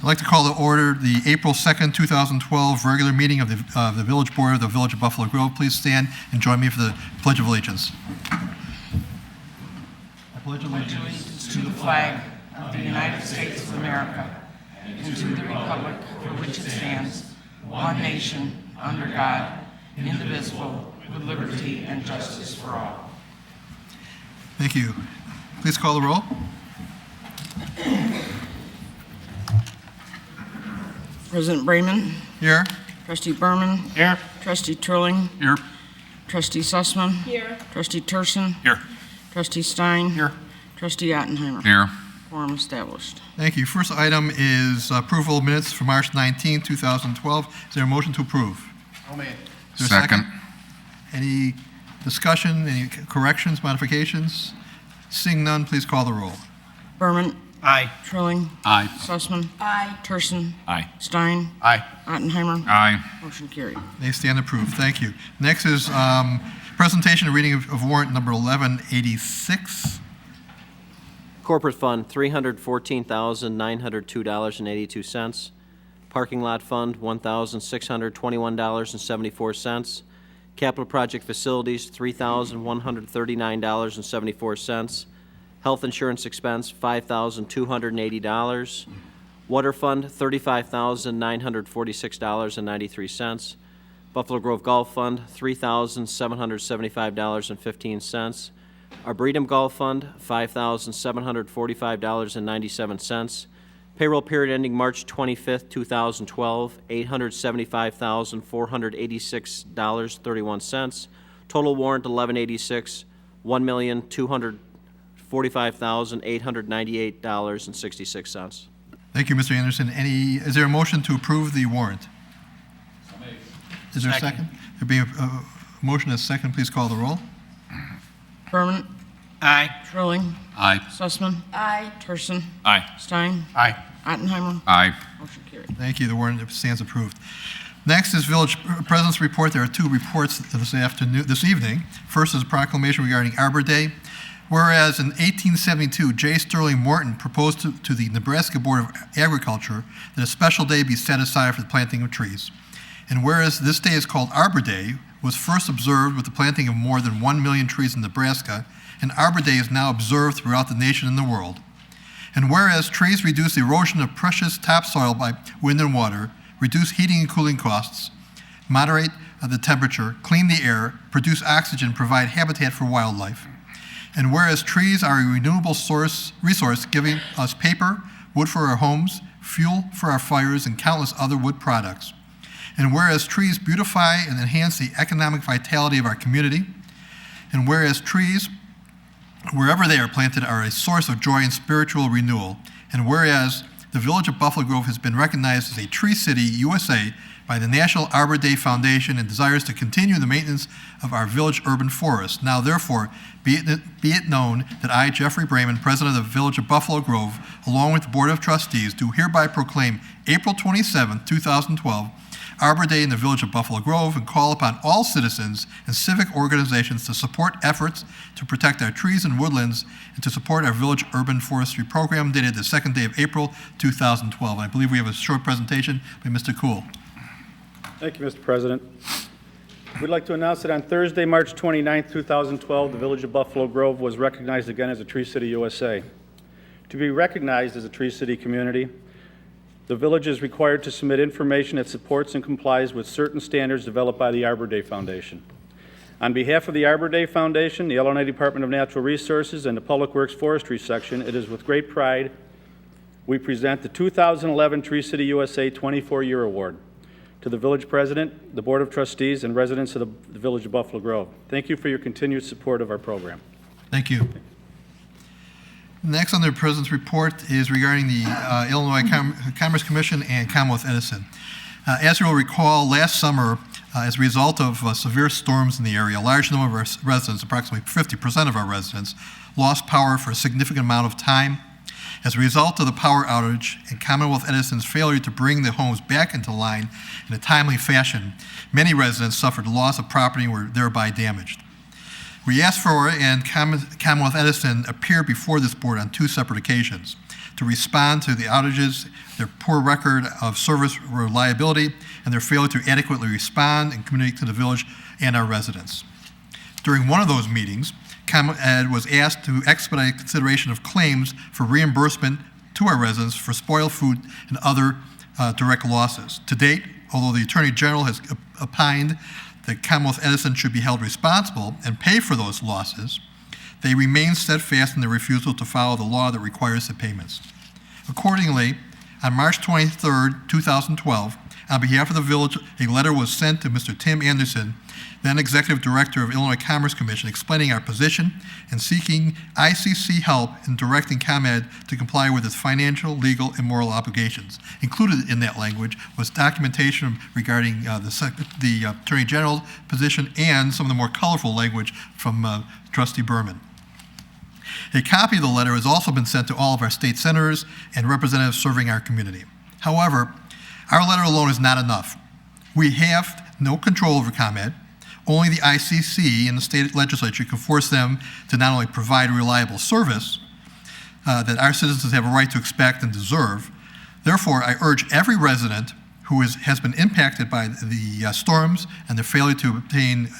I'd like to call to order the April 2nd, 2012 regular meeting of the Village Board of the Village of Buffalo Grove. Please stand and join me for the Pledge of Allegiance. I pledge allegiance to the flag of the United States of America and to the republic for which it stands, one nation, under God, indivisible, with liberty and justice for all. Thank you. Please call the roll. President Bremen. Here. Trustee Berman. Here. Trustee Trilling. Here. Trustee Sussman. Here. Trustee Turson. Here. Trustee Stein. Here. Trustee Ottenheimer. Here. Quorum established. Thank you. First item is approval of minutes for March 19, 2012. Is there a motion to approve? So made. Is there a Second. Any discussion, any corrections, modifications? Seeing none, please call the roll. Berman. Aye. Trilling. Aye. Sussman. Aye. Turson. Aye. Stein. Aye. Ottenheimer. Aye. Motion carried. They stand approved. Thank you. Next is presentation and reading of warrant number 1186. Corporate Fund, $314,902.82. Parking Lot Fund, $1,621.74. Capital Project Facilities, $3,139.74. Health Insurance Expense, $5,280. Water Fund, $35,946.93. Buffalo Grove Golf Fund, $3,775.15. Arboretum Golf Fund, $5,745.97. Payroll period ending March 25th, 2012, $875,486.31. Total warrant 1186, $1,245,898.66. Thank you, Mr. Anderson. Is there a motion to approve the warrant? Is there a second? There be a motion and a second. Please call the roll. Berman. Aye. Trilling. Aye. Sussman. Aye. Turson. Aye. Stein. Aye. Ottenheimer. Aye. Motion carried. Thank you. The warrant stands approved. Next is Village President's Report. There are two reports this evening. First is a proclamation regarding Arbor Day. Whereas in 1872, J. Sterling Morton proposed to the Nebraska Board of Agriculture that a special day be set aside for the planting of trees. And whereas this day is called Arbor Day, was first observed with the planting of more than 1 million trees in Nebraska, and Arbor Day is now observed throughout the nation and the world. And whereas trees reduce the erosion of precious topsoil by wind and water, reduce heating and cooling costs, moderate the temperature, clean the air, produce oxygen, provide habitat for wildlife. And whereas trees are a renewable resource giving us paper, wood for our homes, fuel for our fires, and countless other wood products. And whereas trees beautify and enhance the economic vitality of our community. And whereas trees, wherever they are planted, are a source of joy and spiritual renewal. And whereas the Village of Buffalo Grove has been recognized as a Tree City, USA by the National Arbor Day Foundation and desires to continue the maintenance of our village urban forest. Now, therefore, be it known that I, Jeffrey Bremen, President of the Village of Buffalo Grove, along with the Board of Trustees, do hereby proclaim April 27, 2012, Arbor Day in the Village of Buffalo Grove, and call upon all citizens and civic organizations to support efforts to protect our trees and woodlands and to support our village urban forestry program dated the 2nd day of April 2012. I believe we have a short presentation by Mr. Cool. Thank you, Mr. President. We'd like to announce that on Thursday, March 29, 2012, the Village of Buffalo Grove was recognized again as a Tree City, USA. To be recognized as a Tree City community, the village is required to submit information that supports and complies with certain standards developed by the Arbor Day Foundation. On behalf of the Arbor Day Foundation, the Illinois Department of Natural Resources, and the Public Works Forestry Section, it is with great pride we present the 2011 Tree City USA 24-Year Award to the Village President, the Board of Trustees, and residents of the Village of Buffalo Grove. Thank you for your continued support of our program. Thank you. Next on the President's Report is regarding the Illinois Commerce Commission and Commonwealth Edison. As you will recall, last summer, as a result of severe storms in the area, a large number of our residents, approximately 50% of our residents, lost power for a significant amount of time. As a result of the power outage and Commonwealth Edison's failure to bring the homes back into line in a timely fashion, many residents suffered loss of property and were thereby damaged. We asked for, and Commonwealth Edison appeared before this board on 2 separate occasions to respond to the outages, their poor record of service reliability, and their failure to adequately respond and communicate to the village and our residents. During one of those meetings, ComEd was asked to expedite consideration of claims for reimbursement to our residents for spoiled food and other direct losses. To date, although the Attorney General has opined that Commonwealth Edison should be held responsible and pay for those losses, they remain steadfast in their refusal to follow the law that requires the payments. Accordingly, on March 23, 2012, on behalf of the village, a letter was sent to Mr. Tim Anderson, then Executive Director of Illinois Commerce Commission, explaining our position and seeking ICC help in directing ComEd to comply with its financial, legal, and moral obligations. Included in that language was documentation regarding the Attorney General's position and some of the more colorful language from Trustee Berman. A copy of the letter has also been sent to all of our state senators and representatives serving our community. However, our letter alone is not enough. We have no control over ComEd. Only the ICC and the state legislature can force them to not only provide reliable service that our citizens have a right to expect and deserve. Therefore, I urge every resident who has been impacted by the storms and the failure to obtain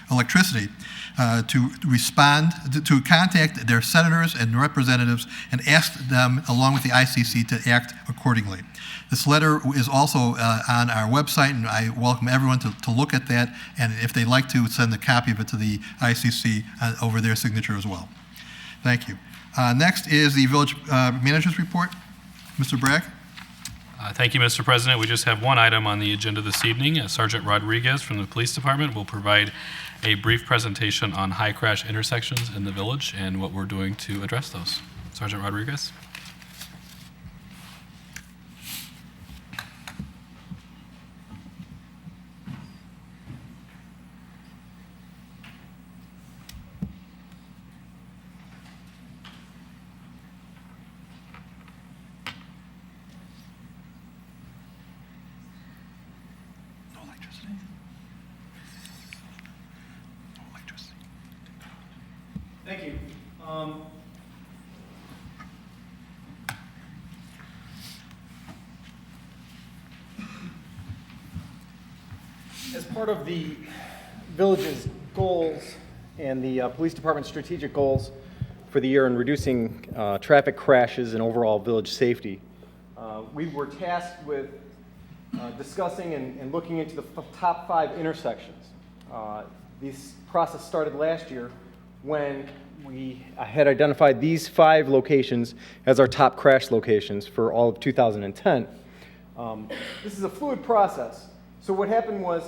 electricity to respond, to contact their senators and representatives and ask them, along with the ICC, to act accordingly. This letter is also on our website, and I welcome everyone to look at that, and if they'd like to, send a copy of it to the ICC over their signature as well. Thank you. Next is the village manager's report. Mr. Bragg. Thank you, Mr. President. We just have one item on the agenda this evening. Sergeant Rodriguez from the Police Department will provide a brief presentation on high crash intersections in the village and what we're doing to address those. Sergeant Rodriguez. Thank you. As part of the village's goals and the police department's strategic goals for the year in reducing traffic crashes and overall village safety, we were tasked with discussing and looking into the top 5 intersections. This process started last year when we had identified these 5 locations as our top crash locations for all of 2010. This is a fluid process. So what happened was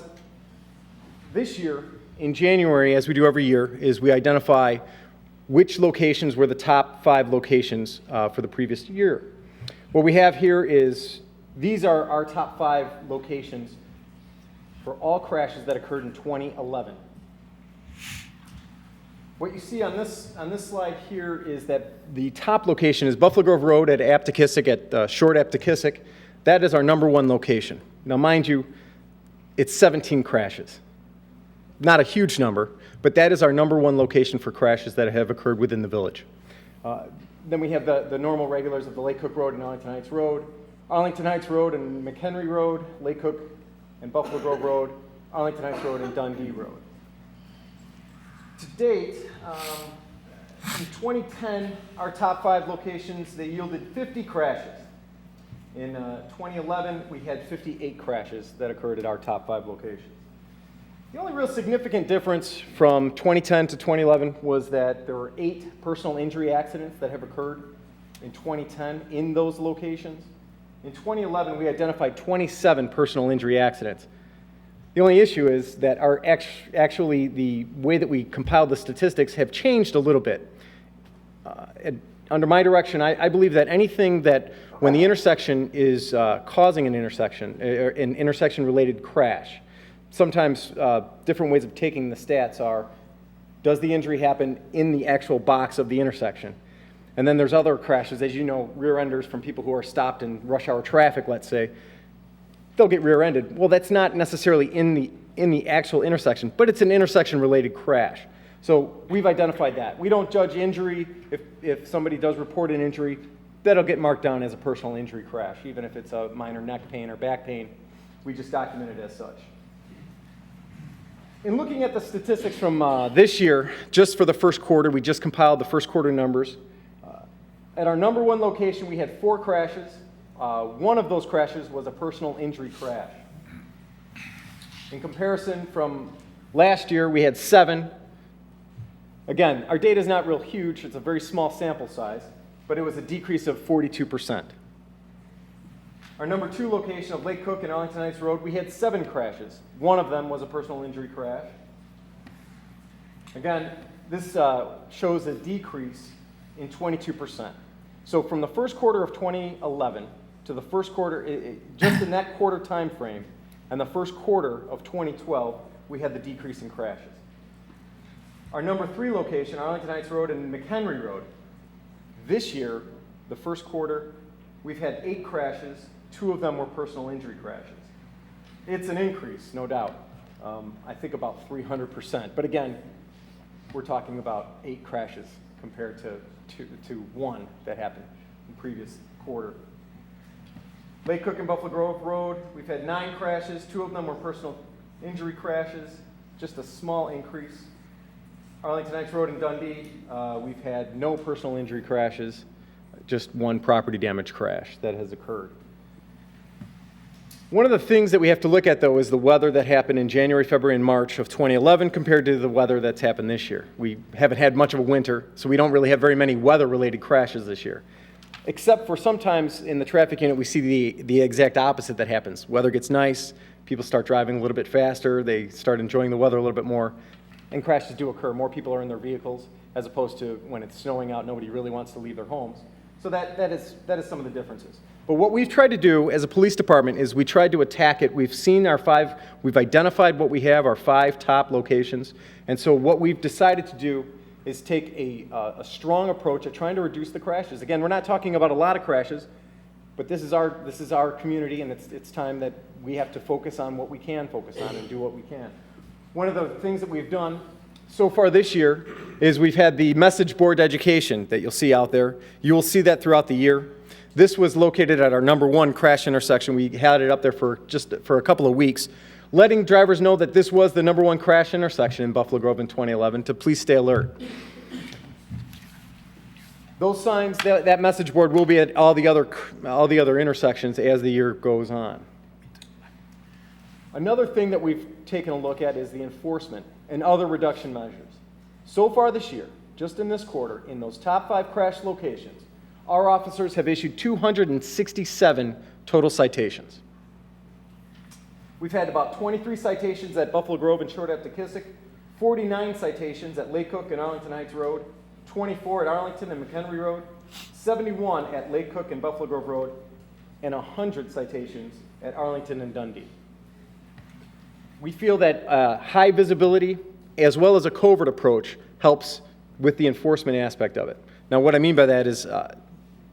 this year, in January, as we do every year, is we identify which locations were the top 5 locations for the previous year. What we have here is these are our top 5 locations for all crashes that occurred in 2011. What you see on this slide here is that the top location is Buffalo Grove Road at Aptekissick, at Short Aptekissick. That is our #1 location. Now, mind you, it's 17 crashes. Not a huge number, but that is our #1 location for crashes that have occurred within the village. Then we have the normal regulars of the Lake Cook Road and Arlington Heights Road, Arlington Heights Road and McHenry Road, Lake Cook and Buffalo Grove Road, Arlington Heights Road and Dundee Road. To date, in 2010, our top 5 locations, they yielded 50 crashes. In 2011, we had 58 crashes that occurred at our top 5 locations. The only real significant difference from 2010 to 2011 was that there were 8 personal injury accidents that have occurred in 2010 in those locations. In 2011, we identified 27 personal injury accidents. The only issue is that actually the way that we compiled the statistics have changed a little bit. Under my direction, I believe that anything that when the intersection is causing an intersection-related crash, sometimes different ways of taking the stats are, does the injury happen in the actual box of the intersection? And then there's other crashes, as you know, rear-enders from people who are stopped in rush hour traffic, let's say. They'll get rear-ended. Well, that's not necessarily in the actual intersection, but it's an intersection-related crash. So we've identified that. We don't judge injury. If somebody does report an injury, that'll get marked down as a personal injury crash, even if it's a minor neck pain or back pain. We just document it as such. In looking at the statistics from this year, just for the first quarter, we just compiled the first quarter numbers. At our number one location, we had 4 crashes. One of those crashes was a personal injury crash. In comparison, from last year, we had 7. Again, our data is not real huge. It's a very small sample size, but it was a decrease of 42%. Our number 2 location of Lake Cook and Arlington Heights Road, we had 7 crashes. One of them was a personal injury crash. Again, this shows a decrease in 22%. So from the first quarter of 2011 to the first quarter, just in that quarter time frame, and the first quarter of 2012, we had the decrease in crashes. Our number 3 location, Arlington Heights Road and McHenry Road, this year, the first quarter, we've had 8 crashes. 2 of them were personal injury crashes. It's an increase, no doubt. I think about 300%. But again, we're talking about 8 crashes compared to 1 that happened in the previous quarter. Lake Cook and Buffalo Grove Road, we've had 9 crashes. 2 of them were personal injury crashes, just a small increase. Arlington Heights Road and Dundee, we've had no personal injury crashes, just 1 property damage crash that has occurred. One of the things that we have to look at, though, is the weather that happened in January, February, and March of 2011 compared to the weather that's happened this year. We haven't had much of a winter, so we don't really have very many weather-related crashes this year. Except for sometimes in the traffic unit, we see the exact opposite that happens. Weather gets nice, people start driving a little bit faster, they start enjoying the weather a little bit more, and crashes do occur. More people are in their vehicles, as opposed to when it's snowing out, nobody really wants to leave their homes. So that is some of the differences. But what we've tried to do as a police department is we tried to attack it. We've seen we've identified what we have, our 5 top locations. And so what we've decided to do is take a strong approach at trying to reduce the crashes. Again, we're not talking about a lot of crashes, but this is our community, and it's time that we have to focus on what we can focus on and do what we can. One of the things that we've done so far this year is we've had the message board education that you'll see out there. You will see that throughout the year. This was located at our number 1 crash intersection. We had it up there for a couple of weeks, letting drivers know that this was the number 1 crash intersection in Buffalo Grove in 2011 to please stay alert. Those signs, that message board will be at all the other intersections as the year goes on. Another thing that we've taken a look at is the enforcement and other reduction measures. So far this year, just in this quarter, in those top 5 crash locations, our officers have issued 267 total citations. We've had about 23 citations at Buffalo Grove and Short Aptekissick, 49 citations at Lake Cook and Arlington Heights Road, 24 at Arlington and McHenry Road, 71 at Lake Cook and Buffalo Grove Road, and 100 citations at Arlington and Dundee. We feel that high visibility as well as a covert approach helps with the enforcement aspect of it. Now, what I mean by that is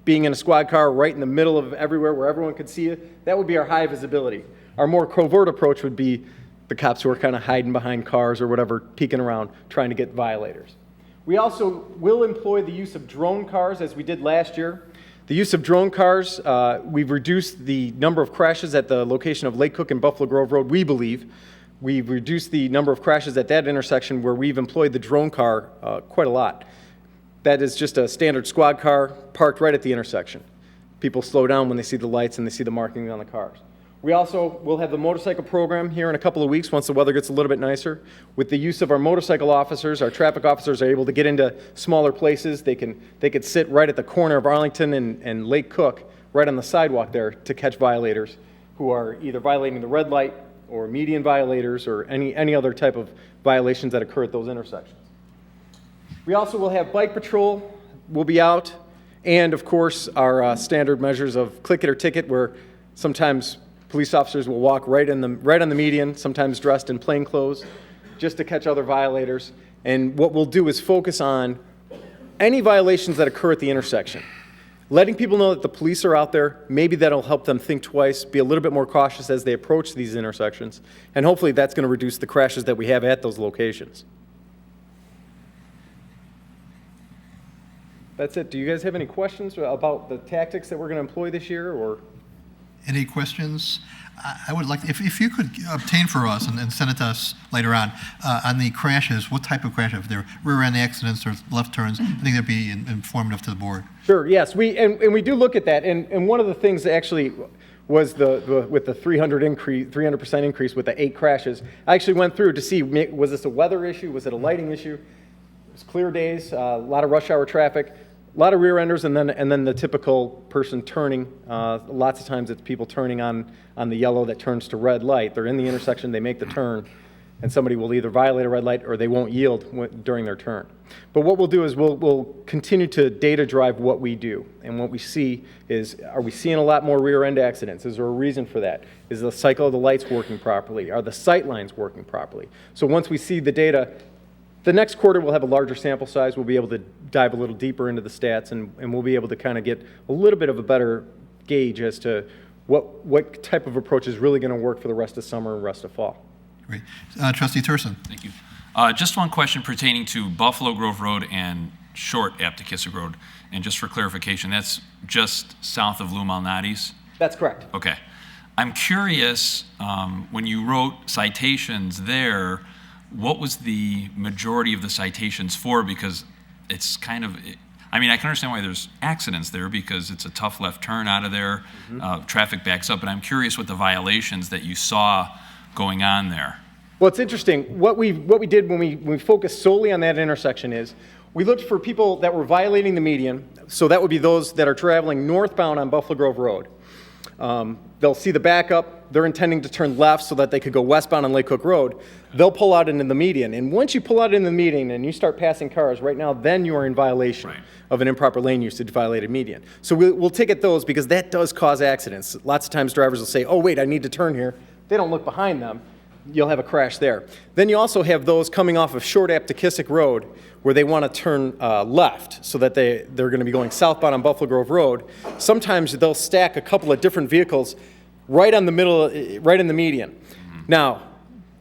being in a squad car right in the middle of everywhere where everyone could see you, that would be our high visibility. Our more covert approach would be the cops who are kind of hiding behind cars or whatever, peeking around, trying to get violators. We also will employ the use of drone cars as we did last year. The use of drone cars, we've reduced the number of crashes at the location of Lake Cook and Buffalo Grove Road, we believe. We've reduced the number of crashes at that intersection where we've employed the drone car quite a lot. That is just a standard squad car parked right at the intersection. People slow down when they see the lights and they see the markings on the cars. We also will have the motorcycle program here in a couple of weeks once the weather gets a little bit nicer. With the use of our motorcycle officers, our traffic officers are able to get into smaller places. They could sit right at the corner of Arlington and Lake Cook, right on the sidewalk there, to catch violators who are either violating the red light or median violators or any other type of violations that occur at those intersections. We also will have bike patrol will be out, and of course our standard measures of click it or ticket, where sometimes police officers will walk right on the median, sometimes dressed in plain clothes, just to catch other violators. And what we'll do is focus on any violations that occur at the intersection. Letting people know that the police are out there, maybe that'll help them think twice, be a little bit more cautious as they approach these intersections, and hopefully that's going to reduce the crashes that we have at those locations. That's it. Do you guys have any questions about the tactics that we're going to employ this year, or? Any questions? I would like, if you could obtain for us and send it to us later on the crashes, what type of crashes? If they're rear-end accidents or left turns, I think that'd be informative to the board. Sure, yes. We do look at that. And one of the things that actually was with the 300% increase with the 8 crashes, I actually went through to see, was this a weather issue? Was it a lighting issue? It was clear days, a lot of rush hour traffic, a lot of rear enders, and then the typical person turning. Lots of times it's people turning on the yellow that turns to red light. They're in the intersection, they make the turn, and somebody will either violate a red light or they won't yield during their turn. But what we'll do is we'll continue to data drive what we do. And what we see is, are we seeing a lot more rear end accidents? Is there a reason for that? Is the cycle of the lights working properly? Are the sight lines working properly? So once we see the data, the next quarter we'll have a larger sample size. We'll be able to dive a little deeper into the stats, and we'll be able to kind of get a little bit of a better gauge as to what type of approach is really going to work for the rest of summer and rest of fall. Great. Trustee Turson. Thank you. Just one question pertaining to Buffalo Grove Road and Short Aptekissick Road. And just for clarification, that's just south of Lou Malnati's? That's correct. Okay. I'm curious, when you wrote citations there, what was the majority of the citations for? Because it's kind of, I mean, I can understand why there's accidents there because it's a tough left turn out of there, traffic backs up, but I'm curious what the violations that you saw going on there. Well, it's interesting. What we did when we focused solely on that intersection is we looked for people that were violating the median, so that would be those that are traveling northbound on Buffalo Grove Road. They'll see the backup. They're intending to turn left so that they could go westbound on Lake Cook Road. They'll pull out into the median. And once you pull out into the median and you start passing cars, right now, then you are in violation of an improper lane usage violated median. So we'll ticket those because that does cause accidents. Lots of times drivers will say, oh, wait, I need to turn here. They don't look behind them. You'll have a crash there. Then you also have those coming off of Short Aptekissick Road where they want to turn left so that they're going to be going southbound on Buffalo Grove Road. Sometimes they'll stack a couple of different vehicles right on the middle, right in the median. Now,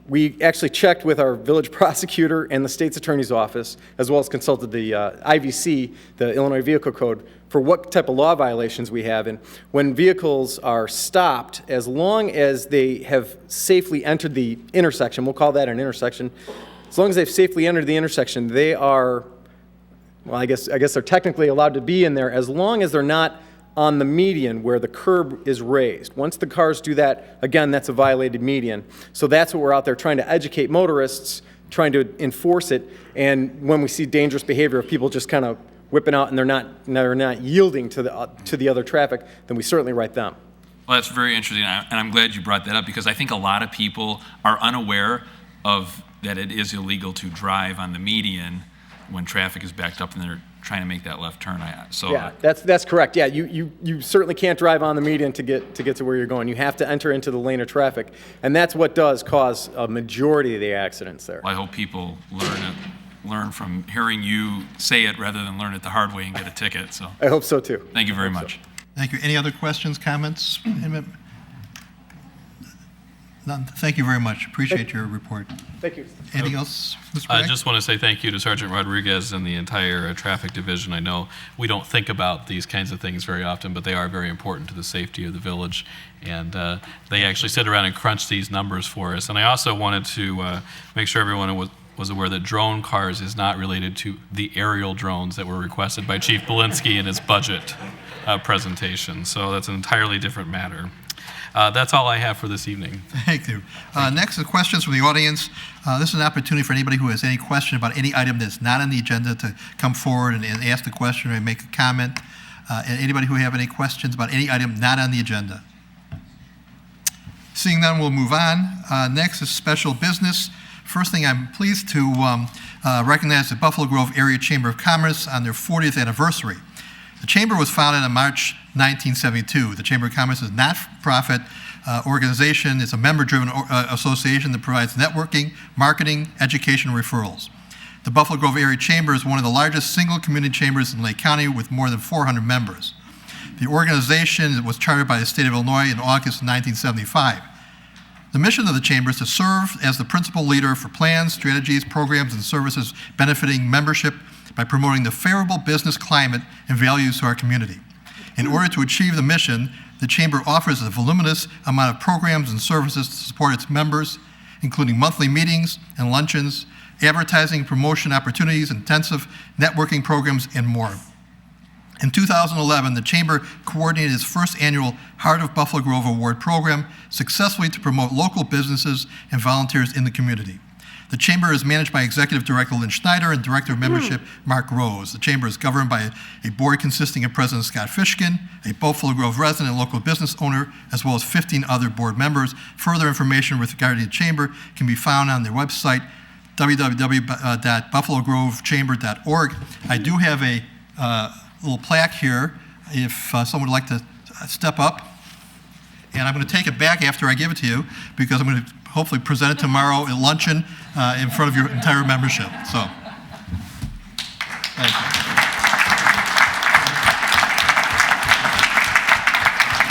we actually checked with our village prosecutor and the state's attorney's office, as well as consulted the IVC, the Illinois Vehicle Code, for what type of law violations we have. And when vehicles are stopped, as long as they have safely entered the intersection, we'll call that an intersection, as long as they've safely entered the intersection, they are, well, I guess they're technically allowed to be in there as long as they're not on the median where the curb is raised. Once the cars do that, again, that's a violated median. So that's what we're out there trying to educate motorists, trying to enforce it. And when we see dangerous behavior of people just kind of whipping out and they're not yielding to the other traffic, then we certainly write them. Well, that's very interesting, and I'm glad you brought that up because I think a lot of people are unaware of that it is illegal to drive on the median when traffic is backed up and they're trying to make that left turn. Yeah, that's correct. Yeah, you certainly can't drive on the median to get to where you're going. You have to enter into the lane of traffic, and that's what does cause a majority of the accidents there. Well, I hope people learn from hearing you say it rather than learn it the hard way and get a ticket. So I hope so too. Thank you very much. Thank you. Any other questions, comments? None. Thank you very much. Appreciate your report. Thank you. Anything else, Mr. I Bragg? just want to say thank you to Sergeant Rodriguez and the entire traffic division. I know we don't think about these kinds of things very often, but they are very important to the safety of the village. And they actually sit around and crunch these numbers for us. And I also wanted to make sure everyone was aware that drone cars is not related to the aerial drones that were requested by Chief Belinsky in his budget presentation. So that's an entirely different matter. That's all I have for this evening. Thank you. Next is questions from the audience. This is an opportunity for anybody who has any question about any item that's not on the agenda to come forward and ask the question or make a comment. And anybody who have any questions about any item not on the agenda. Seeing none, we'll move on. Next is special business. First thing, I'm pleased to recognize the Buffalo Grove Area Chamber of Commerce on their 40th anniversary. The Chamber was founded in March 1972. The Chamber of Commerce is a not-for-profit organization. It's a member-driven association that provides networking, marketing, education, and referrals. The Buffalo Grove Area Chamber is one of the largest single community chambers in Lake County with more than 400 members. The organization was chartered by the state of Illinois in August of 1975. The mission of the Chamber is to serve as the principal leader for plans, strategies, programs, and services benefiting membership, by promoting the favorable business climate and values to our community. In order to achieve the mission, the Chamber offers a voluminous amount of programs and services to support its members, including monthly meetings and luncheons, advertising, promotion opportunities, intensive networking programs, and more. In 2011, the Chamber coordinated its first annual Heart of Buffalo Grove Award program successfully to promote local businesses and volunteers in the community. The Chamber is managed by Executive Director Lynn Schneider and Director of Membership Mark Rose. The Chamber is governed by a board consisting of President Scott Fishkin, a Buffalo Grove resident and local business owner, as well as 15 other board members. Further information with regard to the Chamber can be found on their website, www.buffalogrovechamber.org. I do have a little plaque here if someone would like to step up. And I'm going to take it back after I give it to you because I'm going to hopefully present it tomorrow at luncheon in front of your entire membership. So, thank you.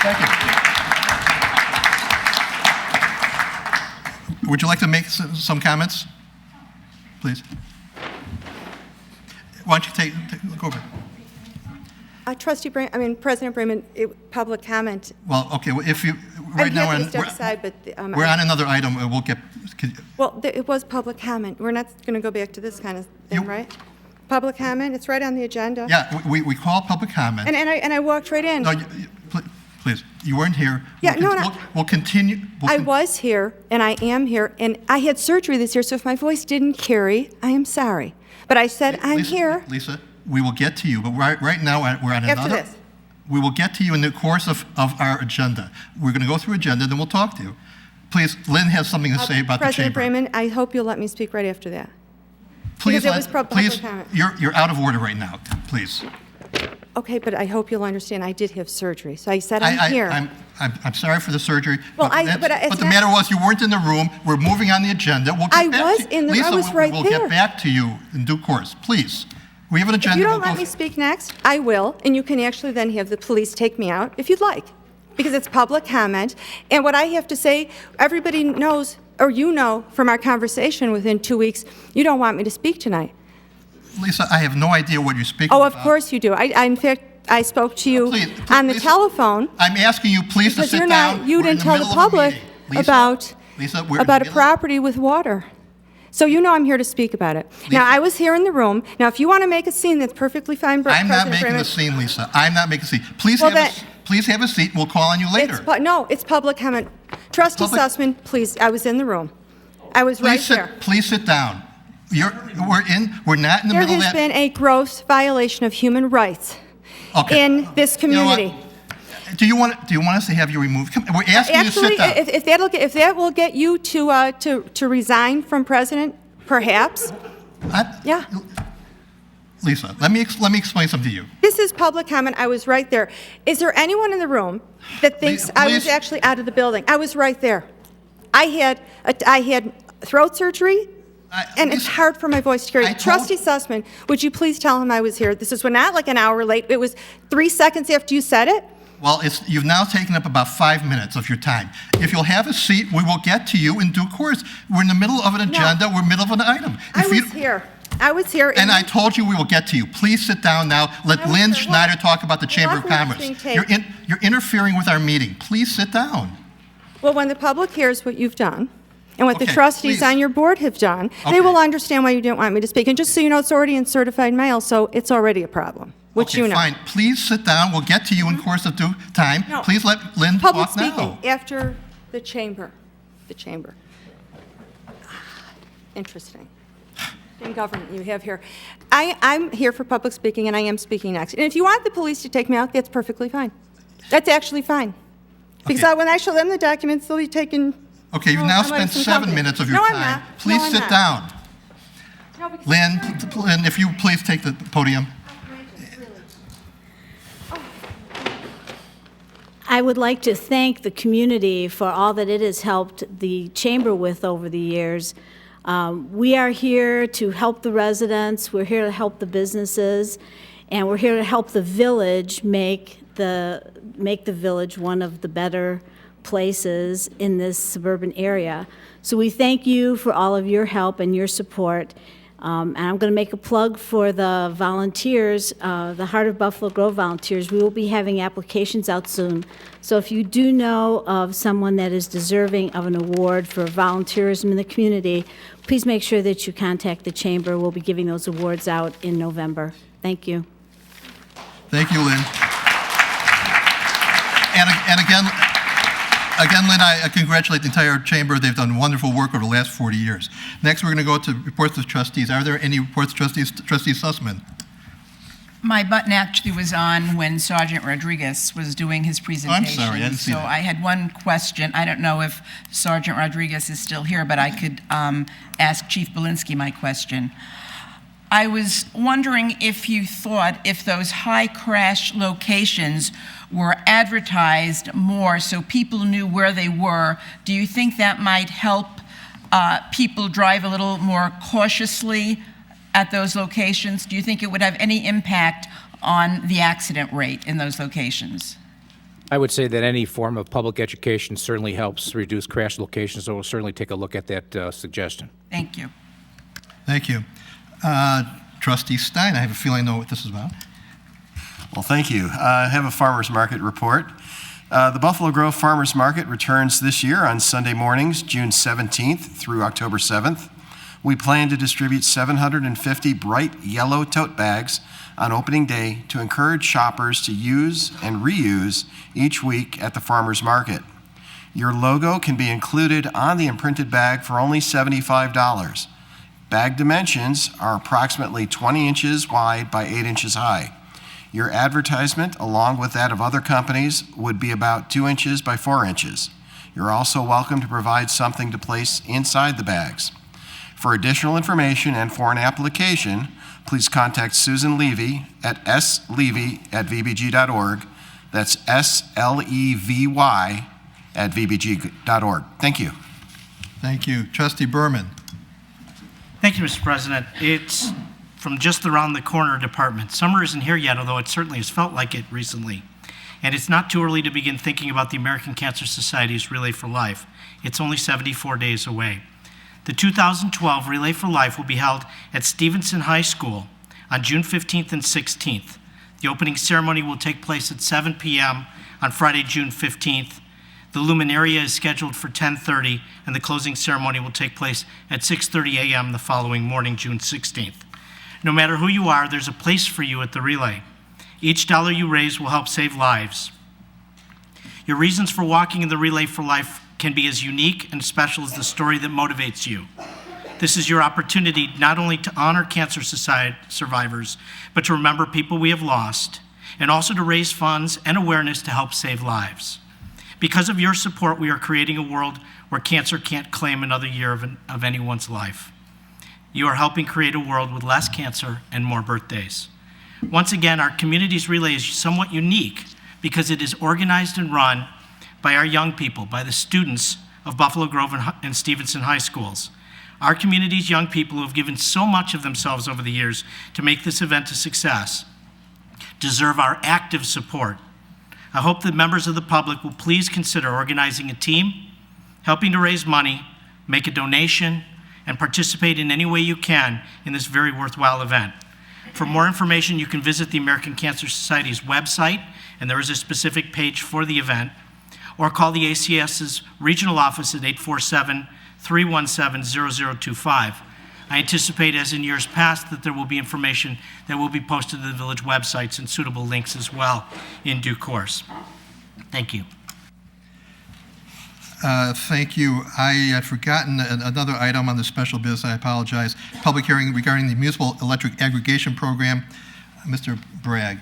Thank you. Would you like to make some comments? Please. Why don't you go over? President Bremen, public comment. Well, okay, well, if you, right now, we're on another item, and we'll get, Well, it was public comment. We're not going to go back to this kind of thing, right? Public comment, it's right on the agenda. yeah, we call public comment. And I walked right in. No, please, you weren't here. Yeah, no. We'll continue. I was here, and I am here, and I had surgery this year, so if my voice didn't carry, I am sorry. But I said, I'm here. Lisa, we will get to you, but right now, we're on After another. this. We will get to you in the course of our agenda. We're going to go through agenda, then we'll talk to you. Please, Lynn has something to say about the President Chamber. Bremen, I hope you'll let me speak right after that. Please, because it was public comment. you're out of order right now, please. Okay, but I hope you'll understand, I did have surgery, so I said I'm here. I'm sorry for the surgery. Well, but the matter was, you weren't in the room. We're moving on the agenda. We'll get I back was to you. in the- Lisa, I was right we'll there. get back to you in due course. Please. We have an agenda. If you don't We'll let go me speak next, I will, and you can actually then have the police take me out if you'd like, because it's public comment. And what I have to say, everybody knows, or you know from our conversation within 2 weeks, you don't want me to speak tonight. Lisa, I have no idea what you're speaking Oh, about. of course you do. In fact, I spoke to you Please, on the Lisa, telephone. I'm asking you please to Because sit you're down. not, you We're in didn't the tell the middle of a public meeting. Lisa, Lisa, we're in the about a middle- property with water. So you know I'm here to speak about it. Now, I was here in the room. Now, if you want to make a scene, that's perfectly fine, I'm President not making Bremen. a scene, Lisa. I'm not making a scene. Please, Well, please have a seat, and we'll call on you later. No, it's public comment. Trustee Public- Sussman, please, I was in the room. I was right there. Please sit down. We're not in the There middle of has that. been a gross violation of human rights Okay. in this You know what? community. Do you want us to have you removed? We're asking you to Actually, sit down. if that will get you to resign from president, perhaps, yeah. Lisa, let me explain something to you. This is public comment. I was right there. Is there anyone in the room that thinks I was Please. actually out of the building? I was right there. I had throat surgery, and it's Lisa, hard for my voice to carry. I told- Trustee Sussman, would you please tell him I was here? This was not like an hour late. It was 3 seconds after you said it. Well, you've now taken up about 5 minutes of your time. If you'll have a seat, we will get to you in due course. We're in the middle of an agenda. We're in the middle of an item. I was here. I was here. And I told you we will get to you. Please sit down now. Let I was Lynn here. Schneider talk about the Well, Chamber of nothing is Commerce. being taped. You're interfering with our meeting. Please sit down. Well, when the public hears what you've done, and what the Okay, trustees please. on your board have done, Okay. they will understand why you didn't want me to speak. And just so you know, it's already in certified mail, so it's already a problem, which Okay, you know. fine. Please sit down. We'll get to you in course of due time. No. Please let Lynn Public talk now. speaking after the chamber. The chamber. Interesting. In government you have here. I'm here for public speaking, and I am speaking next. And if you want the police to take me out, that's perfectly fine. That's actually fine. Because Okay. when I show them the documents, they'll be taken. Okay, you've Oh, now I'm spent under some 7 company. minutes of your No, I'm time. not. No, Please I'm sit not. down. No, because- Lynn, if you please take the podium. I would like to thank the community for all that it has helped the chamber with over the years. We are here to help the residents, we're here to help the businesses, and we're here to help the village make the village one of the better places in this suburban area. So we thank you for all of your help and your support. And I'm going to make a plug for the volunteers, the Heart of Buffalo Grove volunteers. We will be having applications out soon. So if you do know of someone that is deserving of an award for volunteerism in the community, please make sure that you contact the Chamber. We'll be giving those awards out in November. Thank you. Thank you, Lynn. And again, Lynn, I congratulate the entire chamber. They've done wonderful work over the last 40 years. Next, we're going to go to reports of trustees. Are there any reports, trustees? Trustee Sussman. My button actually was on when Sergeant Rodriguez was doing his presentation. I'm sorry, I didn't see So that. I had one question. I don't know if Sergeant Rodriguez is still here, but I could ask Chief Belinsky my question. I was wondering if you thought if those high crash locations were advertised more so people knew where they were, do you think that might help people drive a little more cautiously at those locations? Do you think it would have any impact on the accident rate in those locations? I would say that any form of public education certainly helps reduce crash locations, so we'll certainly take a look at that suggestion. Thank you. Thank you. Trustee Stein, I have a feeling I know what this is about. Well, thank you. I have a farmer's market report. The Buffalo Grove Farmers Market returns this year on Sunday mornings, June 17th through October 7th. We plan to distribute 750 bright yellow tote bags on opening day to encourage shoppers to use and reuse each week at the farmers market. Your logo can be included on the imprinted bag for only $75. Bag dimensions are approximately 20 inches wide by 8 inches high. Your advertisement, along with that of other companies, would be about 2 inches by 4 inches. You're also welcome to provide something to place inside the bags. For additional information and for an application, please contact Susan Levy at slevy@vbg.org. That's SLEVY@vbg.org. Thank you. Thank you. Trustee Berman. Thank you, Mr. President. It's from just around the corner department. Summer isn't here yet, although it certainly has felt like it recently. And it's not too early to begin thinking about the American Cancer Society's Relay for Life. It's only 74 days away. The 2012 Relay for Life will be held at Stevenson High School on June 15th and 16th. The opening ceremony will take place at 7 p.m. on Friday, June 15th. The luminaria is scheduled for 10:30, and the closing ceremony will take place at 6:30 a.m. the following morning, June 16th. No matter who you are, there's a place for you at the relay. Each dollar you raise will help save lives. Your reasons for walking in the Relay for Life can be as unique and special as the story that motivates you. This is your opportunity not only to honor cancer society survivors, but to remember people we have lost, and also to raise funds and awareness to help save lives. Because of your support, we are creating a world where cancer can't claim another year of anyone's life. You are helping create a world with less cancer and more birthdays. Once again, our community's relay is somewhat unique because it is organized and run by our young people, by the students of Buffalo Grove and Stevenson High Schools. Our community's young people who have given so much of themselves over the years to make this event a success deserve our active support. I hope that members of the public will please consider organizing a team, helping to raise money, make a donation, and participate in any way you can in this very worthwhile event. For more information, you can visit the American Cancer Society's website, and there is a specific page for the event, or call the ACS's regional office at 847-317-0025. I anticipate, as in years past, that there will be information that will be posted to the village websites and suitable links as well in due course. Thank you. Thank you. I had forgotten another item on the special business. I apologize. Public hearing regarding the municipal electric aggregation program. Mr. Bragg.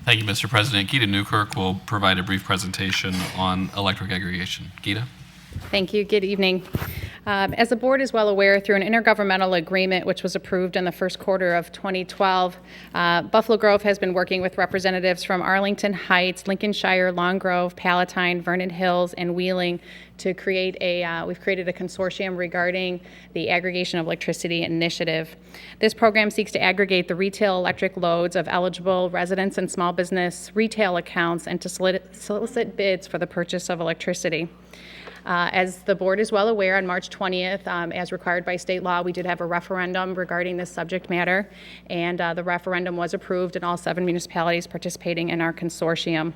Thank you, Mr. President. Gita Newkirk will provide a brief presentation on electric aggregation. Gita? Thank you. Good evening. As the board is well aware, through an intergovernmental agreement which was approved in the first quarter of 2012, Buffalo Grove has been working with representatives from Arlington Heights, Lincolnshire, Long Grove, Palatine, Vernon Hills, and Wheeling to create we've created a consortium regarding the aggregation of electricity initiative. This program seeks to aggregate the retail electric loads of eligible residents and small business retail accounts and to solicit bids for the purchase of electricity. As the board is well aware, on March 20th, as required by state law, we did have a referendum regarding this subject matter, and the referendum was approved in all 7 municipalities participating in our consortium.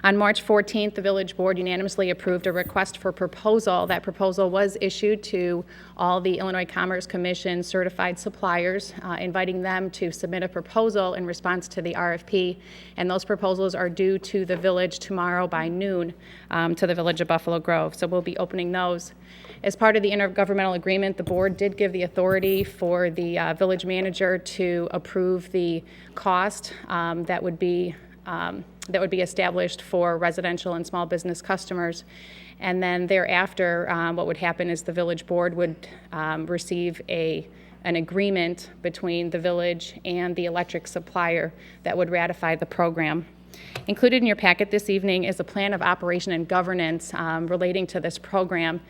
On March 14th, the village board unanimously approved a request for proposal. That proposal was issued to all the Illinois Commerce Commission certified suppliers, inviting them to submit a proposal in response to the RFP, and those proposals are due to the village tomorrow by noon to the Village of Buffalo Grove. So we'll be opening those. As part of the intergovernmental agreement, the board did give the authority for the village manager to approve the cost that would be established for residential and small business customers. And then thereafter, what would happen is the village board would receive an agreement between the village and the electric supplier that would ratify the program. Included in your packet this evening is a plan of operation and governance relating to this program.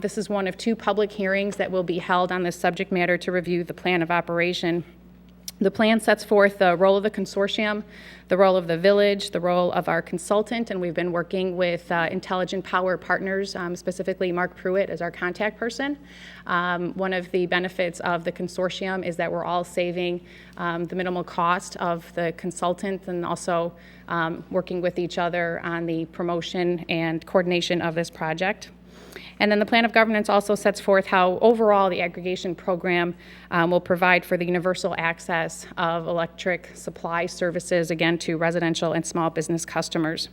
This is one of 2 public hearings that will be held on this subject matter to review the plan of operation. The plan sets forth the role of the consortium, the role of the village, the role of our consultant, and we've been working with Intelligent Power Partners, specifically Mark Pruitt as our contact person. One of the benefits of the consortium is that we're all saving the minimal cost of the consultant and also working with each other on the promotion and coordination of this project. And then the plan of governance also sets forth how overall the aggregation program will provide for the universal access of electric supply services, again, to residential and small business customers.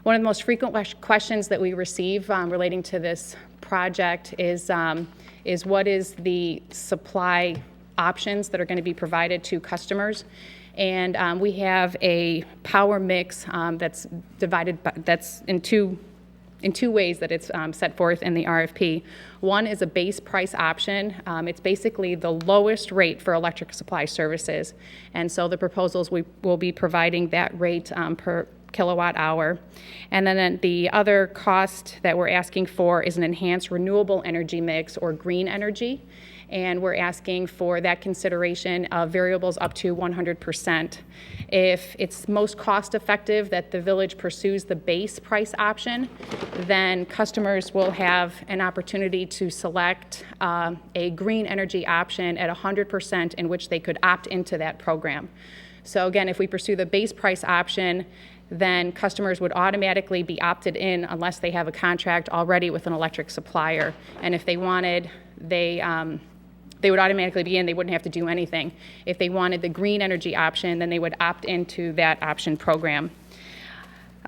One of the most frequent questions that we receive relating to this project is what is the supply options that are going to be provided to customers. And we have a power mix that's divided, that's in two ways that it's set forth in the RFP. One is a base price option. It's basically the lowest rate for electric supply services. And so the proposals, we will be providing that rate per kilowatt hour. And then the other cost that we're asking for is an enhanced renewable energy mix or green energy. And we're asking for that consideration of variables up to 100%. If it's most cost effective that the village pursues the base price option, then customers will have an opportunity to select a green energy option at 100% in which they could opt into that program. So again, if we pursue the base price option, then customers would automatically be opted in unless they have a contract already with an electric supplier. And if they wanted, they would automatically be in, they wouldn't have to do anything. If they wanted the green energy option, then they would opt into that option program.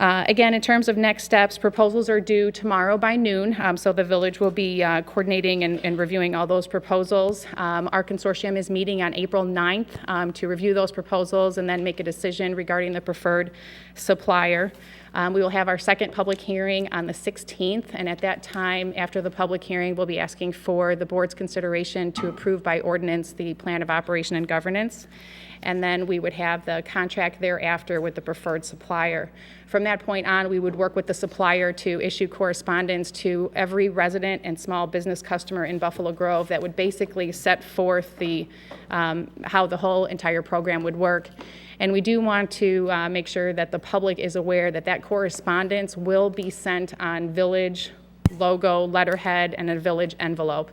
Again, in terms of next steps, proposals are due tomorrow by noon, so the village will be coordinating and reviewing all those proposals. Our consortium is meeting on April 9th to review those proposals and then make a decision regarding the preferred supplier. We will have our second public hearing on the 16th, and at that time, after the public hearing, we'll be asking for the board's consideration to approve by ordinance the plan of operation and governance. And then we would have the contract thereafter with the preferred supplier. From that point on, we would work with the supplier to issue correspondence to every resident and small business customer in Buffalo Grove that would basically set forth the how the whole entire program would work. And we do want to make sure that the public is aware that that correspondence will be sent on village logo, letterhead, and a village envelope,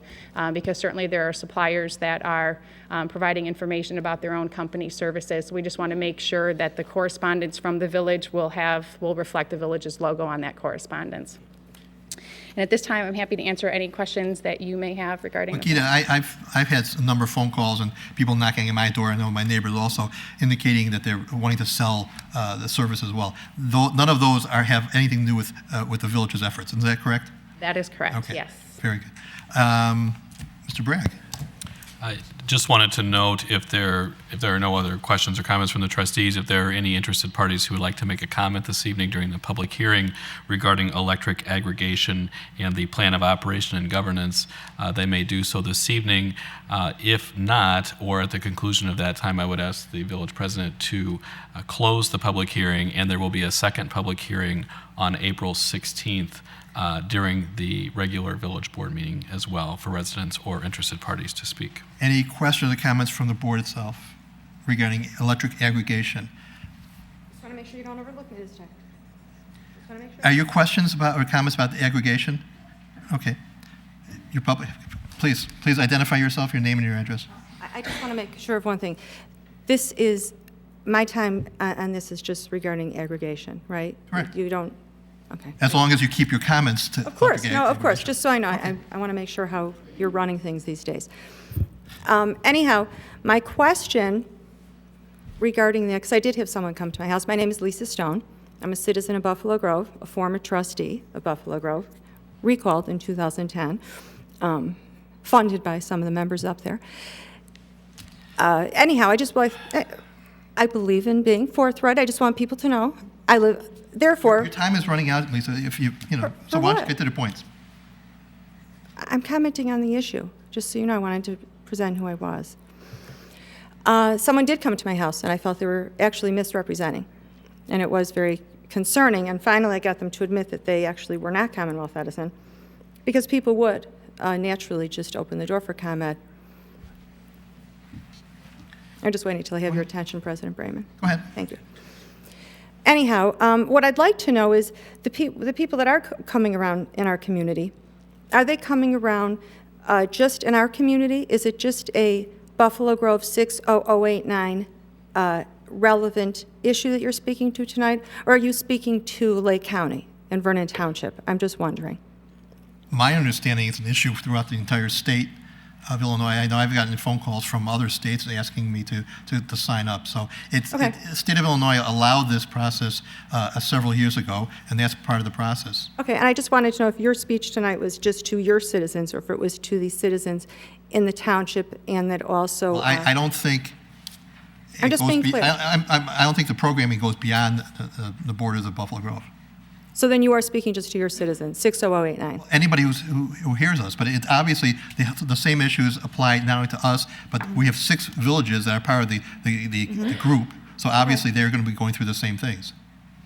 because certainly there are suppliers that are providing information about their own company services. So we just want to make sure that the correspondence from the village will reflect the village's logo on that correspondence. And at this time, I'm happy to answer any questions that you may have regarding. Makita, I've had a number of phone calls and people knocking at my door. I know my neighbors also indicating that they're wanting to sell the service as well. Though none of those have anything to do with the village's efforts. Is that correct? That is correct. Okay. Yes. Very good. Mr. Bragg. Just wanted to note if there are no other questions or comments from the trustees, if there are any interested parties who would like to make a comment this evening during the public hearing regarding electric aggregation and the plan of operation and governance, they may do so this evening. If not, or at the conclusion of that time, I would ask the village president to close the public hearing, and there will be a second public hearing on April 16th during the regular village board meeting as well for residents or interested parties to speak. Any questions or comments from the board itself regarding electric aggregation? Just want to make sure you don't overlook me this time. Just want to make sure. Are your questions about or comments about the aggregation? Okay. Your public, please identify yourself, your name and your address. I just want to make sure of one thing. This is, my time on this is just regarding aggregation, right? Correct. You don't, okay. As long as you keep your comments to. Of course, no, of course, just so I know. I want to make sure how you're running things these days. Anyhow, my question regarding that, because I did have someone come to my house. My name is Lisa Stone. I'm a citizen of Buffalo Grove, a former trustee of Buffalo Grove, recalled in 2010, funded by some of the members up there. Anyhow, I believe in being forthright. I just want people to know. I live, therefore. Your time is running out, Lisa, if you know, so why don't you get to the points? I'm commenting on the issue, just so you know. I wanted to present who I was. Someone did come to my house, and I felt they were actually misrepresenting, and it was very concerning. And finally, I got them to admit that they actually were not Commonwealth Edison, because people would naturally just open the door for comment. I'm just waiting until I have your attention, President Brayman. Go ahead. Thank you. Anyhow, what I'd like to know is the people that are coming around in our community, are they coming around just in our community? Is it just a Buffalo Grove 60089 relevant issue that you're speaking to tonight? Or are you speaking to Lake County and Vernon Township? I'm just wondering. My understanding is an issue throughout the entire state of Illinois. I know I've gotten phone calls from other states asking me to sign up. So the state of Illinois allowed this process several years ago, and that's part of the process. Okay, and I just wanted to know if your speech tonight was just to your citizens or if it was to the citizens in the township, and that also... Well, I don't think... I'm just being clear. I don't think the programming goes beyond the borders of Buffalo Grove. So then you are speaking just to your citizens, 60089. Anybody who hears us, but it obviously the same issues apply not only to us, but we have 6 villages that are part of the group. So obviously they're going to be going through the same things.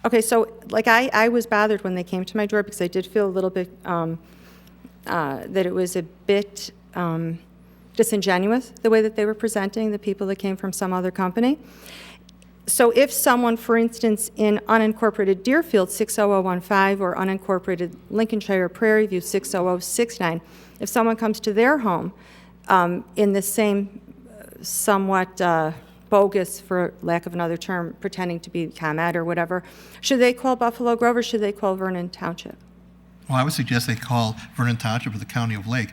Okay, so like I was bothered when they came to my door because I did feel a little bit that it was a bit disingenuous the way that they were presenting the people that came from some other company. So if someone, for instance, in unincorporated Deerfield 60015 or unincorporated Lincolnshire Prairie View 60069, if someone comes to their home in the same somewhat bogus, for lack of another term, pretending to be ComEd or whatever, should they call Buffalo Grove or should they call Vernon Township? Well, I would suggest they call Vernon Township or the County of Lake.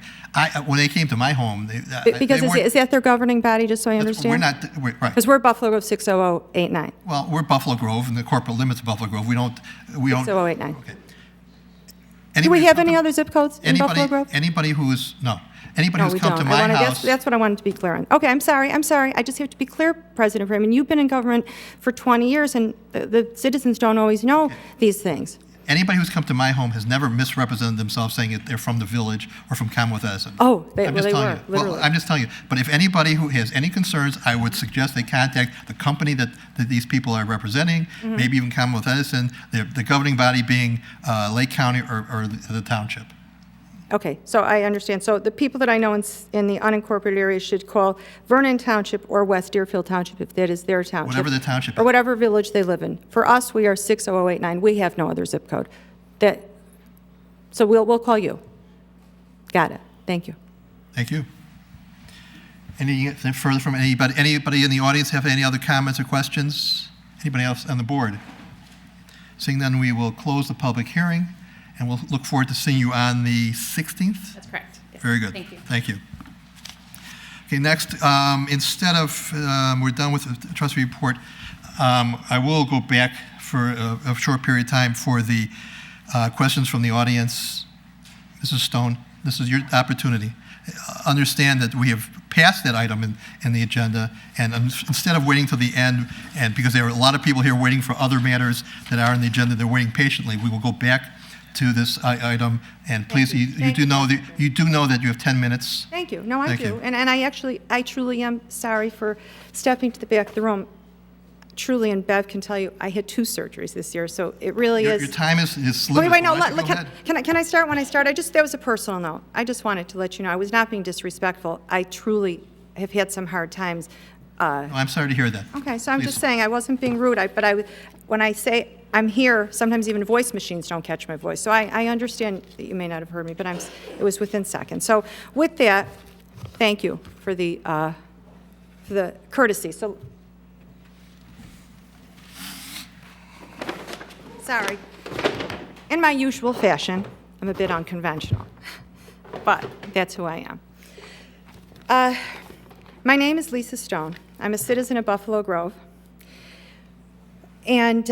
When they came to my home, because is that their governing body, just so I understand? We're not, right. Because we're Buffalo Grove 60089. Well, we're Buffalo Grove, and the corporate limits of Buffalo Grove. We don't. 6089. Okay. Do we have any other zip codes in Buffalo Grove? Anybody who's come we to don't. my house. That's what I wanted to be clear on. Okay, I'm sorry. I just have to be clear, President Freeman. You've been in government for 20 years, and the citizens don't always know these things. Anybody who's come to my home has never misrepresented themselves saying that they're from the village or from Commonwealth Edison. Oh, they were, literally. literally. Well, I'm just telling you. But if anybody who has any concerns, I would suggest they contact the company that these people are representing, maybe even Commonwealth Edison, the governing body being Lake County or the township. Okay, so I understand. So the people that I know in the unincorporated area should call Vernon Township or West Deerfield Township if that is their township. Whatever the township is. Or whatever village they live in. For us, we are 60089. We have no other zip code. So we'll call you. Got it. Thank you. Thank you. Anything further from anybody? Anybody in the audience have any other comments or questions? Anybody else on the board? Seeing none, we will close the public hearing. And we'll look forward to seeing you on the 16th? That's correct. Yes. Very good. Thank you. Thank you. Okay, next, instead of, we're done with the trustee report, I will go back for a short period of time for the questions from the audience. Mrs. Stone, this is your opportunity. understand that we have passed that item in the agenda, and instead of waiting till the end, and because there are a lot of people here waiting for other matters that are on the agenda, they're waiting patiently, we will go back to this item, and please, you do know that you have 10 minutes. Thank you. No, I Thank do. you. And I truly am sorry for stepping to the back of the room. Truly, and Bev can tell you, I had 2 surgeries this year, so it really is. Your time is limited. Wait, no, Why don't you go ahead? can I start when I start? That was a personal note. I just wanted to let you know, I was not being disrespectful. I truly have had some hard times. I'm sorry to hear that. Okay, so I'm Please. just saying, I wasn't being rude, when I say I'm here, sometimes even voice machines don't catch my voice. So I understand that you may not have heard me, but it was within seconds. So with that, thank you for the courtesy. So, sorry. In my usual fashion, I'm a bit unconventional, but that's who I am. My name is Lisa Stone. I'm a citizen of Buffalo Grove. And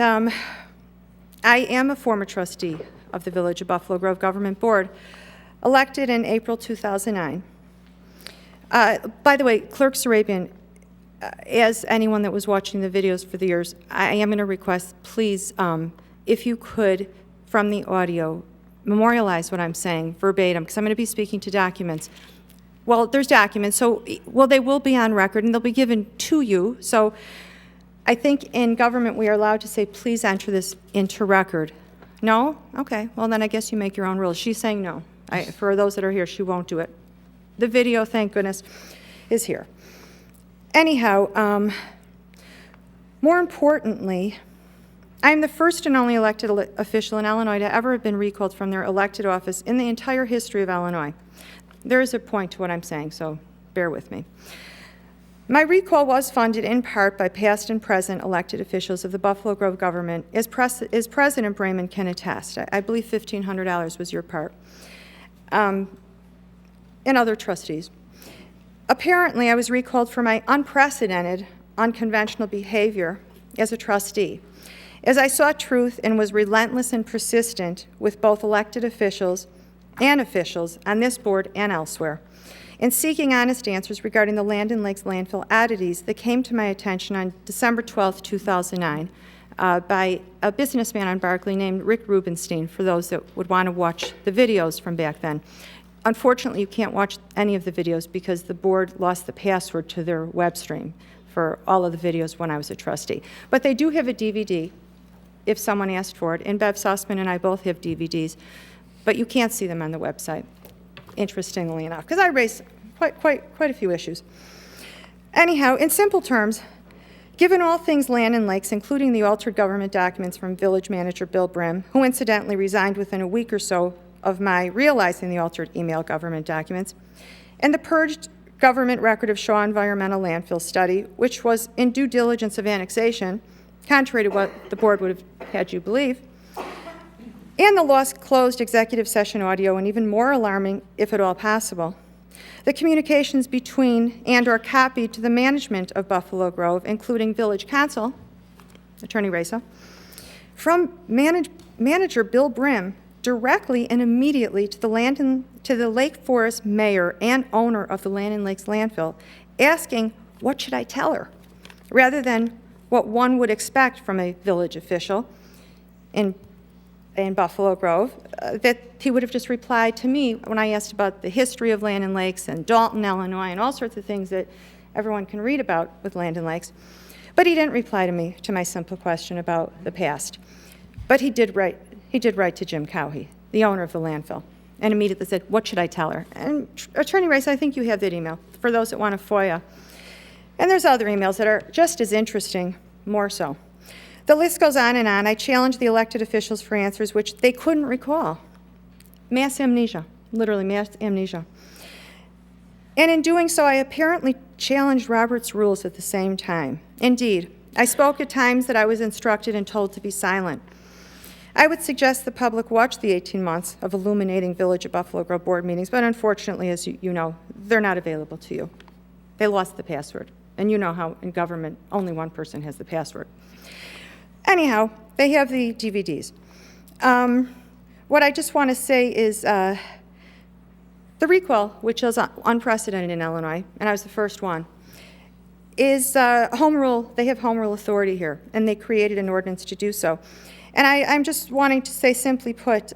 I am a former trustee of the Village of Buffalo Grove Government Board, elected in April 2009. By the way, Clerk Sarabian, as anyone that was watching the videos for the years, I am going to request, please, if you could, from the audio, memorialize what I'm saying verbatim, because I'm going to be speaking to documents. Well, there's documents, so, well, they will be on record, and they'll be given to you. So I think in government we are allowed to say, please enter this into record. No? Okay, well, then I guess you make your own rules. She's saying no. For those that are here, she won't do it. The video, thank goodness, is here. Anyhow, more importantly, I am the first and only elected official in Illinois to ever have been recalled from their elected office in the entire history of Illinois. There is a point to what I'm saying, so bear with me. My recall was funded in part by past and present elected officials of the Buffalo Grove government, as President Brayman can attest. I believe $1,500 was your part, and other trustees. Apparently, I was recalled for my unprecedented, unconventional behavior as a trustee, as I sought truth and was relentless and persistent with both elected officials and officials on this board and elsewhere, in seeking honest answers regarding the Land and Lakes landfill oddities that came to my attention on December 12, 2009, by a businessman on Barclay named Rick Rubenstein, for those that would want to watch the videos from back then. Unfortunately, you can't watch any of the videos because the board lost the password to their web stream for all of the videos when I was a trustee. But they do have a DVD, if someone asked for it, and Bev Sussman and I both have DVDs, but you can't see them on the website, interestingly enough, because I raised quite a few issues. Anyhow, in simple terms, given all things land and lakes, including the altered government documents from village manager Bill Brim, who incidentally resigned within a week or so of my realizing the altered email government documents, and the purged government record of Shaw Environmental Landfill Study, which was in due diligence of annexation, contrary to what the board would have had you believe, and the lost closed executive session audio, and even more alarming, if at all possible, the communications between and/or copied to the management of Buffalo Grove, including Village Council, Attorney Reza, from manager Bill Brim directly and immediately to the Lake Forest mayor and owner of the Land and Lakes landfill, asking, what should I tell her? Rather than what one would expect from a village official in Buffalo Grove, that he would have just replied to me when I asked about the history of Land and Lakes and Dalton, Illinois, and all sorts of things that everyone can read about with Land and Lakes. But he didn't reply to me, to my simple question about the past. But he did write to Jim Cowhey, the owner of the landfill, and immediately said, what should I tell her? And Attorney Rice, I think you have that email, for those that want a FOIA. And there's other emails that are just as interesting, more so. The list goes on and on. I challenged the elected officials for answers which they couldn't recall. Mass amnesia, literally mass amnesia. And in doing so, I apparently challenged Robert's rules at the same time. Indeed, I spoke at times that I was instructed and told to be silent. I would suggest the public watch the 18 months of illuminating Village of Buffalo Grove board meetings, but unfortunately, as you know, they're not available to you. They lost the password. And you know how in government, only one person has the password. Anyhow, they have the DVDs. What I just want to say is The recall, which is unprecedented in Illinois, and I was the first one, is home rule. They have home rule authority here, and they created an ordinance to do so. And I'm just wanting to say, simply put,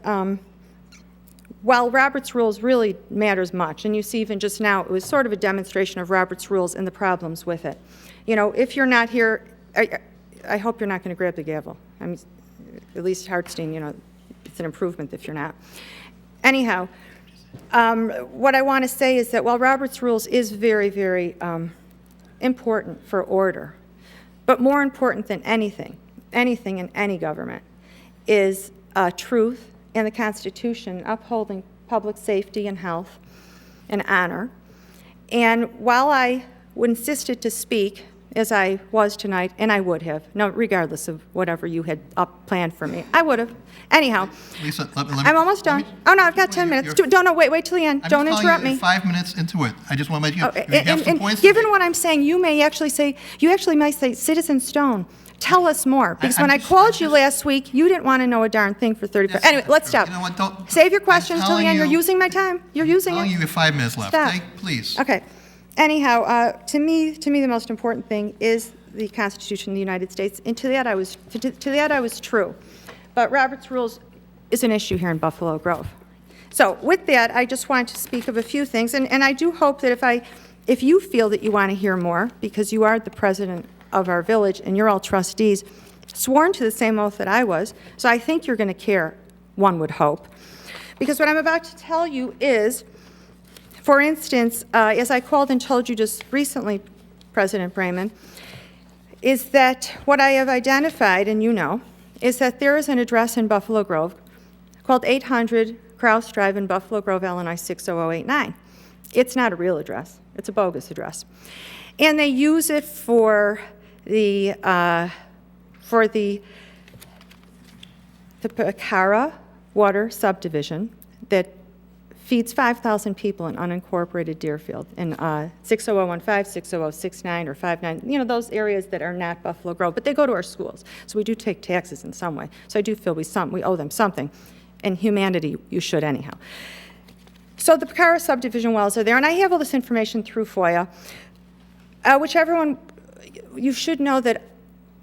while Robert's Rules really matters much, and you see even just now, it was sort of a demonstration of Robert's Rules and the problems with it. You know, if you're not here, I hope you're not going to grab the gavel. I mean, at least Hartstein, you know, it's an improvement if you're not. Anyhow, what I want to say is that while Robert's Rules is very, very important for order, but more important than anything in any government, is truth and the Constitution upholding public safety and health and honor. And while I insisted to speak, as I was tonight, and I would have, no, regardless of whatever you had planned for me, I would have. Anyhow, Lisa, let me, I'm almost done. Oh, no, I've got 10 minutes. Don't, no, wait till the end. I'm Don't just interrupt telling you, me. 5 minutes into it. I just want to make you, Oh, you have some and points. given what I'm saying, you actually might say, Citizen Stone, tell us more. Because when I called you last week, you didn't want to know a darn thing for 35. Anyway, let's stop. You know what, don't. Save your questions till the telling end. You're you- using my time. You're using I'm telling it. you have 5 minutes left. Stop. Okay, please. Okay. Anyhow, to me, the most important thing is the Constitution of the United States, and to that I was true. But Robert's Rules is an issue here in Buffalo Grove. So with that, I just want to speak of a few things, and I do hope that if you feel that you want to hear more, because you are the president of our village and you're all trustees, sworn to the same oath that I was, so I think you're going to care, one would hope. Because what I'm about to tell you is, for instance, as I called and told you just recently, President Bremen, is that what I have identified, and you know, is that there is an address in Buffalo Grove called 800 Kraus Drive in Buffalo Grove, Illinois, 60089. It's not a real address. It's a bogus address. And they use it for the Picara water subdivision that feeds 5,000 people in unincorporated Deerfield in 60015, 60069, or 59, you know, those areas that are not Buffalo Grove, but they go to our schools. So we do take taxes in some way. So I do feel we owe them something. In humanity, you should anyhow. So the Picara subdivision wells are there, and I have all this information through FOIA, which everyone, you should know that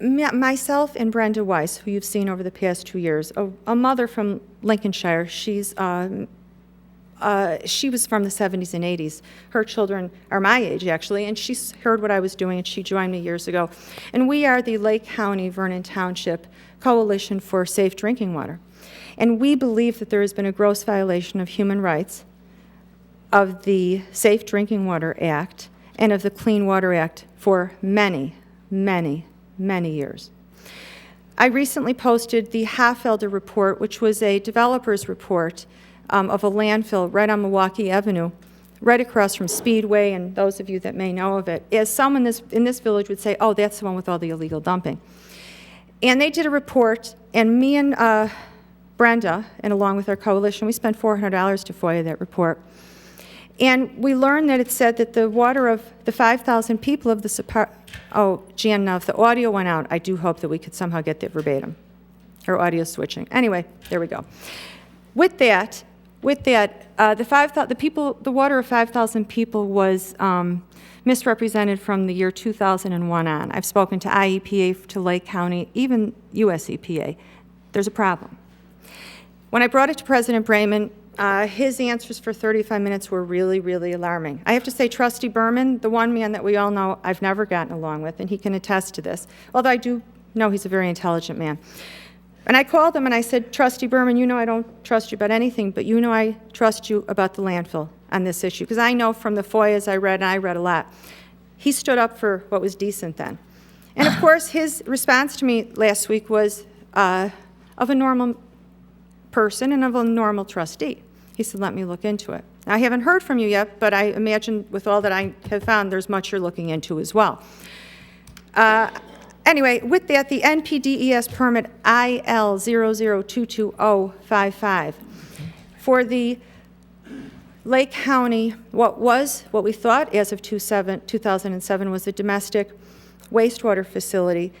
myself and Brenda Weiss, who you've seen over the past 2 years, a mother from Lincolnshire, she was from the 70s and 80s. Her children are my age, actually, and she heard what I was doing, and she joined me years ago. And we are the Lake County, Vernon Township Coalition for Safe Drinking Water. And we believe that there has been a gross violation of human rights, of the Safe Drinking Water Act, and of the Clean Water Act for many, many, many years. I recently posted the Hoffelder report, which was a developer's report of a landfill right on Milwaukee Avenue, right across from Speedway, and those of you that may know of it, as someone in this village would say, oh, that's the one with all the illegal dumping. And they did a report, and me and Brenda, and along with our coalition, we spent $400 to FOIA that report. And we learned that it said that the water of the 5,000 people of the, oh, Jan, now if the audio went out, I do hope that we could somehow get that verbatim, or audio switching. Anyway, there we go. With that, the water of 5,000 people was misrepresented from the year 2001 on. I've spoken to IEPA, to Lake County, even US EPA. There's a problem. When I brought it to President Bremen, his answers for 35 minutes were really, really alarming. I have to say, Trustee Berman, the one man that we all know I've never gotten along with, and he can attest to this, although I do know he's a very intelligent man. And I called him and I said, Trustee Berman, you know I don't trust you about anything, but you know I trust you about the landfill on this issue, because I know from the FOIAs I read, and I read a lot, he stood up for what was decent then. And of course, his response to me last week was of a normal person and of a normal trustee. He said, let me look into it. Now, I haven't heard from you yet, but I imagine with all that I have found, there's much you're looking into as well. Anyway, with that, the NPDES permit IL00220055 for the Lake County, what we thought as of 2007 was a domestic wastewater facility,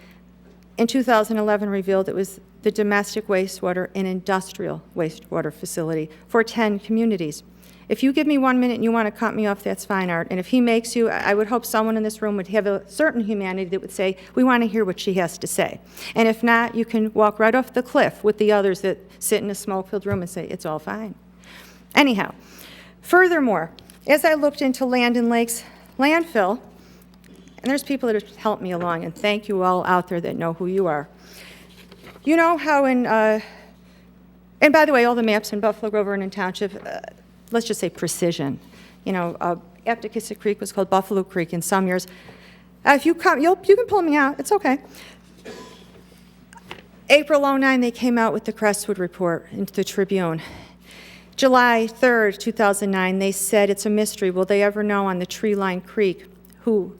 in 2011 revealed it was the domestic wastewater and industrial wastewater facility for 10 communities. If you give me 1 minute and you want to cut me off, that's fine, Art. And if he makes you, I would hope someone in this room would have a certain humanity that would say, we want to hear what she has to say. And if not, you can walk right off the cliff with the others that sit in a smoke-filled room and say, it's all fine. Anyhow, furthermore, as I looked into Land and Lakes landfill, and there's people that have helped me along, and thank you all out there that know who you are. You know how and by the way, all the maps in Buffalo Grove and in Township, let's just say precision. You know, Aptekissick Creek was called Buffalo Creek in some years. If you come, you can pull me out. It's okay. April '09, they came out with the Crestwood report into the Tribune. July 3rd, 2009, they said it's a mystery. Will they ever know on the tree-lined creek who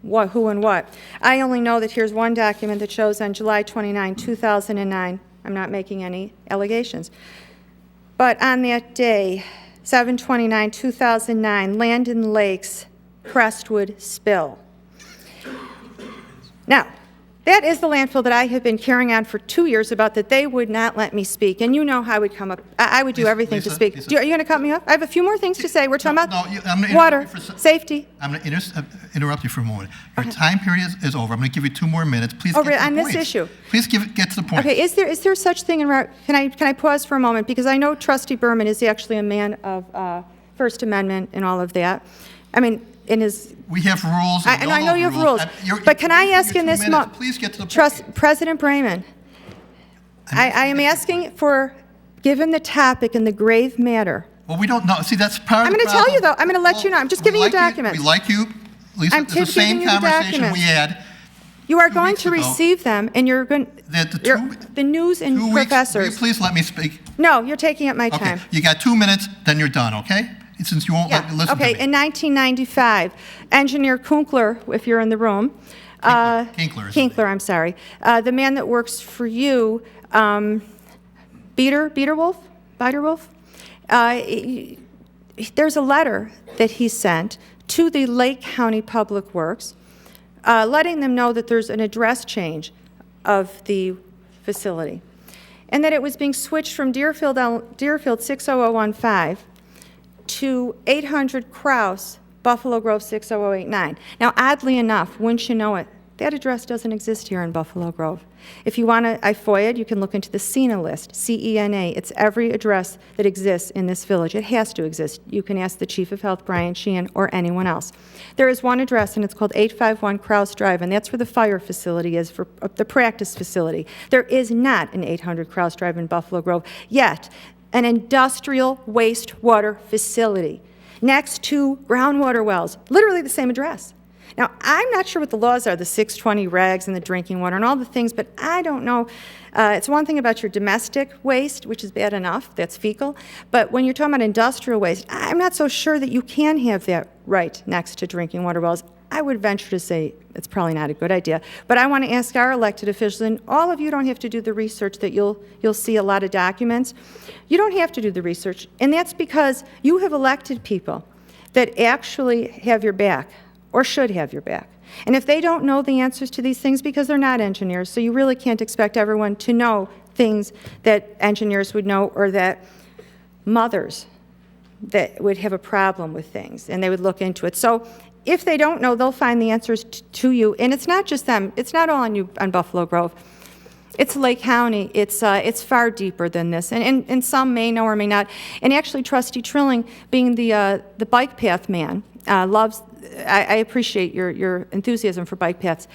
and what? I only know that here's one document that shows on July 29, 2009. I'm not making any allegations. But on that day, 7/29/2009, Land and Lakes Crestwood spill. Now, that is the landfill that I have been carrying on for 2 years about that they would not let me speak. And you know how I would come up. I would do everything to speak. Are you going to cut me off? I have a few more things to say. We're talking about water, safety. I'm going to interrupt you for a moment. Your time period is over. I'm going to give you 2 more minutes. Please get to the on point. this issue. Please get to the point. Okay, is there such thing in, can I pause for a moment? Because I know Trustee Berman is actually a man of First Amendment and all of that. I mean, in his... We have rules. And I know you have rules. But can I ask in this moment... Please get to the point. President Bremen, I am asking for, given the topic and the grave matter... Well, we don't know. See, that's part of the problem. I'm going to tell you, though. I'm going to let you know. I'm just giving you documents. We like you, Lisa. I'm it's the same giving you the conversation we documents. had. You are going to receive them, and you're going... The news and professors... Will you please let me speak? No, you're taking up my time. Okay, you got 2 minutes, then you're done, okay? Since you won't listen to me. Okay, in 1995, Engineer Kunkler, if you're in the room... Kinkler, I'm sorry. The man that works for you, Biederwolf? There's a letter that he sent to the Lake County Public Works, letting them know that there's an address change of the facility, and that it was being switched from Deerfield 60015 to 800 Kraus, Buffalo Grove 60089. Now, oddly enough, wouldn't you know it, that address doesn't exist here in Buffalo Grove. If you want to, I FOIA'd, you can look into the CENA list, C-E-N-A. It's every address that exists in this village. It has to exist. You can ask the Chief of Health, Brian Sheehan, or anyone else. There is one address, and it's called 851 Kraus Drive, and that's where the fire facility is, for the practice facility. There is not an 800 Kraus Drive in Buffalo Grove, yet an industrial wastewater facility next to groundwater wells, literally the same address. Now, I'm not sure what the laws are, the 620 regs and the drinking water and all the things, but I don't know. It's one thing about your domestic waste, which is bad enough, that's fecal, but when you're talking about industrial waste, I'm not so sure that you can have that right next to drinking water wells. I would venture to say it's probably not a good idea, but I want to ask our elected officials, and all of you don't have to do the research that you'll see a lot of documents. You don't have to do the research, and that's because you have elected people that actually have your back, or should have your back. And if they don't know the answers to these things, because they're not engineers, so you really can't expect everyone to know things that engineers would know, or that mothers that would have a problem with things, and they would look into it. So if they don't know, they'll find the answers to you. And it's not just them. It's not all on you on Buffalo Grove. It's Lake County. It's far deeper than this. And some may know or may not. And actually, Trustee Trilling, being the bike path man, loves. I appreciate your enthusiasm for bike paths,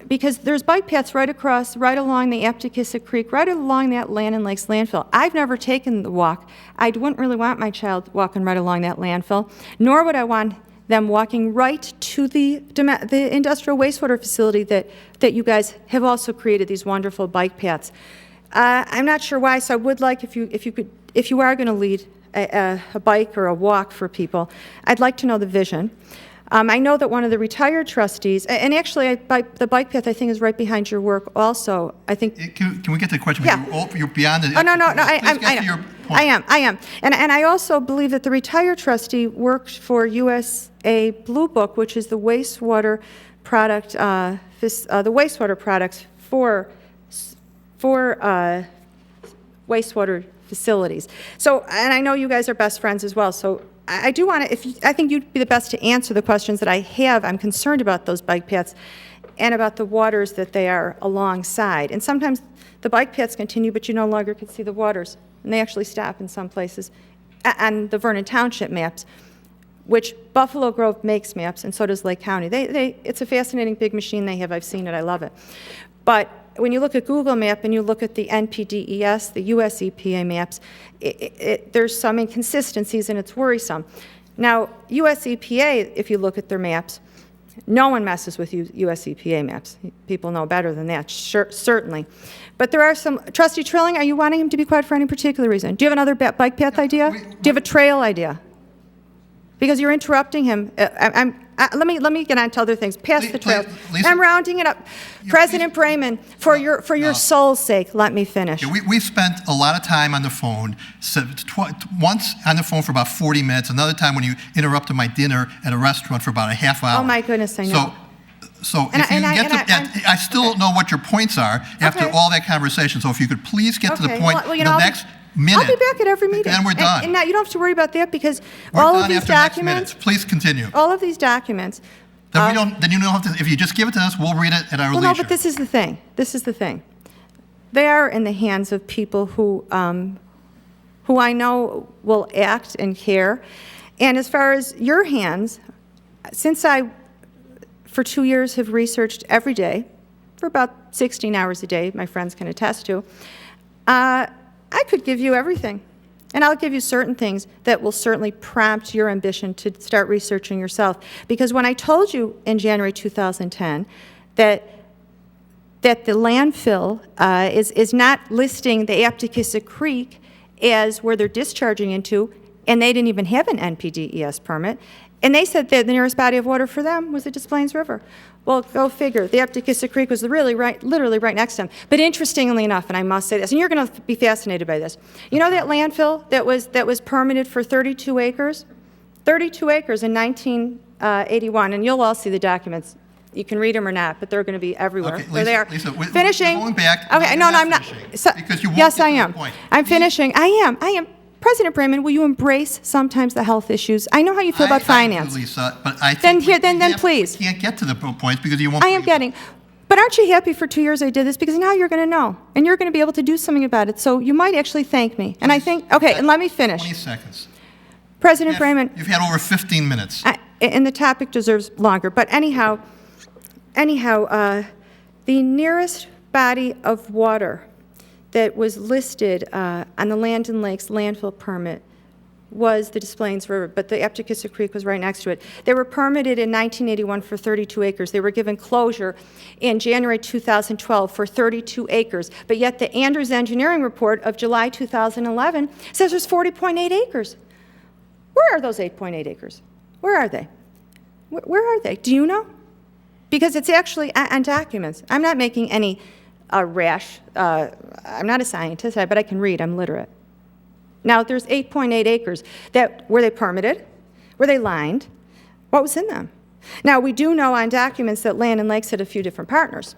because there's bike paths right along the Aptekissick Creek, right along that Land and Lakes landfill. I've never taken the walk. I wouldn't really want my child walking right along that landfill, nor would I want them walking right to the industrial wastewater facility that you guys have also created these wonderful bike paths. I'm not sure why, so I would like if you are going to lead a bike or a walk for people, I'd like to know the vision. I know that one of the retired trustees, and actually the bike path I think is right behind your work also. I think. Can we get to the question? Yeah. You're beyond the. Oh no, I am. And I also believe that the retired trustee worked for USA Blue Book, which is the wastewater product, the wastewater products for wastewater facilities. So, and I know you guys are best friends as well, so I do want to, I think you'd be the best to answer the questions that I have. I'm concerned about those bike paths and about the waters that they are alongside. And sometimes the bike paths continue, but you no longer can see the waters. And they actually stop in some places on the Vernon Township maps, which Buffalo Grove makes maps, and so does Lake County. It's a fascinating big machine they have. I've seen it. I love it. But when you look at Google Map and you look at the NPDES, the US EPA maps, there's some inconsistencies and it's worrisome. Now, US EPA, if you look at their maps, no one messes with US EPA maps. People know better than that, certainly. But there are some, Trustee Trilling, are you wanting him to be quiet for any particular reason? Do you have another bike path idea? Do you have a trail idea? Because you're interrupting him. Let me get on to other things. Pass the trail. Lisa, I'm rounding it up. President Brayman, for your soul's sake, let me finish. Yeah, we spent a lot of time on the phone, once on the phone for about 40 minutes, another time when you interrupted my dinner at a restaurant for about a half hour. Oh, my goodness, I know. So if you get to, I still don't know what your points are after all that conversation. So if you could please get to the point in the next minute. I'll be back at every meeting. Then we're done. And now you don't have to worry about that because We're all done of these after next documents. minute. Please continue. All of these documents. Then you don't have to. If you just give it to us, we'll read it at our leisure. No, but this is the thing. This is the thing. They are in the hands of people who I know will act and care. And as far as your hands, since I, for 2 years, have researched every day for about 16 hours a day, my friends can attest to. I could give you everything, and I'll give you certain things that will certainly prompt your ambition to start researching yourself. Because when I told you in January 2010 that the landfill is not listing the Aptekissick Creek as where they're discharging into, and they didn't even have an NPDES permit, and they said that the nearest body of water for them was the Des Plaines River. Well, go figure. The Aptekissick Creek was literally right next to them. But interestingly enough, and I must say this, and you're going to be fascinated by this. You know that landfill that was permitted for 32 acres? 32 acres in 1981, and you'll all see the documents. You can read them or not, but they're going to be everywhere. Okay, They're there. Lisa, finishing. We're going back. Okay, no, I'm not. So, Because you won't yes, get I to the am. point. I'm finishing. I am. President Brayman, will you embrace sometimes the health issues? I know how you feel about finance. I do, Lisa, but I think Then please. we can't get to the points because you won't. I am getting. But aren't you happy for 2 years I did this? Because now you're going to know, and you're going to be able to do something about it. So you might actually thank me. And I think, okay, and let me finish. 20 seconds. President Brayman. You've had over 15 minutes. And the topic deserves longer. But anyhow, the nearest body of water that was listed on the Land and Lakes landfill permit was the Des Plaines River, but the Aptekissick Creek was right next to it. They were permitted in 1981 for 32 acres. They were given closure in January 2012 for 32 acres, but yet the Andrews Engineering Report of July 2011 says there's 40.8 acres. Where are those 8.8 acres? Where are they? Where are they? Do you know? Because it's actually on documents. I'm not making any rash. I'm not a scientist, but I can read. I'm literate. Now, there's 8.8 acres that were they permitted? Were they lined? What was in them? Now, we do know on documents that Land and Lakes had a few different partners.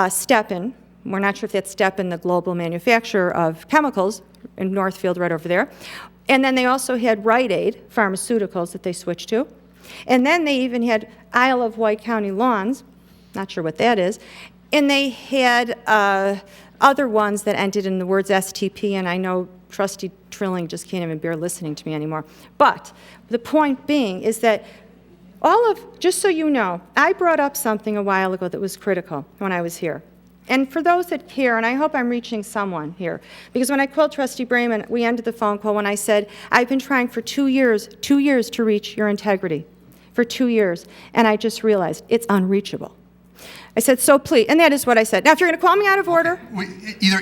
Stepan, we're not sure if that's Stepan, the global manufacturer of chemicals in Northfield right over there. And then they also had Rite Aid Pharmaceuticals that they switched to. And then they even had Isle of Wight County Lawns, not sure what that is. And they had other ones that ended in the words STP, and I know Trustee Trilling just can't even bear listening to me anymore. But the point being is that just so you know, I brought up something a while ago that was critical when I was here. And for those that care, and I hope I'm reaching someone here, because when I called Trustee Brayman, we ended the phone call when I said, I've been trying for 2 years to reach your integrity, for 2 years, and I just realized it's unreachable. I said, so please, and that is what I said. Now, if you're going to call me out of order. Either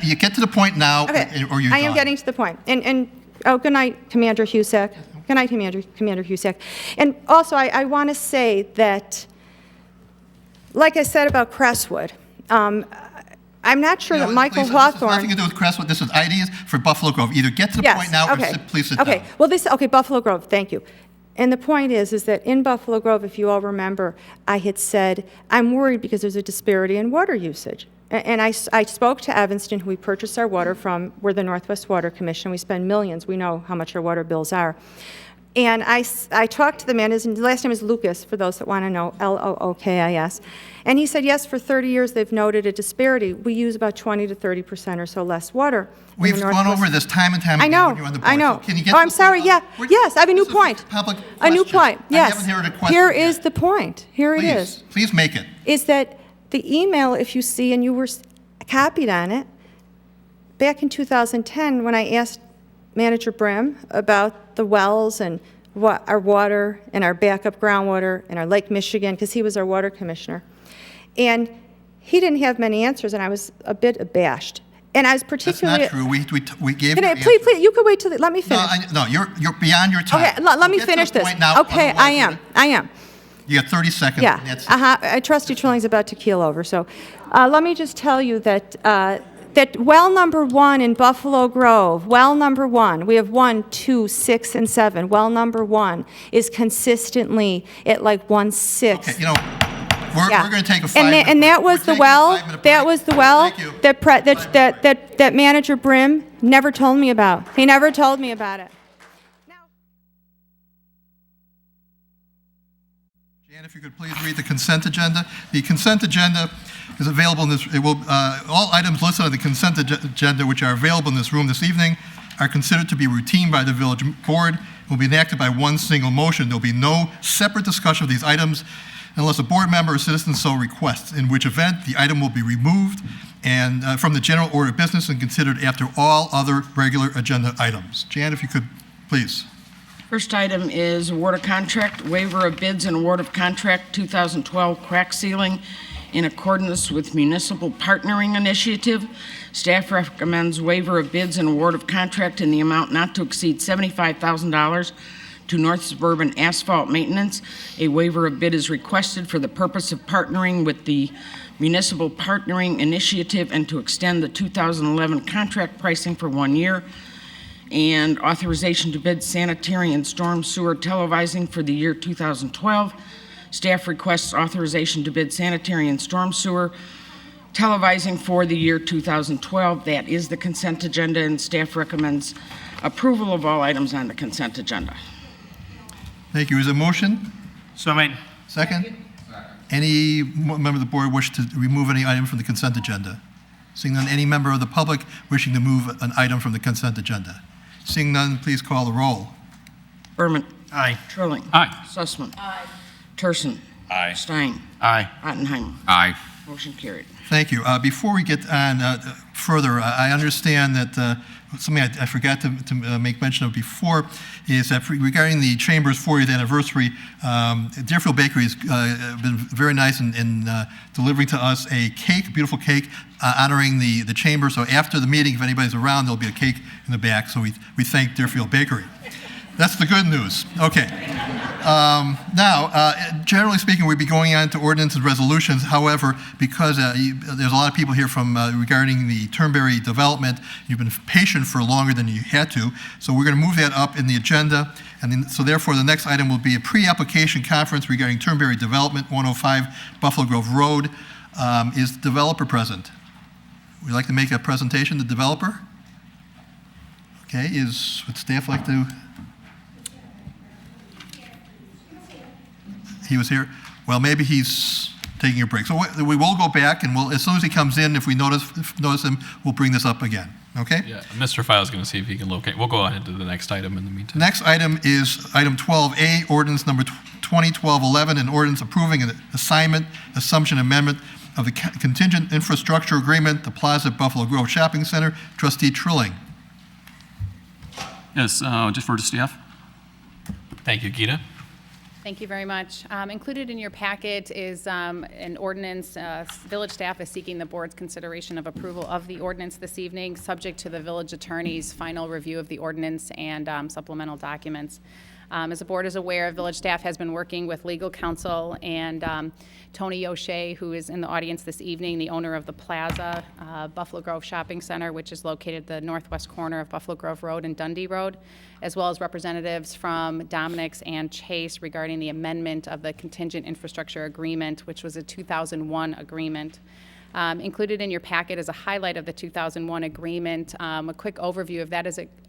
you get to the point now, or you're I am done. getting to the point. And good night, Commander Husak. Good night, Commander Husak. And also, I want to say that, like I said about Crestwood, I'm not sure that Michael Lisa, Hawthorne. This has nothing to do with Crestwood. This is ideas for Buffalo Grove. Either get to the point now, or please sit down. Well, Buffalo Grove. Thank you. And the point is that in Buffalo Grove, if you all remember, I had said, I'm worried because there's a disparity in water usage. And I spoke to Evanston, who we purchased our water from. We're the Northwest Water Commission. We spend millions. We know how much our water bills are. And I talked to the man, his last name is Lucas, for those that want to know, Lookis. And he said, yes, for 30 years they've noted a disparity. We use about 20 to 30% or so less water. We've gone over this time and time I again know, when you're on the board. I know. So can you get Oh, to I'm the sorry, point? yeah. Yes, I have a new point. Public A new question. point, yes. I haven't heard a question Here yet. is the point. Here it is. Please make it. Is that the email, if you see, and you were copied on it, back in 2010, when I asked Manager Brim about the wells and what our water and our backup groundwater and our Lake Michigan, because he was our water commissioner, and he didn't have many answers, and I was a bit abashed. And I was particularly... That's not true. We gave Can you I, answers. please, you could wait till, let me finish. No, you're beyond your time. Okay, let me Get to finish the this. point now, Okay, otherwise I am. You got 30 seconds. Yeah, and that's it. I Trustee Trilling's about to keel over, so let me just tell you that that well number 1 in Buffalo Grove, well number 1, we have 1, 2, 6, and 7. Well number 1 is consistently at like 1/6. Okay, you know, we're going to take a 5 minute And that was break. the We're taking a well. 5-minute That break. was the well Thank you. that Manager Brim never told me about. He never told me about it. Jan, if you could please read the consent agenda. The consent agenda is available in this, all items listed on the consent agenda which are available in this room this evening are considered to be routine by the village board, will be enacted by one single motion. There will be no separate discussion of these items unless a board member or citizen so requests, in which event the item will be removed and from the general order of business and considered after all other regular agenda items. Jan, if you could, please. First item is award of contract, waiver of bids and award of contract 2012 crack sealing in accordance with Municipal Partnering Initiative. Staff recommends waiver of bids and award of contract in the amount not to exceed $75,000 to North Suburban Asphalt Maintenance. A waiver of bid is requested for the purpose of partnering with the Municipal Partnering Initiative and to extend the 2011 contract pricing for 1 year. And authorization to bid sanitary and storm sewer televising for the year 2012. Staff requests authorization to bid sanitary and storm sewer televising for the year 2012. That is the consent agenda, and staff recommends approval of all items on the consent agenda. Thank you. Is there a motion? So made. Second? Any member of the board wish to remove any item from the consent agenda? Seeing none, any member of the public wishing to move an item from the consent agenda? Seeing none, please call the roll. Berman. Aye. Trilling. Aye. Sussman. Aye. Turson. Aye. Stein. Aye. Oppenheimer. Aye. Motion carried. Thank you. Before we get on further, I understand that something I forgot to make mention of before is that regarding the Chamber's 40th anniversary, Deerfield Bakery has been very nice in delivering to us a cake, beautiful cake, honoring the Chamber. So after the meeting, if anybody's around, there'll be a cake in the back. So we thank Deerfield Bakery. That's the good news. Okay. Now, generally speaking, we'd be going on to ordinance and resolutions. However, because there's a lot of people here from regarding the Turnberry development, you've been patient for longer than you had to. So we're going to move that up in the agenda. And then, so therefore, the next item will be a pre-application conference regarding Turnberry development, 105 Buffalo Grove Road. Is the developer present? Would you like to make a presentation, the developer? Okay, would staff like to? He was here. Well, maybe he's taking a break. So we will go back, and as soon as he comes in, if we notice him, we'll bring this up again. Okay? Yeah, Mr. File is going to see if he can locate. We'll go ahead to the next item in the meantime. Next item is item 12A, ordinance number 2012-11, an ordinance approving an assignment, assumption amendment of the contingent infrastructure agreement, the Plaza at Buffalo Grove Shopping Center. Trustee Trilling. Yes, defer to staff. Thank you, Gita. Thank you very much. Included in your packet is an ordinance. Village staff is seeking the board's consideration of approval of the ordinance this evening, subject to the village attorney's final review of the ordinance and supplemental documents. As the board is aware, village staff has been working with legal counsel and Tony O'Shea, who is in the audience this evening, the owner of the Plaza, Buffalo Grove Shopping Center, which is located at the northwest corner of Buffalo Grove Road and Dundee Road, as well as representatives from Dominic's and Chase regarding the amendment of the contingent infrastructure agreement, which was a 2001 agreement. Included in your packet is a highlight of the 2001 agreement. A quick overview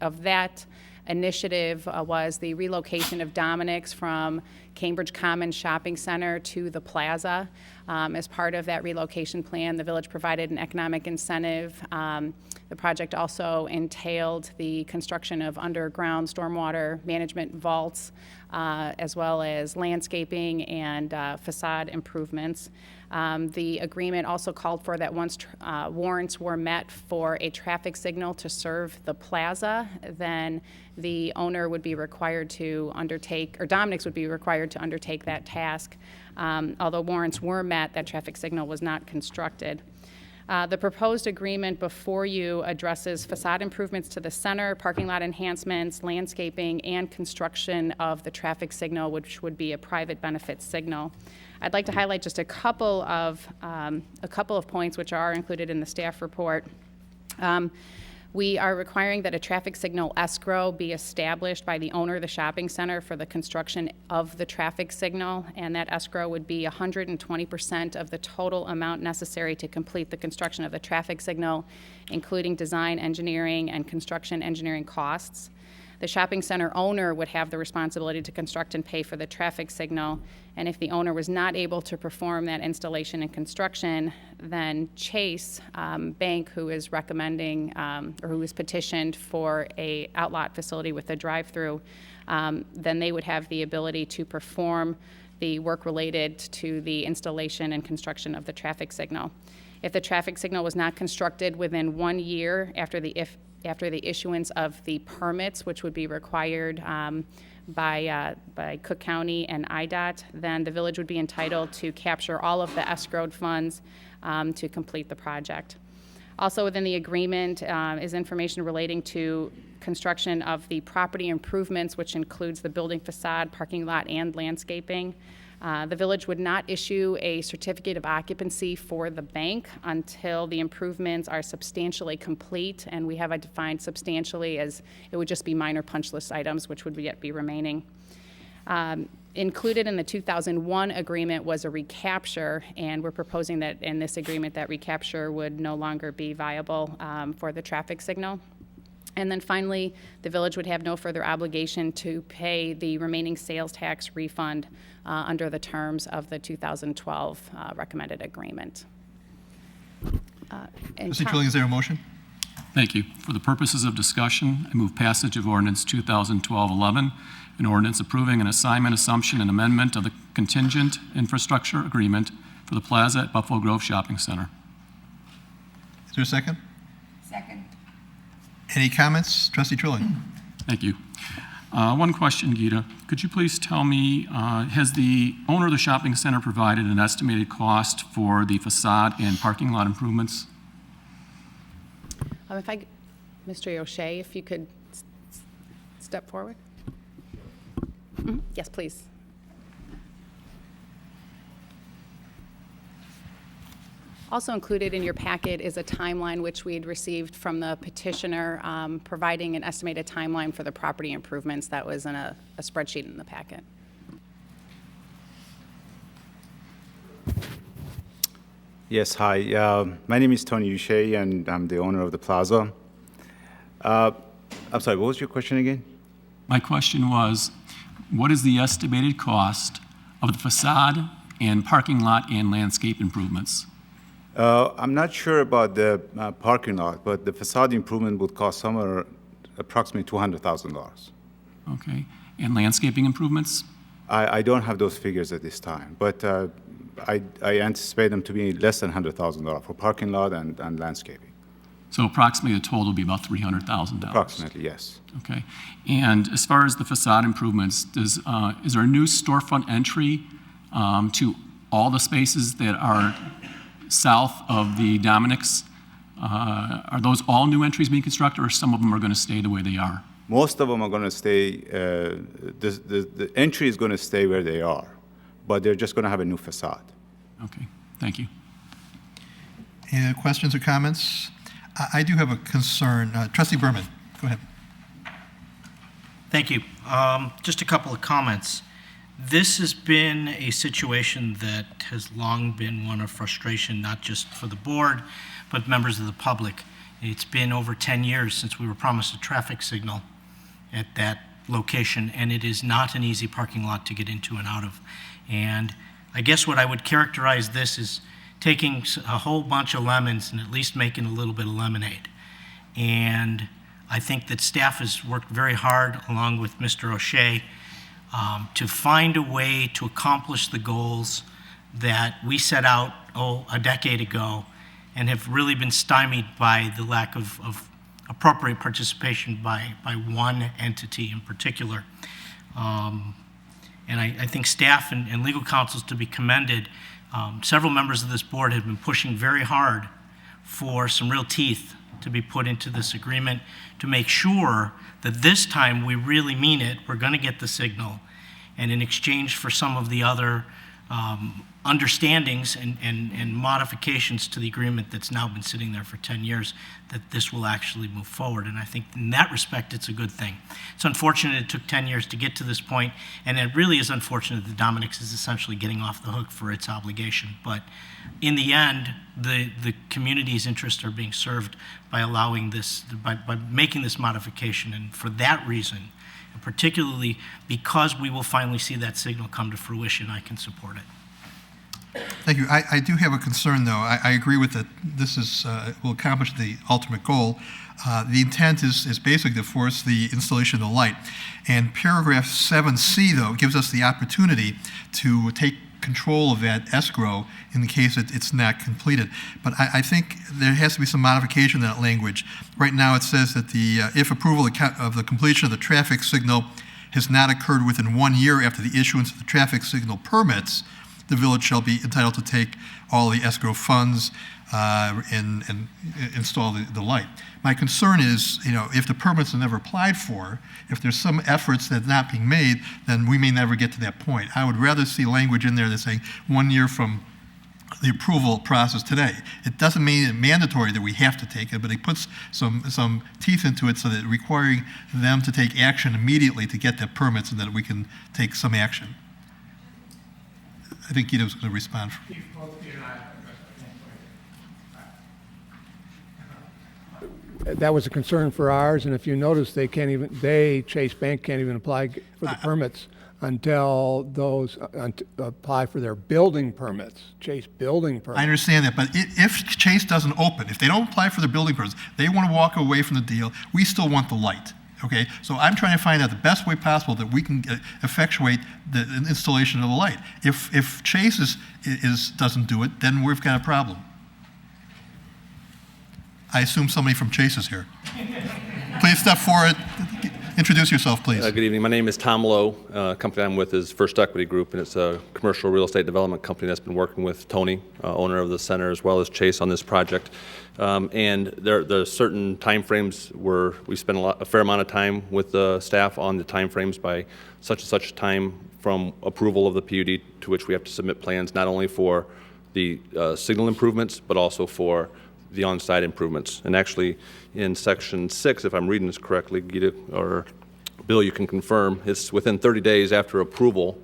of that initiative was the relocation of Dominic's from Cambridge Commons Shopping Center to the Plaza. As part of that relocation plan, the village provided an economic incentive. The project also entailed the construction of underground stormwater management vaults, as well as landscaping and facade improvements. The agreement also called for that once warrants were met for a traffic signal to serve the plaza, then the owner would be required to undertake, or Dominic's would be required to undertake that task. Although warrants were met, that traffic signal was not constructed. The proposed agreement before you addresses facade improvements to the center, parking lot enhancements, landscaping, and construction of the traffic signal, which would be a private benefit signal. I'd like to highlight just a couple of points which are included in the staff report. We are requiring that a traffic signal escrow be established by the owner of the shopping center for the construction of the traffic signal, and that escrow would be 120% of the total amount necessary to complete the construction of the traffic signal, including design, engineering, and construction engineering costs. The shopping center owner would have the responsibility to construct and pay for the traffic signal, and if the owner was not able to perform that installation and construction, then Chase Bank, who is recommending or who is petitioned for a outlot facility with a drive-through, then they would have the ability to perform the work related to the installation and construction of the traffic signal. If the traffic signal was not constructed within 1 year after the issuance of the permits, which would be required by Cook County and IDOT, then the village would be entitled to capture all of the escrowed funds to complete the project. Also within the agreement is information relating to construction of the property improvements, which includes the building facade, parking lot, and landscaping. The village would not issue a certificate of occupancy for the bank until the improvements are substantially complete, and we have defined substantially as it would just be minor punch list items, which would yet be remaining. Included in the 2001 agreement was a recapture, and we're proposing that in this agreement that recapture would no longer be viable for the traffic signal. And then finally, the village would have no further obligation to pay the remaining sales tax refund under the terms of the 2012 recommended agreement. Trustee Trilling, is there a motion? Thank you. For the purposes of discussion, I move passage of ordinance 2012-11, an ordinance approving an assignment, assumption, and amendment of the contingent infrastructure agreement for the plaza at Buffalo Grove Shopping Center. Is there a second? Second. Any comments? Trustee Trilling. Thank you. One question, Gita. Could you please tell me, has the owner of the shopping center provided an estimated cost for the facade and parking lot improvements? Mr. O'Shea, if you could step forward. Mm-hmm. Yes, please. Also included in your packet is a timeline which we had received from the petitioner providing an estimated timeline for the property improvements. That was in a spreadsheet in the packet. Yes, hi. My name is Tony Uche, and I'm the owner of the plaza. I'm sorry, what was your question again? My question was, what is the estimated cost of the facade and parking lot and landscape improvements? I'm not sure about the parking lot, but the facade improvement would cost somewhere approximately $200,000. Okay. And landscaping improvements? I don't have those figures at this time, but I anticipate them to be less than $100,000 for parking lot and landscaping. So approximately the total will be about $300,000. Approximately, yes. Okay. And as far as the facade improvements, is there a new storefront entry to all the spaces that are south of the Dominic's? Are those all new entries being constructed, or some of them are going to stay the way they are? Most of them are going to stay, the entry is going to stay where they are, but they're just going to have a new facade. Okay, thank you. Any other questions or comments? I do have a concern. Trustee Berman, go ahead. Thank you. Just a couple of comments. This has been a situation that has long been one of frustration, not just for the board, but members of the public. It's been over 10 years since we were promised a traffic signal at that location, and it is not an easy parking lot to get into and out of. And I guess what I would characterize this is taking a whole bunch of lemons and at least making a little bit of lemonade. And I think that staff has worked very hard, along with Mr. O'Shea, to find a way to accomplish the goals that we set out, a decade ago, and have really been stymied by the lack of appropriate participation by one entity in particular. And I think staff and legal counsel is to be commended. Several members of this board have been pushing very hard for some real teeth to be put into this agreement to make sure that this time we really mean it. We're going to get the signal. And in exchange for some of the other understandings and modifications to the agreement that's now been sitting there for 10 years, that this will actually move forward. And I think in that respect, it's a good thing. It's unfortunate it took 10 years to get to this point, and it really is unfortunate that Dominic's is essentially getting off the hook for its obligation. But in the end, the community's interests are being served by allowing this, by making this modification. And for that reason, and particularly because we will finally see that signal come to fruition, I can support it. Thank you. I do have a concern, though. I agree with that. This is will accomplish the ultimate goal. The intent is basically to force the installation of the light. And paragraph 7C, though, gives us the opportunity to take control of that escrow in the case that it's not completed. But I think there has to be some modification in that language. Right now it says that if approval of the completion of the traffic signal has not occurred within 1 year after the issuance of the traffic signal permits, the village shall be entitled to take all the escrow funds and install the light. My concern is, if the permits are never applied for, if there's some efforts that are not being made, then we may never get to that point. I would rather see language in there that's saying 1 year from the approval process today. It doesn't mean it mandatory that we have to take it, but it puts some teeth into it so that requiring them to take action immediately to get the permits and that we can take some action. I think Guido's going to respond. That was a concern for ours, and if you notice, Chase Bank can't even apply for the permits until those apply for their building permits, Chase building permits. I understand that, but if Chase doesn't open, if they don't apply for their building permits, they want to walk away from the deal, we still want the light. Okay, so I'm trying to find out the best way possible that we can effectuate the installation of the light. If Chase doesn't do it, then we've got a problem. I assume somebody from Chase is here. Please step forward. Introduce yourself, please. Good evening. My name is Tom Lowe. Company I'm with is First Equity Group, and it's a commercial real estate development company that's been working with Tony, owner of the center, as well as Chase on this project. And there are certain timeframes where we spend a fair amount of time with the staff on the timeframes by such and such time from approval of the PUD to which we have to submit plans not only for the signal improvements but also for the on-site improvements. And actually, in Section 6, if I'm reading this correctly, Gita or Bill, you can confirm, it's within 30 days after approval,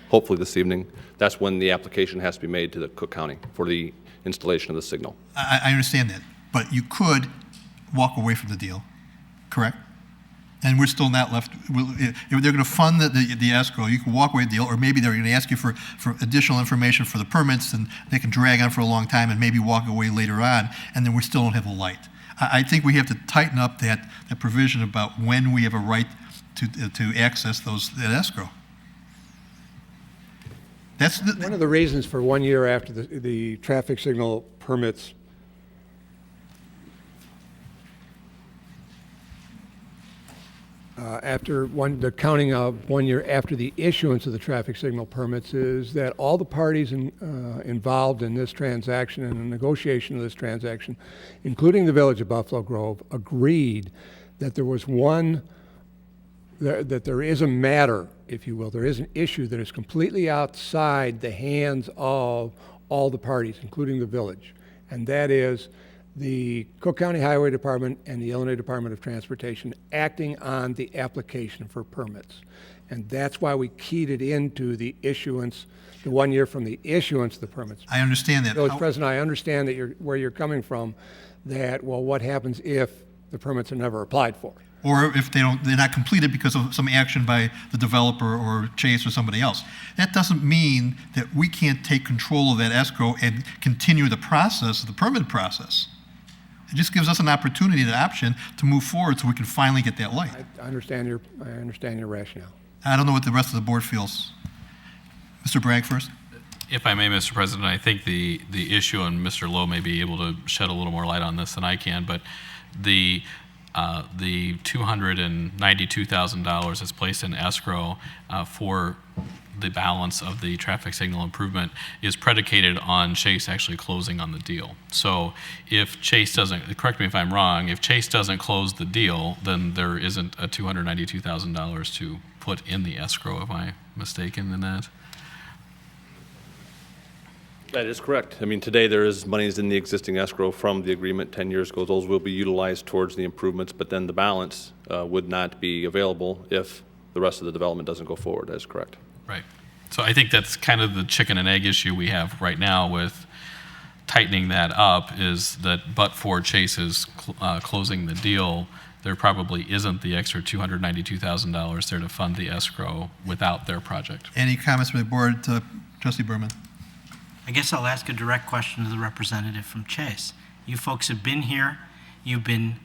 hopefully this evening, that's when the application has to be made to the Cook County for the installation of the signal. I understand that, but you could walk away from the deal, correct? And we're still not left, if they're going to fund the escrow, you can walk away with the deal, or maybe they're going to ask you for additional information for the permits, and they can drag on for a long time and maybe walk away later on, and then we still don't have a light. I think we have to tighten up that provision about when we have a right to access that escrow. That's one of the reasons for 1 year after the traffic signal permits. The counting of 1 year after the issuance of the traffic signal permits is that all the parties involved in this transaction and the negotiation of this transaction, including the Village of Buffalo Grove, agreed that there was that there is a matter, if you will, there is an issue that is completely outside the hands of all the parties, including the village, and that is the Cook County Highway Department and the Illinois Department of Transportation acting on the application for permits. And that's why we keyed it into the issuance, the 1 year from the issuance of the permits. I understand that. Village President, I understand that where you're coming from, that, well, what happens if the permits are never applied for? Or if they're not completed because of some action by the developer or Chase or somebody else. That doesn't mean that we can't take control of that escrow and continue the process, the permit process. It just gives us an opportunity, an option to move forward so we can finally get that light. I understand your rationale. I don't know what the rest of the board feels. Mr. Bragg first. If I may, Mr. President, I think the issue, and Mr. Lowe may be able to shed a little more light on this than I can, but the $292,000 is placed in escrow for the balance of the traffic signal improvement is predicated on Chase actually closing on the deal. So if Chase doesn't, correct me if I'm wrong, if Chase doesn't close the deal, then there isn't a $292,000 to put in the escrow. Am I mistaken in that? That is correct. I mean, today there is monies in the existing escrow from the agreement 10 years ago. Those will be utilized towards the improvements, but then the balance would not be available if the rest of the development doesn't go forward. That is correct. Right. So I think that's kind of the chicken and egg issue we have right now with tightening that up, is that but for Chase's closing the deal, there probably isn't the extra $292,000 there to fund the escrow without their project. Any comments from the board? Trustee Berman. I guess I'll ask a direct question to the representative from Chase. You folks have been here. You've been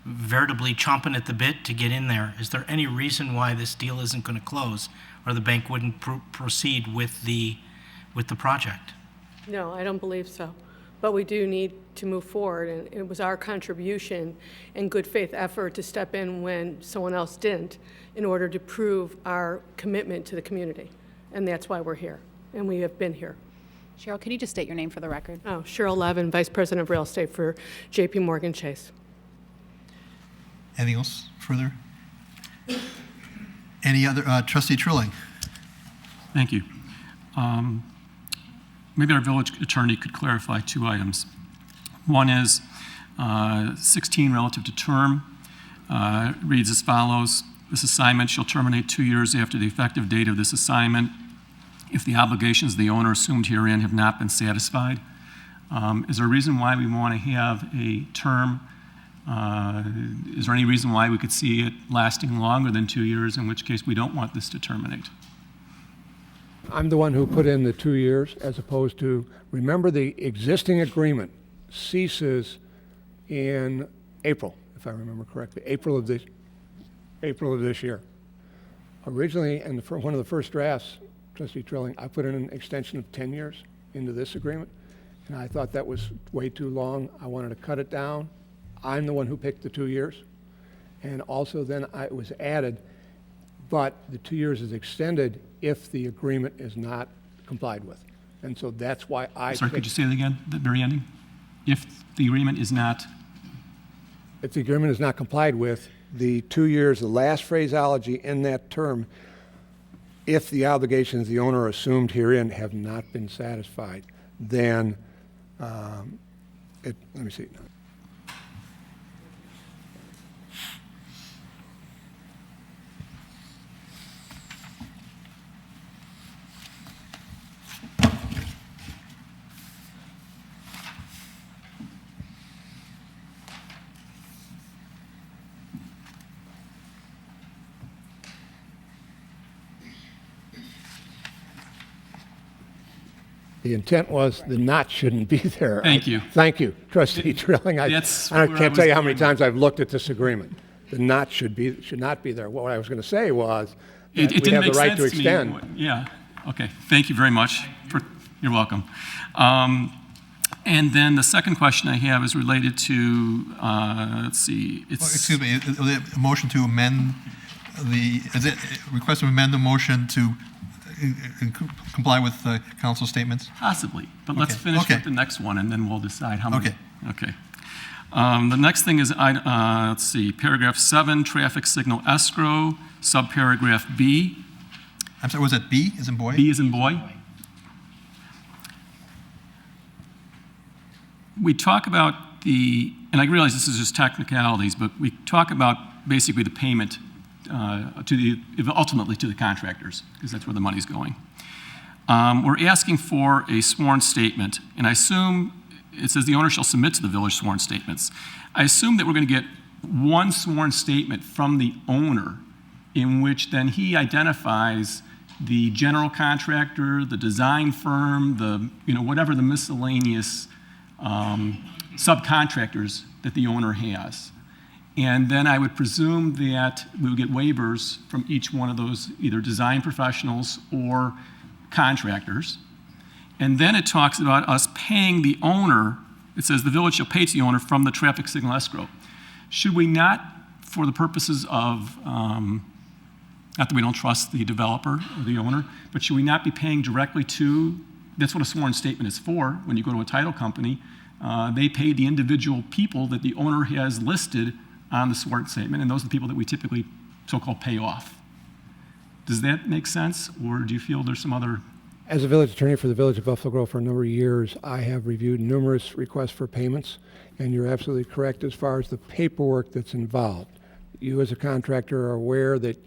veritably chomping at the bit to get in there. Is there any reason why this deal isn't going to close, or the bank wouldn't proceed with the project? No, I don't believe so. But we do need to move forward, and it was our contribution and good faith effort to step in when someone else didn't, in order to prove our commitment to the community. And that's why we're here, and we have been here. Cheryl, could you just state your name for the record? Oh, Cheryl Levin, Vice President of Real Estate for J.P. Morgan Chase. Anything else further? Any other? Trustee Trilling. Thank you. Maybe our village attorney could clarify two items. One is 16 relative to term. Reads as follows. This assignment shall terminate 2 years after the effective date of this assignment if the obligations of the owner assumed herein have not been satisfied. Is there a reason why we want to have a term? Is there any reason why we could see it lasting longer than 2 years, in which case we don't want this to terminate? I'm the one who put in the 2 years, as opposed to, remember, the existing agreement ceases in April, if I remember correctly, April of this year. Originally, and one of the first drafts, Trustee Trilling, I put in an extension of 10 years into this agreement, and I thought that was way too long. I wanted to cut it down. I'm the one who picked the 2 years, and also then it was added, but the 2 years is extended if the agreement is not complied with. And so that's why Sorry, could you say that again, the very ending? If the agreement is not? If the agreement is not complied with, the 2 years, the last phraseology in that term, if the obligations the owner assumed herein have not been satisfied, then, let me see. The intent was the not shouldn't be there. Thank you. Thank you, Trustee Trilling. I can't tell you how many times I've looked at this agreement. The not should not be there. What I was going to say was that we have the right to extend. Yeah. Okay. Thank you very much. You're welcome. And then the second question I have is related to, let's see. Excuse me. A motion to amend request to amend the motion to comply with the council statements? Possibly, but let's finish with the next one, and then we'll decide how many. Okay. The next thing is, let's see, paragraph 7, traffic signal escrow, subparagraph B. I'm sorry, was it B as in boy? B as in boy. We talk about and I realize this is just technicalities, but we talk about basically the payment ultimately to the contractors, because that's where the money's going. We're asking for a sworn statement, and I assume it says the owner shall submit to the village sworn statements. I assume that we're going to get one sworn statement from the owner in which then he identifies the general contractor, the design firm, whatever the miscellaneous subcontractors that the owner has. And then I would presume that we would get waivers from each one of those either design professionals or contractors. And then it talks about us paying the owner. It says the village shall pay to the owner from the traffic signal escrow. Should we not, for the purposes of, not that we don't trust the developer or the owner, but should we not be paying directly to, that's what a sworn statement is for. When you go to a title company, they pay the individual people that the owner has listed on the sworn statement, and those are the people that we typically so-called pay off. Does that make sense, or do you feel there's some other? As a village attorney for the Village of Buffalo Grove for a number of years, I have reviewed numerous requests for payments, and you're absolutely correct as far as the paperwork that's involved. You as a contractor are aware that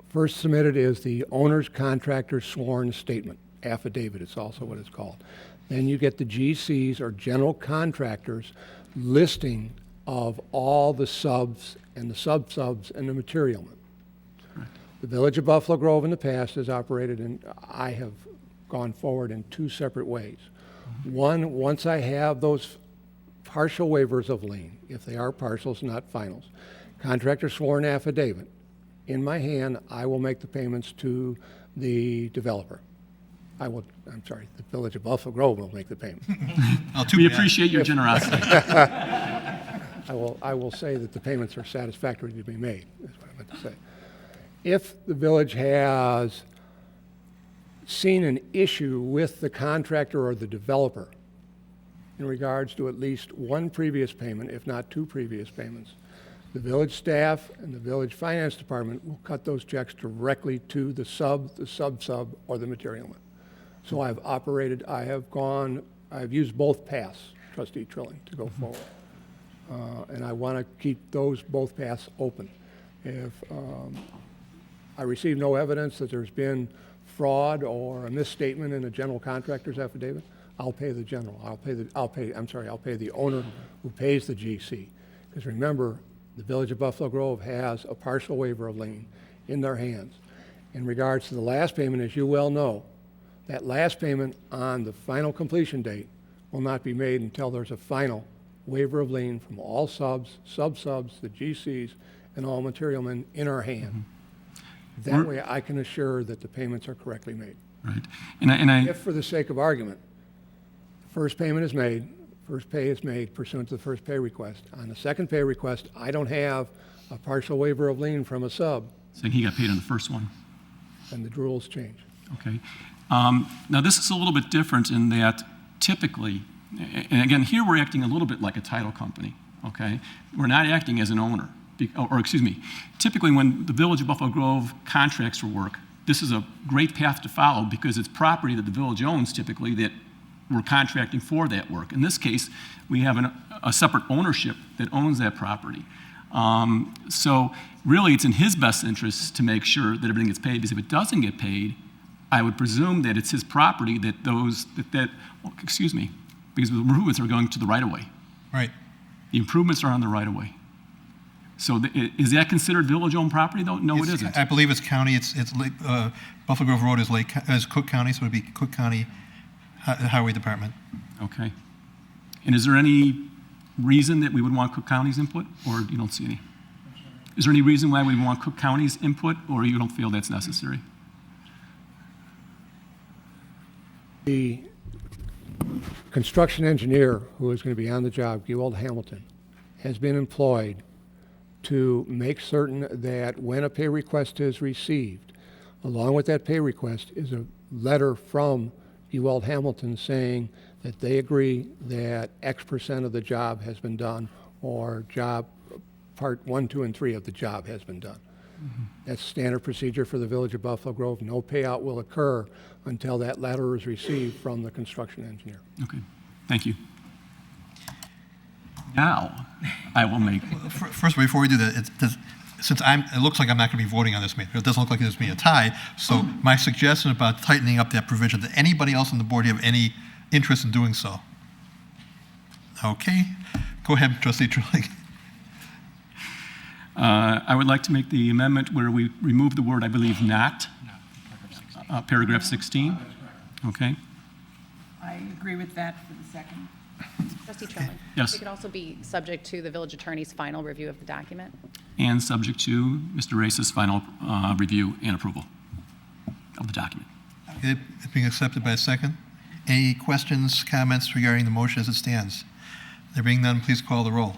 first submitted is the owner's contractor sworn statement, affidavit is also what it's called. Then you get the GCs or general contractors listing of all the subs and the sub-subs and the materialmen. The Village of Buffalo Grove in the past has operated, and I have gone forward in two separate ways. One, once I have those partial waivers of lien, if they are partials, not finals, contractor sworn affidavit, in my hand, I will make the payments to the developer. The Village of Buffalo Grove will make the payment. We appreciate your generosity. I will say that the payments are satisfactory to be made, is what I meant to say. If the village has seen an issue with the contractor or the developer in regards to at least one previous payment, if not two previous payments, the village staff and the village finance department will cut those checks directly to the sub, or the materialman. So I've used both paths, Trustee Trilling, to go forward. And I want to keep those both paths open. If I receive no evidence that there's been fraud or a misstatement in a general contractor's affidavit, I'll pay the general. I'll pay the owner who pays the GC. Because remember, the Village of Buffalo Grove has a partial waiver of lien in their hands. In regards to the last payment, as you well know, that last payment on the final completion date will not be made until there's a final waiver of lien from all subs, sub-subs, the GCs, and all materialmen in our hand. That way I can assure that the payments are correctly made. Right. If, for the sake of argument, the first payment is made, first pay is made pursuant to the first pay request. On the second pay request, I don't have a partial waiver of lien from a sub. Saying he got paid on the first one. And the rules change. Okay. Now this is a little bit different in that typically, and again, here we're acting a little bit like a title company, okay? We're not acting as an owner. Typically when the Village of Buffalo Grove contracts for work, this is a great path to follow because it's property that the village owns typically that we're contracting for that work. In this case, we have a separate ownership that owns that property. So really it's in his best interest to make sure that everything gets paid, because if it doesn't get paid, I would presume that it's his property that because the improvements are going to the right-of-way. Right. The improvements are on the right-of-way. So is that considered village-owned property, though? No, it isn't. I believe it's county. It's Buffalo Grove Road is Cook County, so it would be Cook County Highway Department. Okay. And is there any reason that we would want Cook County's input, or you don't see any? Is there any reason why we want Cook County's input, or you don't feel that's necessary? The construction engineer who is going to be on the job, Gewald Hamilton, has been employed to make certain that when a pay request is received, along with that pay request is a letter from Gewald Hamilton saying that they agree that X% of the job has been done, or job part 1, 2, and 3 of the job has been done. Mm-hmm. That's standard procedure for the Village of Buffalo Grove. No payout will occur until that letter is received from the construction engineer. Okay, thank you. Now, I will make... First, before we do that, since it looks like I'm not going to be voting on this matter, it doesn't look like there's going to be a tie, so my suggestion about tightening up that provision, does anybody else on the board have any interest in doing so? Okay. Go ahead, Trustee Trilling. I would like to make the amendment where we remove the word, I believe, not, paragraph 16. Okay. I agree with that for the second. Trustee Trilling? Yes. It could also be subject to the village attorney's final review of the document. And subject to Mr. Race's final review and approval of the document. It being accepted by a second. Any questions, comments regarding the motion as it stands? There being none, please call the roll.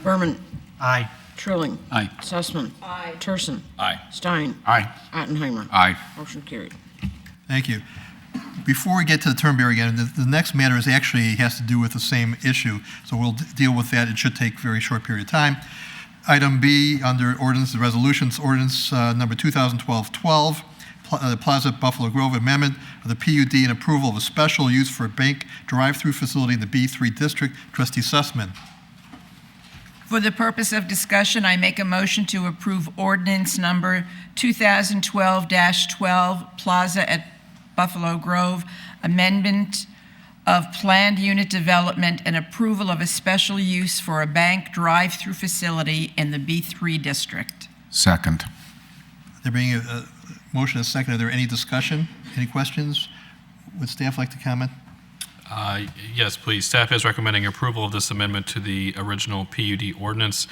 Berman. Aye. Trilling. Aye. Sussman. Aye. Turson. Aye. Stein. Aye. Ottenheimer. Aye. Motion carried. Thank you. Before we get to the Turnberry again, the next matter is actually has to do with the same issue, so we'll deal with that. It should take a very short period of time. Item B, under ordinance and resolutions, ordinance number 2012-12, Plaza Buffalo Grove Amendment of the PUD and approval of a special use for a bank drive-through facility in the B3 district. Trustee Sussman. For the purpose of discussion, I make a motion to approve ordinance number 2012-12, Plaza at Buffalo Grove, amendment of planned unit development and approval of a special use for a bank drive-through facility in the B3 district. Second. There being a motion and a second, are there any discussion, any questions? Would staff like to comment? Yes, please. Staff is recommending approval of this amendment to the original PUD ordinance.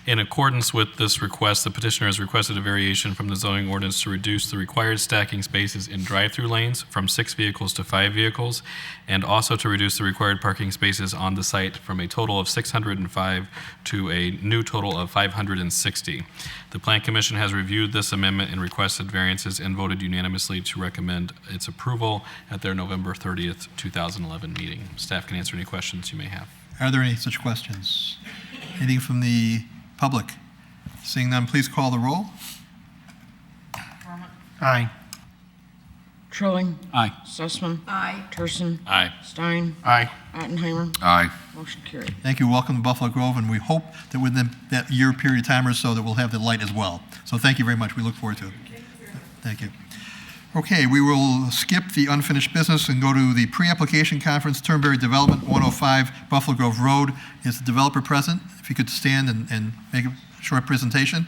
In accordance with this request, the petitioner has requested a variation from the zoning ordinance to reduce the required stacking spaces in drive-through lanes from 6 vehicles to 5 vehicles, and also to reduce the required parking spaces on the site from a total of 605 to a new total of 560. The Plan Commission has reviewed this amendment and requested variances and voted unanimously to recommend its approval at their November 30th, 2011 meeting. Staff can answer any questions you may have. Are there any such questions? Anything from the public? Seeing none, please call the roll. Aye. Trilling. Aye. Sussman. Aye. Turson. Aye. Stein. Aye. Ottenheimer. Aye. Motion carried. Thank you. Welcome to Buffalo Grove, and we hope that within that year period of time or so that we'll have the light as well. So thank you very much. We look forward to it. Thank you. Okay, we will skip the unfinished business and go to the pre-application conference, Turnberry Development, 105 Buffalo Grove Road. Is the developer present? If you could stand and make a short presentation.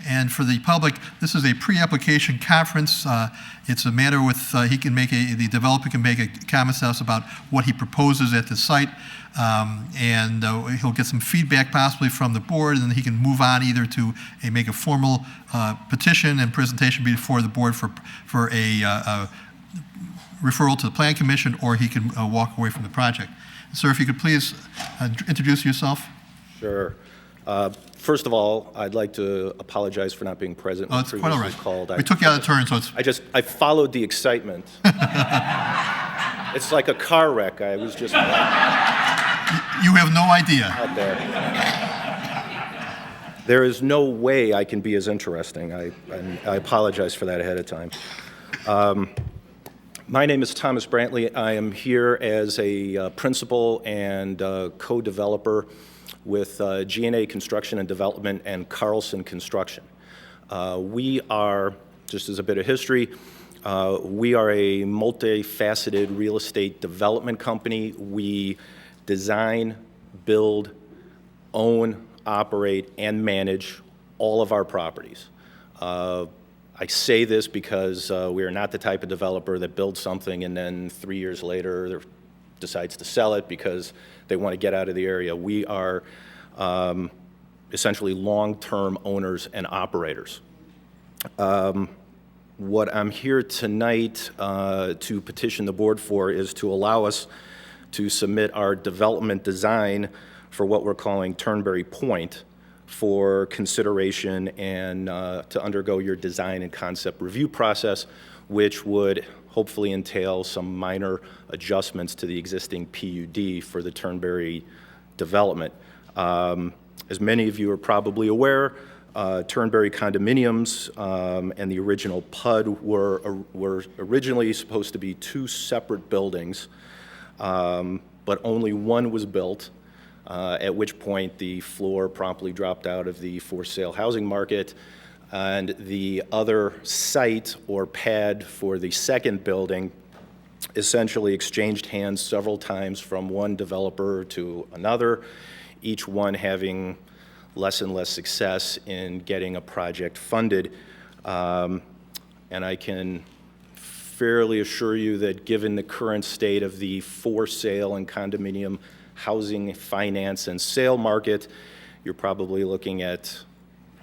And for the public, this is a pre-application conference. It's a matter with, the developer can make a comment to us about what he proposes at the site, and he'll get some feedback possibly from the board, and then he can move on either to make a formal petition and presentation before the board for a referral to the Plan Commission, or he can walk away from the project. Sir, if you could please introduce yourself. Sure. First of all, I'd like to apologize for not being present when it's quite all right. called. We took you out of turn, so it's... I followed the excitement. It's like a car wreck. I was just... You have no idea. Out there. There is no way I can be as interesting. I apologize for that ahead of time. My name is Thomas Brantley. I am here as a principal and co-developer with G&A Construction and Development and Carlson Construction. We are, just as a bit of history, we are a multifaceted real estate development company. We design, build, own, operate, and manage all of our properties. I say this because we are not the type of developer that builds something and then 3 years later decides to sell it because they want to get out of the area. We are essentially long-term owners and operators. What I'm here tonight to petition the board for is to allow us to submit our development design for what we're calling Turnberry Point for consideration and to undergo your design and concept review process, which would hopefully entail some minor adjustments to the existing PUD for the Turnberry development. As many of you are probably aware, Turnberry condominiums and the original PUD were originally supposed to be two separate buildings. but only one was built, at which point the floor promptly dropped out of the for-sale housing market, and the other site or pad for the second building essentially exchanged hands several times from one developer to another, each one having less and less success in getting a project funded. And I can fairly assure you that given the current state of the for-sale and condominium housing, finance, and sale market, you're probably looking at,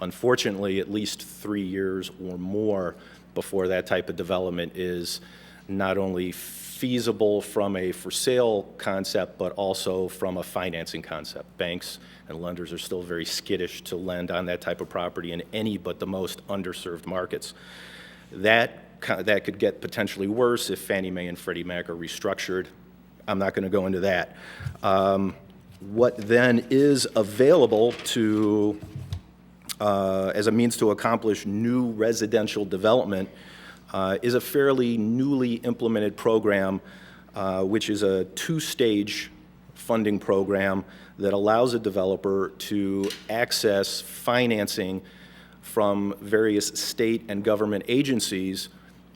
unfortunately, at least 3 years or more before that type of development is not only feasible from a for-sale concept, but also from a financing concept. Banks and lenders are still very skittish to lend on that type of property in any but the most underserved markets. That could get potentially worse if Fannie Mae and Freddie Mac are restructured. I'm not going to go into that. What then is available to, as a means to accomplish new residential development is a fairly newly implemented program, which is a two-stage funding program that allows a developer to access financing from various state and government agencies,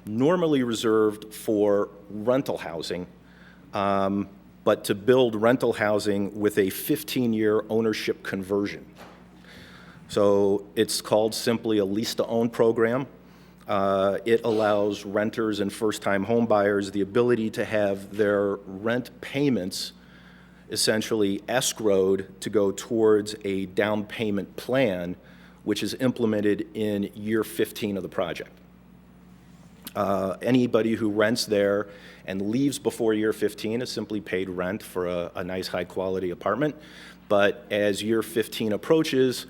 normally reserved for rental housing, but to build rental housing with a 15-year ownership conversion. So it's called simply a lease-to-own program. It allows renters and first-time home buyers the ability to have their rent payments essentially escrowed to go towards a down payment plan, which is implemented in year 15 of the project. Anybody who rents there and leaves before year 15 is simply paid rent for a nice high-quality apartment. But as year 15 approaches,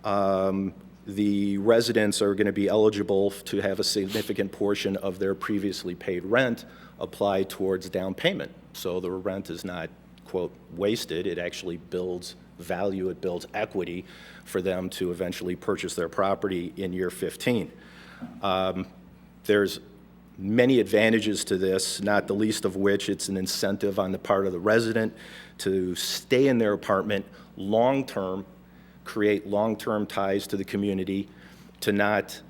the residents are going to be eligible to have a significant portion of their previously paid rent applied towards down payment. So the rent is not, quote, wasted. It actually builds value. It builds equity for them to eventually purchase their property in year 15. There's many advantages to this, not the least of which it's an incentive on the part of the resident to stay in their apartment long-term, create long-term ties to the community, to not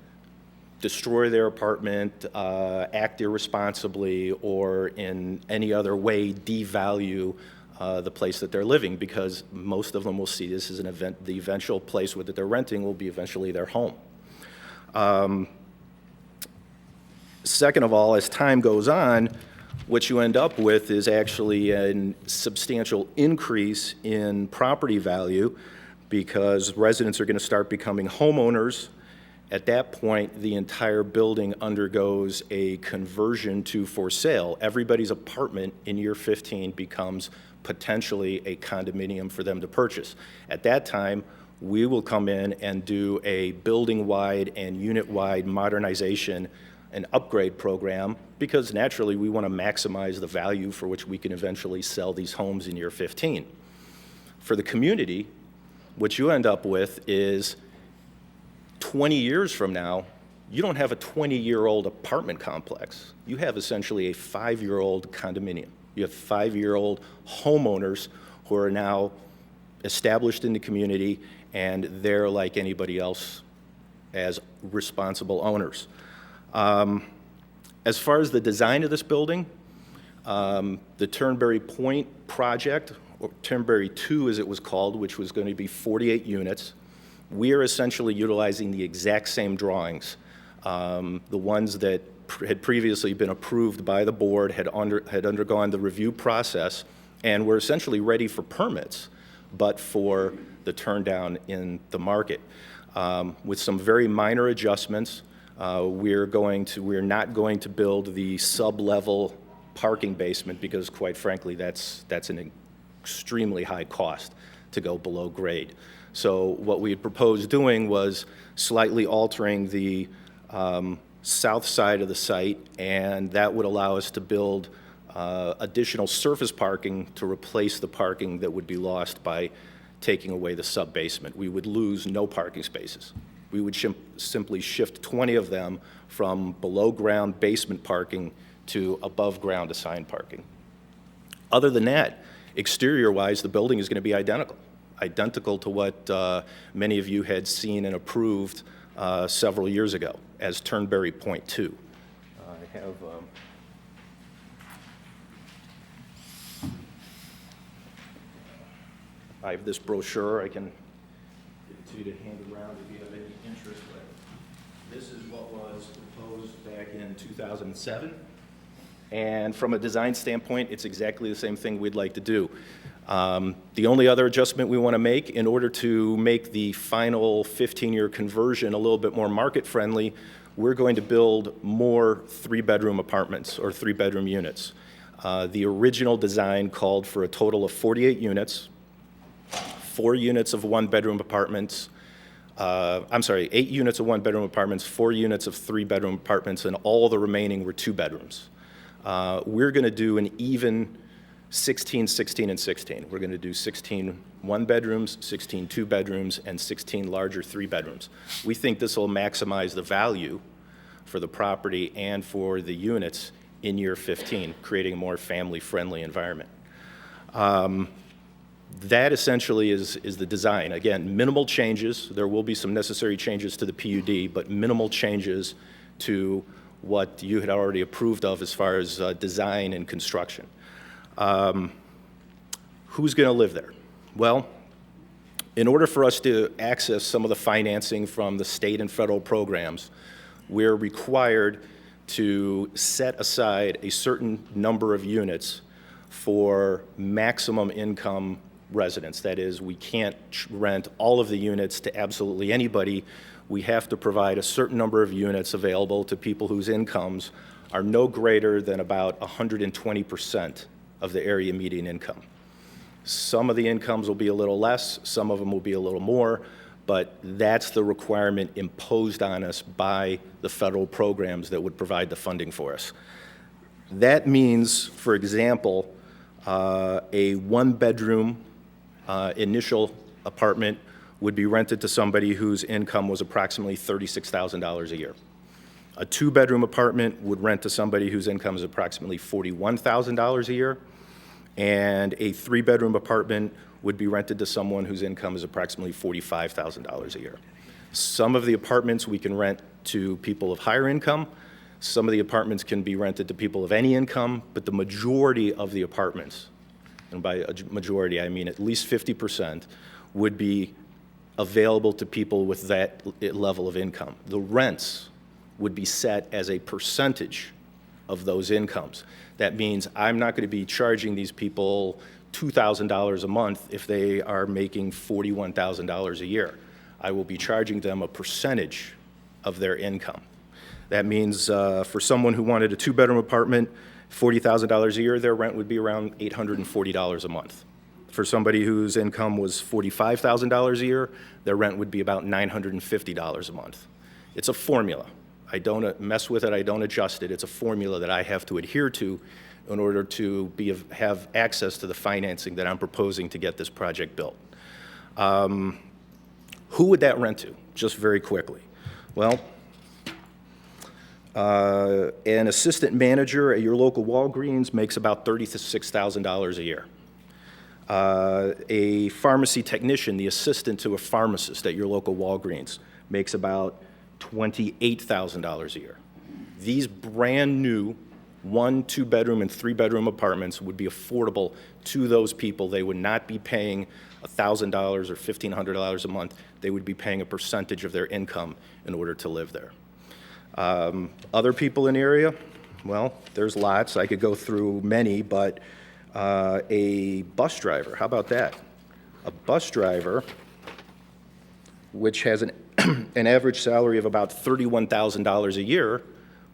destroy their apartment, act irresponsibly, or in any other way devalue the place that they're living, because most of them will see this as the eventual place that they're renting will be eventually their home. Second of all, as time goes on, what you end up with is actually a substantial increase in property value, because residents are going to start becoming homeowners. At that point, the entire building undergoes a conversion to for sale. Everybody's apartment in year 15 becomes potentially a condominium for them to purchase. At that time, we will come in and do a building-wide and unit-wide modernization and upgrade program, because naturally we want to maximize the value for which we can eventually sell these homes in year 15. For the community, what you end up with is 20 years from now, you don't have a 20-year-old apartment complex. You have essentially a 5-year-old condominium. You have 5-year-old homeowners who are now established in the community, and they're like anybody else as responsible owners. As far as the design of this building, the Turnberry Point project, or Turnberry 2 as it was called, which was going to be 48 units, we are essentially utilizing the exact same drawings. The ones that had previously been approved by the board had undergone the review process and were essentially ready for permits, but for the turn down in the market. With some very minor adjustments, we're not going to build the sub-level parking basement, because quite frankly, that's an extremely high cost to go below grade. So what we had proposed doing was slightly altering the south side of the site, and that would allow us to build additional surface parking to replace the parking that would be lost by taking away the sub-basement. We would lose no parking spaces. We would simply shift 20 of them from below-ground basement parking to above-ground assigned parking. Other than that, Exterior-wise, the building is going to be identical to what many of you had seen and approved several years ago as Turnberry Point 2. I have this brochure I can give it to you to hand around if you have any interest, but this is what was proposed back in 2007. And from a design standpoint, it's exactly the same thing we'd like to do. The only other adjustment we want to make in order to make the final 15-year conversion a little bit more market-friendly, we're going to build more 3-bedroom apartments or 3-bedroom units. The original design called for a total of 48 units, 4 units of 1-bedroom apartments, 8 units of 1-bedroom apartments, 4 units of 3-bedroom apartments, and all the remaining were 2 bedrooms. We're going to do an even 16, 16, and 16. We're going to do 16 1-bedrooms, 16 2-bedrooms, and 16 larger 3-bedrooms. We think this will maximize the value for the property and for the units in year 15, creating a more family-friendly environment. That essentially is the design. Again, minimal changes. There will be some necessary changes to the PUD, but minimal changes to what you had already approved of as far as design and construction. Who's going to live there? Well, in order for us to access some of the financing from the state and federal programs, we're required to set aside a certain number of units for maximum income residents. That is, we can't rent all of the units to absolutely anybody. We have to provide a certain number of units available to people whose incomes are no greater than about 120% of the area median income. Some of the incomes will be a little less, some of them will be a little more, but that's the requirement imposed on us by the federal programs that would provide the funding for us. That means, for example, a 1-bedroom initial apartment would be rented to somebody whose income was approximately $36,000 a year. A 2-bedroom apartment would rent to somebody whose income is approximately $41,000 a year, and a 3-bedroom apartment would be rented to someone whose income is approximately $45,000 a year. Some of the apartments we can rent to people of higher income. Some of the apartments can be rented to people of any income, but the majority of the apartments, and by a majority I mean at least 50%, would be available to people with that level of income. The rents would be set as a percentage of those incomes. That means I'm not going to be charging these people $2,000 a month if they are making $41,000 a year. I will be charging them a percentage of their income. That means for someone who wanted a 2-bedroom apartment, $40,000 a year, their rent would be around $840 a month. For somebody whose income was $45,000 a year, their rent would be about $950 a month. It's a formula. I don't mess with it, I don't adjust it. It's a formula that I have to adhere to in order to have access to the financing that I'm proposing to get this project built. Who would that rent to? Just very quickly. Well, an assistant manager at your local Walgreens makes about $36,000 a year. A pharmacy technician, the assistant to a pharmacist at your local Walgreens, makes about $28,000 a year. These brand new 1, 2-bedroom, and 3-bedroom apartments would be affordable to those people. They would not be paying $1,000 or $1,500 a month. They would be paying a percentage of their income in order to live there. Other people in the area, well, there's lots. I could go through many, but a bus driver, how about that? A bus driver, which has an average salary of about $31,000 a year,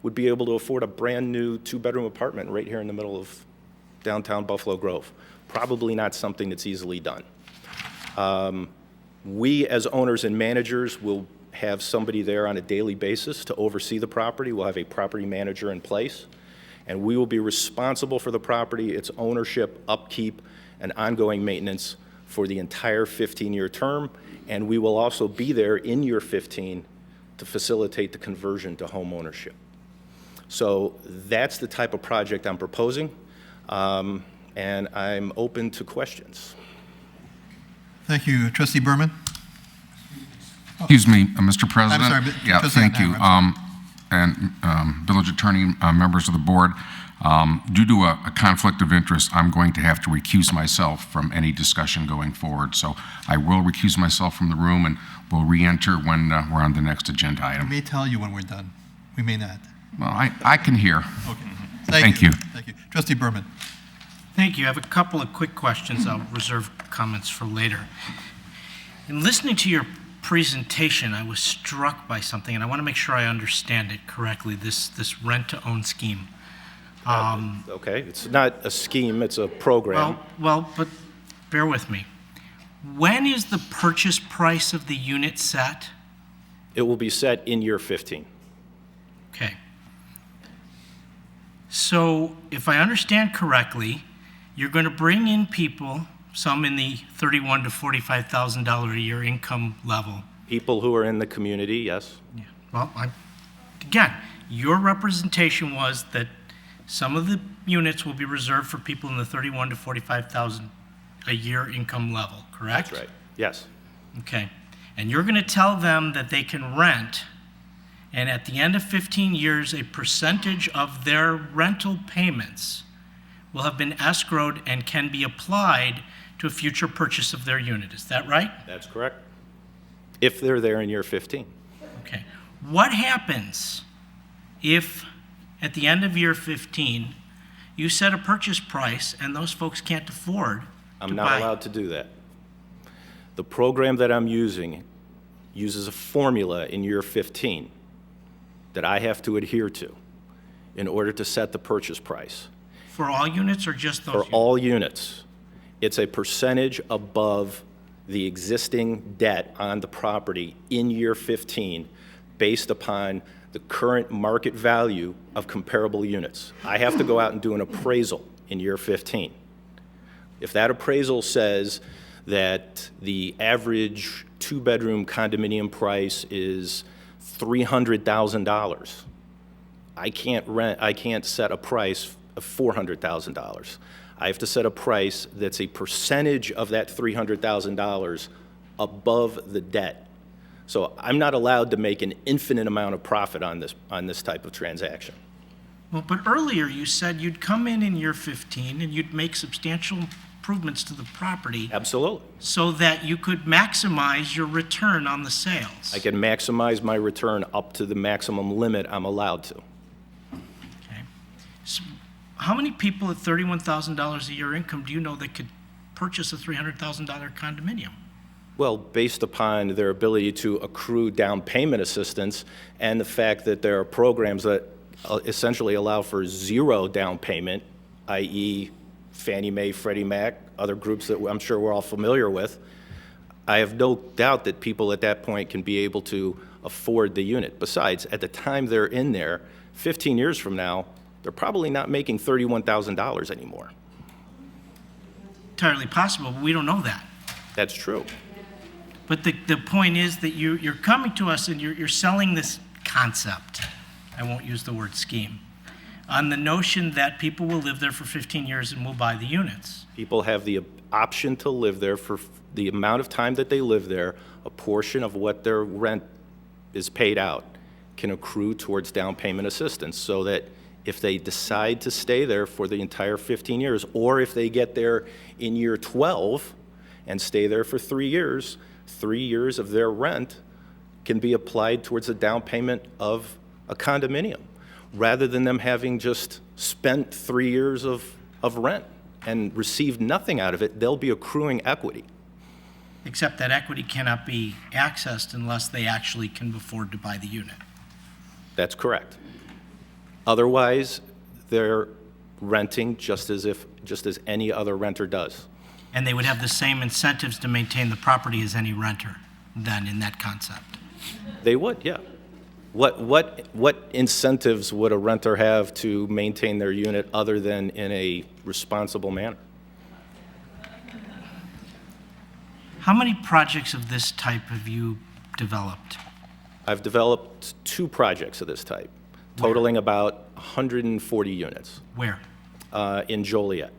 would be able to afford a brand new 2-bedroom apartment right here in the middle of downtown Buffalo Grove. Probably not something that's easily done. We, as owners and managers, will have somebody there on a daily basis to oversee the property. We'll have a property manager in place, and we will be responsible for the property, its ownership, upkeep, and ongoing maintenance for the entire 15-year term, and we will also be there in year 15 to facilitate the conversion to home ownership. So that's the type of project I'm proposing. and I'm open to questions. Thank you. Trustee Berman? Excuse me, Mr. President. I'm sorry, Yeah, Trustee thank you. Oppenheimer, And village attorney, members of the board, due to a conflict of interest, I'm going to have to recuse myself from any discussion going forward. So I will recuse myself from the room and will re-enter when we're on the next agenda We item. may tell you when we're done. We may not. Well, I can hear. Okay. Thank you. Thank you. Trustee Berman? Thank you. I have a couple of quick questions. I'll reserve comments for later. In listening to your presentation, I was struck by something, and I want to make sure I understand it correctly, this rent-to-own scheme. Okay, it's not a scheme, it's a program. Well, but bear with me. When is the purchase price of the unit set? It will be set in year 15. Okay. So if I understand correctly, you're going to bring in people, some in the $31,000 to $45,000 a year income level. People who are in the community, yes. Well, again, your representation was that some of the units will be reserved for people in the $31,000 to $45,000 a year income level, correct? That's right, yes. Okay. And you're going to tell them that they can rent, and at the end of 15 years, a percentage of their rental payments will have been escrowed and can be applied to a future purchase of their unit. Is that right? That's correct. If they're there in year 15. Okay. What happens if at the end of year 15, you set a purchase price and those folks can't afford I'm not allowed to do that. The program that I'm using uses a formula in year 15 that I have to adhere to in order to set the purchase price. For all units or just those For units? all units. It's a percentage above the existing debt on the property in year 15 based upon the current market value of comparable units. I have to go out and do an appraisal in year 15. If that appraisal says that the average two-bedroom condominium price is $300,000, I can't set a price of $400,000. I have to set a price that's a percentage of that $300,000 above the debt. So I'm not allowed to make an infinite amount of profit on this type of transaction. Well, but earlier you said you'd come in year 15 and you'd make substantial improvements to the property. Absolutely. So that you could maximize your return on the sales. I can maximize my return up to the maximum limit I'm allowed to. Okay. So how many people at $31,000 a year income do you know that could purchase a $300,000 condominium? Well, based upon their ability to accrue down payment assistance and the fact that there are programs that essentially allow for zero down payment, i.e. Fannie Mae, Freddie Mac, other groups that I'm sure we're all familiar with, I have no doubt that people at that point can be able to afford the unit. Besides, at the time they're in there, 15 years from now, they're probably not making $31,000 anymore. Entirely possible, but we don't know that. That's true. But the point is that you're coming to us and you're selling this concept, I won't use the word scheme, on the notion that people will live there for 15 years and will buy the units. People have the option to live there for the amount of time that they live there. A portion of what their rent is paid out can accrue towards down payment assistance, so that if they decide to stay there for the entire 15 years, or if they get there in year 12 and stay there for 3 years, 3 years of their rent can be applied towards the down payment of a condominium, rather than them having just spent 3 years of rent and received nothing out of it. They'll be accruing equity. Except that equity cannot be accessed unless they actually can afford to buy the unit. That's correct. Otherwise, they're renting just as any other renter does. And they would have the same incentives to maintain the property as any renter then in that concept. They would, yeah. What incentives would a renter have to maintain their unit other than in a responsible manner? How many projects of this type have you developed? I've developed 2 projects of this type, totaling about 140 units. Where? In Joliet.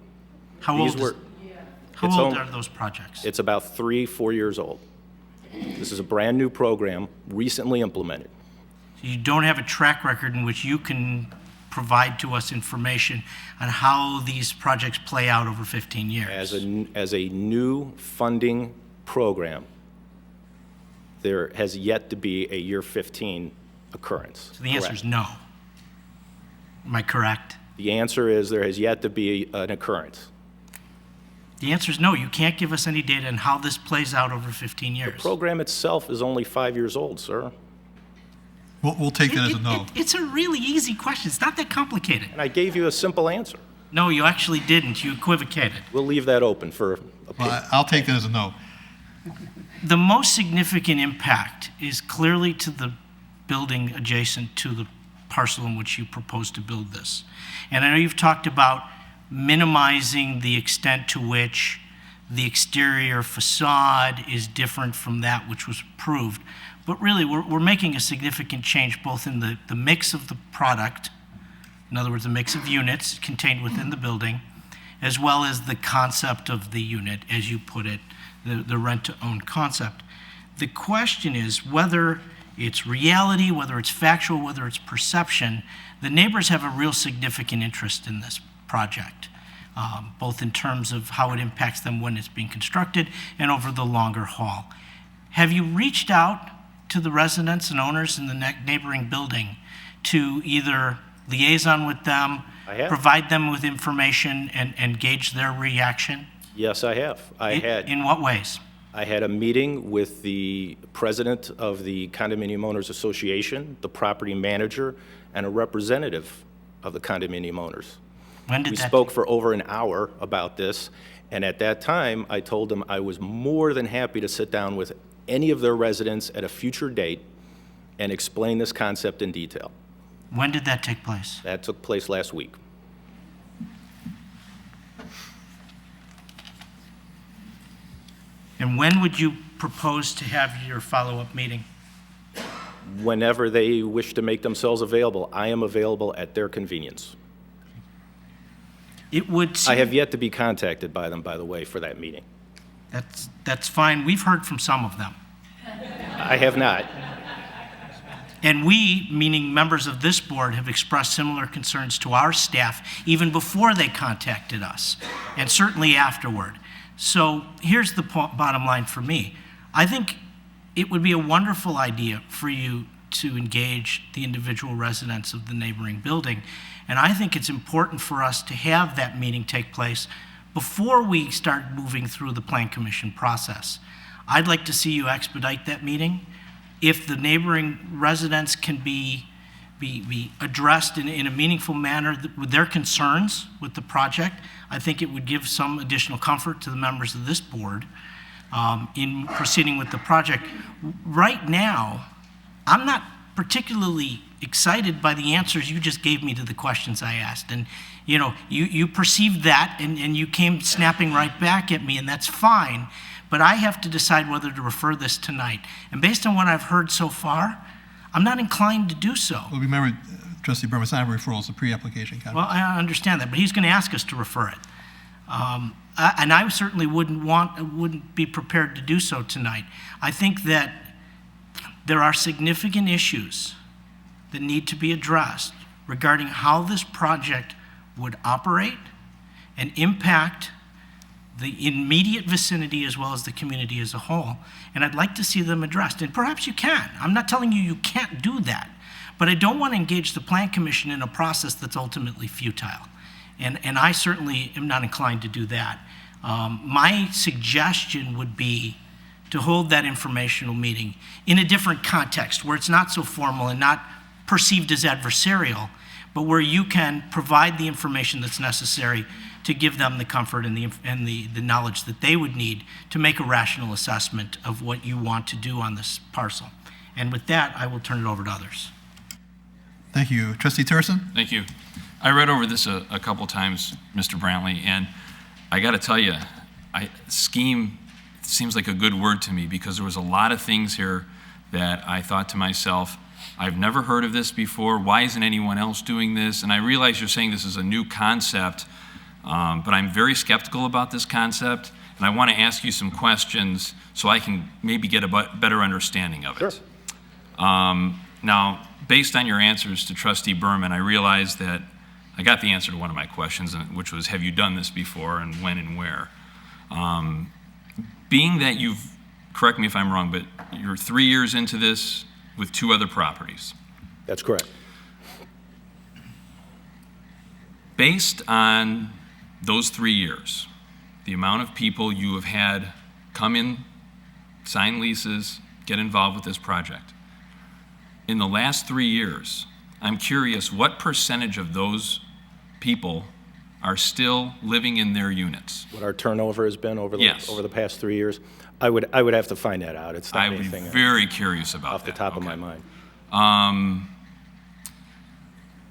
How These old, were- how it's old on- are those projects? It's about 3-4 years old. This is a brand-new program, recently implemented. You don't have a track record in which you can provide to us information on how these projects play out over 15 years. As a new funding program, there has yet to be a year 15 occurrence. So the answer is no. Am I correct? The answer is there has yet to be an occurrence. The answer is no. You can't give us any data on how this plays out over 15 The years. program itself is only 5 years old, sir. We'll take that as a no. It's a really easy question. It's not that complicated. And I gave you a simple answer. No, you actually didn't. You equivocated. We'll leave that open for Well, I'll take that as a no. The most significant impact is clearly to the building adjacent to the parcel in which you propose to build this. And I know you've talked about minimizing the extent to which the exterior facade is different from that which was approved. But really, we're making a significant change both in the mix of the product, in other words, the mix of units contained within the building, as well as the concept of the unit, as you put it, the rent-to-own concept. The question is whether it's reality, whether it's factual, whether it's perception. The neighbors have a real significant interest in this project, both in terms of how it impacts them when it's being constructed and over the longer haul. Have you reached out to the residents and owners in the neighboring building to either liaison with them, I have. provide them with information, and gauge their reaction? Yes, I have. In what ways? I had a meeting with the president of the Condominium Owners Association, the property manager, and a representative of the condominium owners. When did We that spoke for over an hour about this, and at that time, I told them I was more than happy to sit down with any of their residents at a future date and explain this concept in detail. When did that take place? That took place last week. And when would you propose to have your follow-up meeting? Whenever they wish to make themselves available, I am available at their convenience. It would seem... I have yet to be contacted by them, by the way, for that meeting. That's fine. We've heard from some of them. I have not. And we, meaning members of this board, have expressed similar concerns to our staff even before they contacted us, and certainly afterward. So here's the bottom line for me. I think it would be a wonderful idea for you to engage the individual residents of the neighboring building. And I think it's important for us to have that meeting take place before we start moving through the Plan Commission process. I'd like to see you expedite that meeting. If the neighboring residents can be addressed in a meaningful manner with their concerns with the project, I think it would give some additional comfort to the members of this board in proceeding with the project. Right now, I'm not particularly excited by the answers you just gave me to the questions I asked. And you know, you perceived that and you came snapping right back at me, and that's fine. But I have to decide whether to refer this tonight. And based on what I've heard so far, I'm not inclined to do so. Well, remember, Trustee Burma, it's not a referral, it's a pre-application comment. Well, I understand that, but he's going to ask us to refer it. And I certainly wouldn't be prepared to do so tonight. I think that there are significant issues that need to be addressed regarding how this project would operate and impact the immediate vicinity as well as the community as a whole. And I'd like to see them addressed. And perhaps you can. I'm not telling you you can't do that. But I don't want to engage the Plan Commission in a process that's ultimately futile. And I certainly am not inclined to do that. My suggestion would be to hold that informational meeting in a different context where it's not so formal and not perceived as adversarial, but where you can provide the information that's necessary to give them the comfort and the knowledge that they would need to make a rational assessment of what you want to do on this parcel. And with that, I will turn it over to others. Thank you. Trustee Turson? Thank you. I read over this a couple times, Mr. Brantley, and I got to tell you, scheme seems like a good word to me because there was a lot of things here that I thought to myself, I've never heard of this before. Why isn't anyone else doing this? And I realize you're saying this is a new concept, But I'm very skeptical about this concept, and I want to ask you some questions so I can maybe get a better understanding of it. Sure. Now, based on your answers to Trustee Berman, I realized that I got the answer to one of my questions, which was, have you done this before, and when and where? Being that you've, correct me if I'm wrong, but you're 3 years into this with 2 other properties. That's correct. Based on those 3 years, the amount of people you have had come in, sign leases, get involved with this project, in the last 3 years, I'm curious what percentage of those people are still living in their units? What our turnover has been over the, Yes. over the past 3 years, I would have to find that out. It's not I would be anything very curious about off the top of my mind.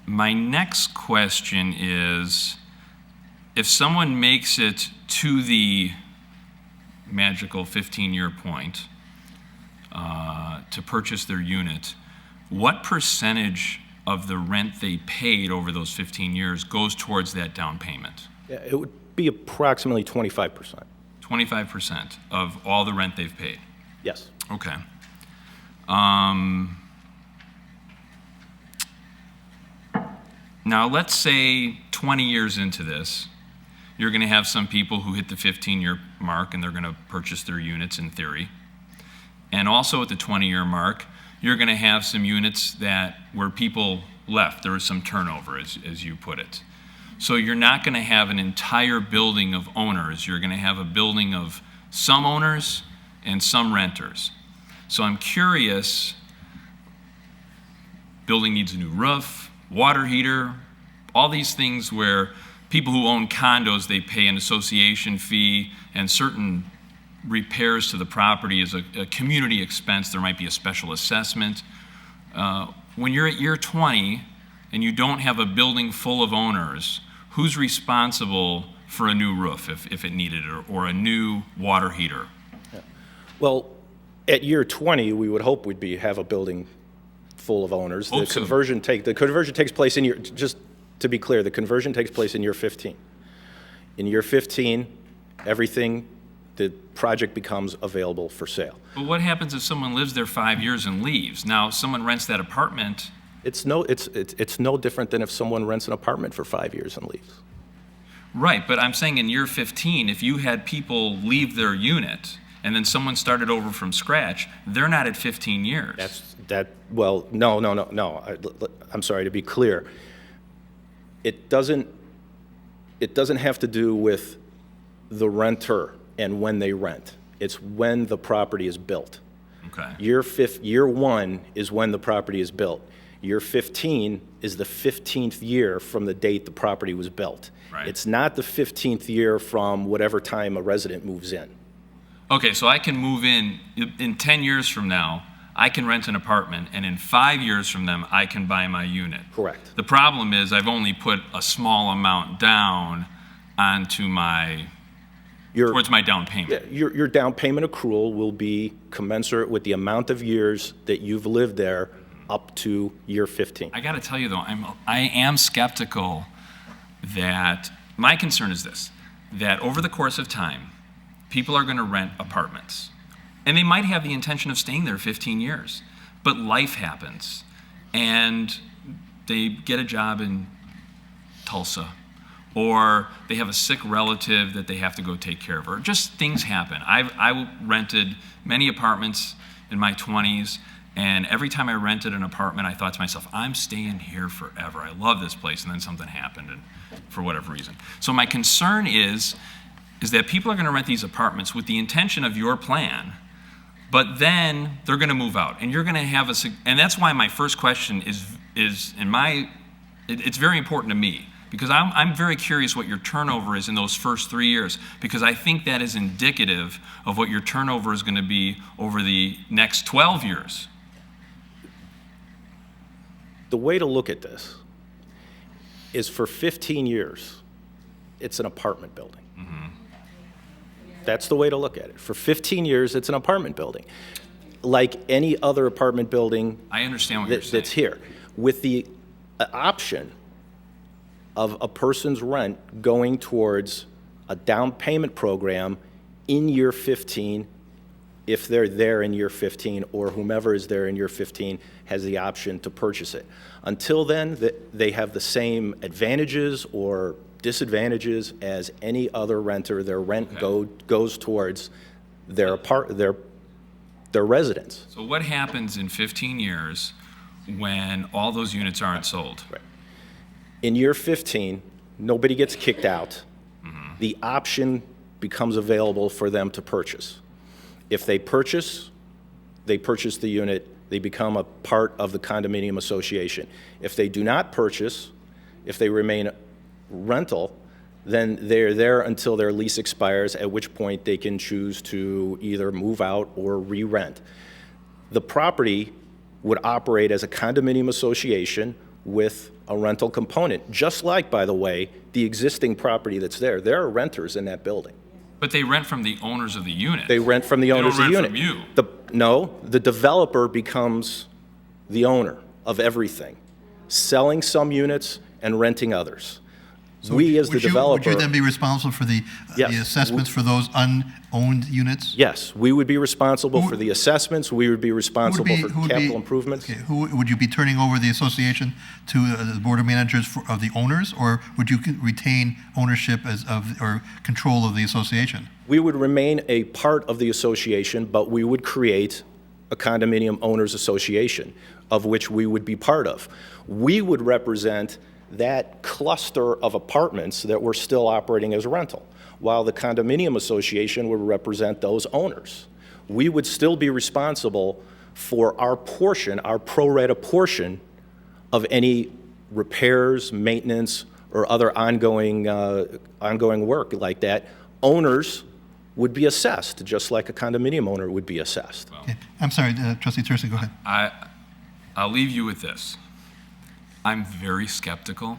My next question is, if someone makes it to the magical 15-year point to purchase their unit, what percentage of the rent they paid over those 15 years goes towards that down payment? Yeah, it would be approximately 25%. 25% of all the rent they've paid? Yes. Okay. Now, let's say 20 years into this, you're going to have some people who hit the 15-year mark and they're going to purchase their units in theory. And also at the 20-year mark, you're going to have some units that where people left. There was some turnover, as you put it. So you're not going to have an entire building of owners. You're going to have a building of some owners and some renters. So I'm curious, building needs a new roof, water heater, all these things where people who own condos, they pay an association fee, and certain repairs to the property is a community expense. There might be a special assessment. When you're at year 20 and you don't have a building full of owners, who's responsible for a new roof if it needed it, or a new water heater? Yeah. Well, at year 20, we would hope we'd have a building full of owners. The conversion takes place in year, just to be clear, the conversion takes place in year 15. In year 15, everything, the project becomes available for sale. But what happens if someone lives there 5 years and leaves? Now, someone rents that apartment. It's no different than if someone rents an apartment for 5 years and leaves. Right, but I'm saying in year 15, if you had people leave their unit and then someone started over from scratch, they're not at 15 years. Well, no. I'm sorry, to be clear. It doesn't have to do with the renter and when they rent. It's when the property is built. Okay. Year 1 is when the property is built. Year 15 is the 15th year from the date the property was built. Right. It's not the 15th year from whatever time a resident moves in. Okay, so I can move in 10 years from now, I can rent an apartment, and in 5 years from them, I can buy my unit. Correct. The problem is I've only put a small amount down onto towards my down payment. Yeah, your down payment accrual will be commensurate with the amount of years that you've lived there up to year 15. I got to tell you though, I am skeptical that, my concern is this, that over the course of time, people are going to rent apartments. And they might have the intention of staying there 15 years, but life happens, and they get a job in Tulsa, or they have a sick relative that they have to go take care of, or just things happen. I rented many apartments in my 20s, and every time I rented an apartment, I thought to myself, I'm staying here forever. I love this place, and then something happened, and for whatever reason. So my concern is that people are going to rent these apartments with the intention of your plan, but then they're going to move out, and you're going to have and that's why my first question is it's very important to me, because I'm very curious what your turnover is in those first 3 years, because I think that is indicative of what your turnover is going to be over the next 12 years. The way to look at this is for 15 years, it's an apartment building. Mm-hmm. That's the way to look at it. For 15 years, it's an apartment building. Like any other apartment building I understand what you're saying. that's here. With the option of a person's rent going towards a down payment program in year 15, if they're there in year 15, or whomever is there in year 15 has the option to purchase it. Until then, they have the same advantages or disadvantages as any other renter. Their rent goes towards their residence. So what happens in 15 years when all those units aren't sold? Right. In year 15, nobody gets kicked out. The option becomes available for them to purchase. If they purchase the unit, they become a part of the condominium association. If they do not purchase, if they remain rental, then they're there until their lease expires, at which point they can choose to either move out or re-rent. The property would operate as a condominium association with a rental component, just like, by the way, the existing property that's there. There are renters in that building. But they rent from the owners of the unit. They rent from the owners of the unit. They don't rent from you. No, the developer becomes the owner of everything, selling some units and renting others. So we, as the developer... Would you then be responsible for the assessments for those unowned units? Yes, we would be responsible for the assessments. We would be responsible for capital improvements. Okay, would you be turning over the association to the board of managers of the owners, or would you retain ownership or control of the association? We would remain a part of the association, but we would create a condominium owners association, of which we would be part of. We would represent that cluster of apartments that were still operating as rental, while the condominium association would represent those owners. We would still be responsible for our portion, our pro rata portion of any repairs, maintenance, or other ongoing work like that. Owners would be assessed, just like a condominium owner would be assessed. Okay. I'm sorry, Trustee Thurston, go ahead. I'll leave you with this. I'm very skeptical.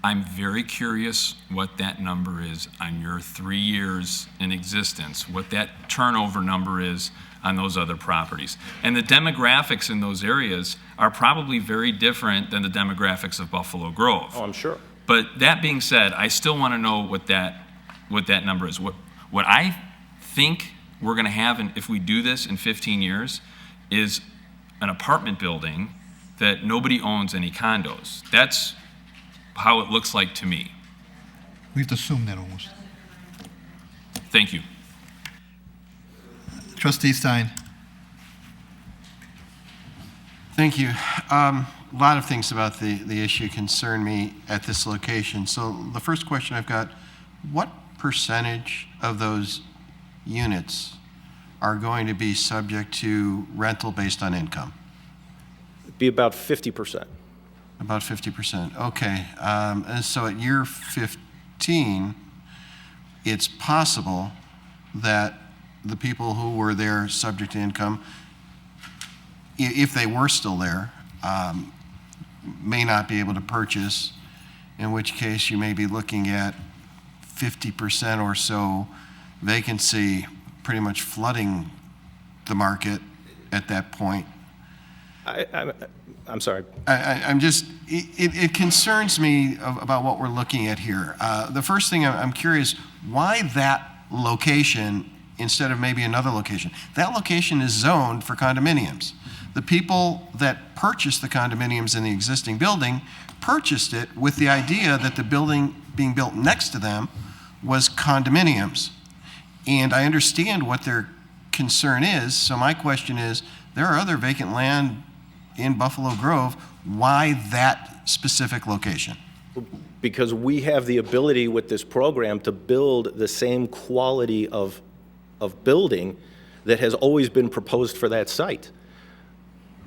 I'm very curious what that number is on your 3 years in existence, what that turnover number is on those other properties. And the demographics in those areas are probably very different than the demographics of Buffalo Grove. Oh, I'm sure. But that being said, I still want to know what that number is. What I think we're going to have, if we do this in 15 years, is an apartment building that nobody owns any condos. That's how it looks like to me. We have to assume that almost. Thank you. Trustee Stein. Thank you. A lot of things about the issue concern me at this location. So the first question I've got, what percentage of those units are going to be subject to rental based on income? Be about 50%. About 50%. Okay. And so at year 15, it's possible that the people who were there subject to income, if they were still there, may not be able to purchase, in which case you may be looking at 50% or so vacancy, pretty much flooding the market at that point. I'm sorry. I'm just, it concerns me about what we're looking at here. The first thing I'm curious, why that location instead of maybe another location? That location is zoned for condominiums. The people that purchased the condominiums in the existing building purchased it with the idea that the building being built next to them was condominiums. And I understand what their concern is, so my question is, there are other vacant land in Buffalo Grove. Why that specific location? Because we have the ability with this program to build the same quality of building that has always been proposed for that site.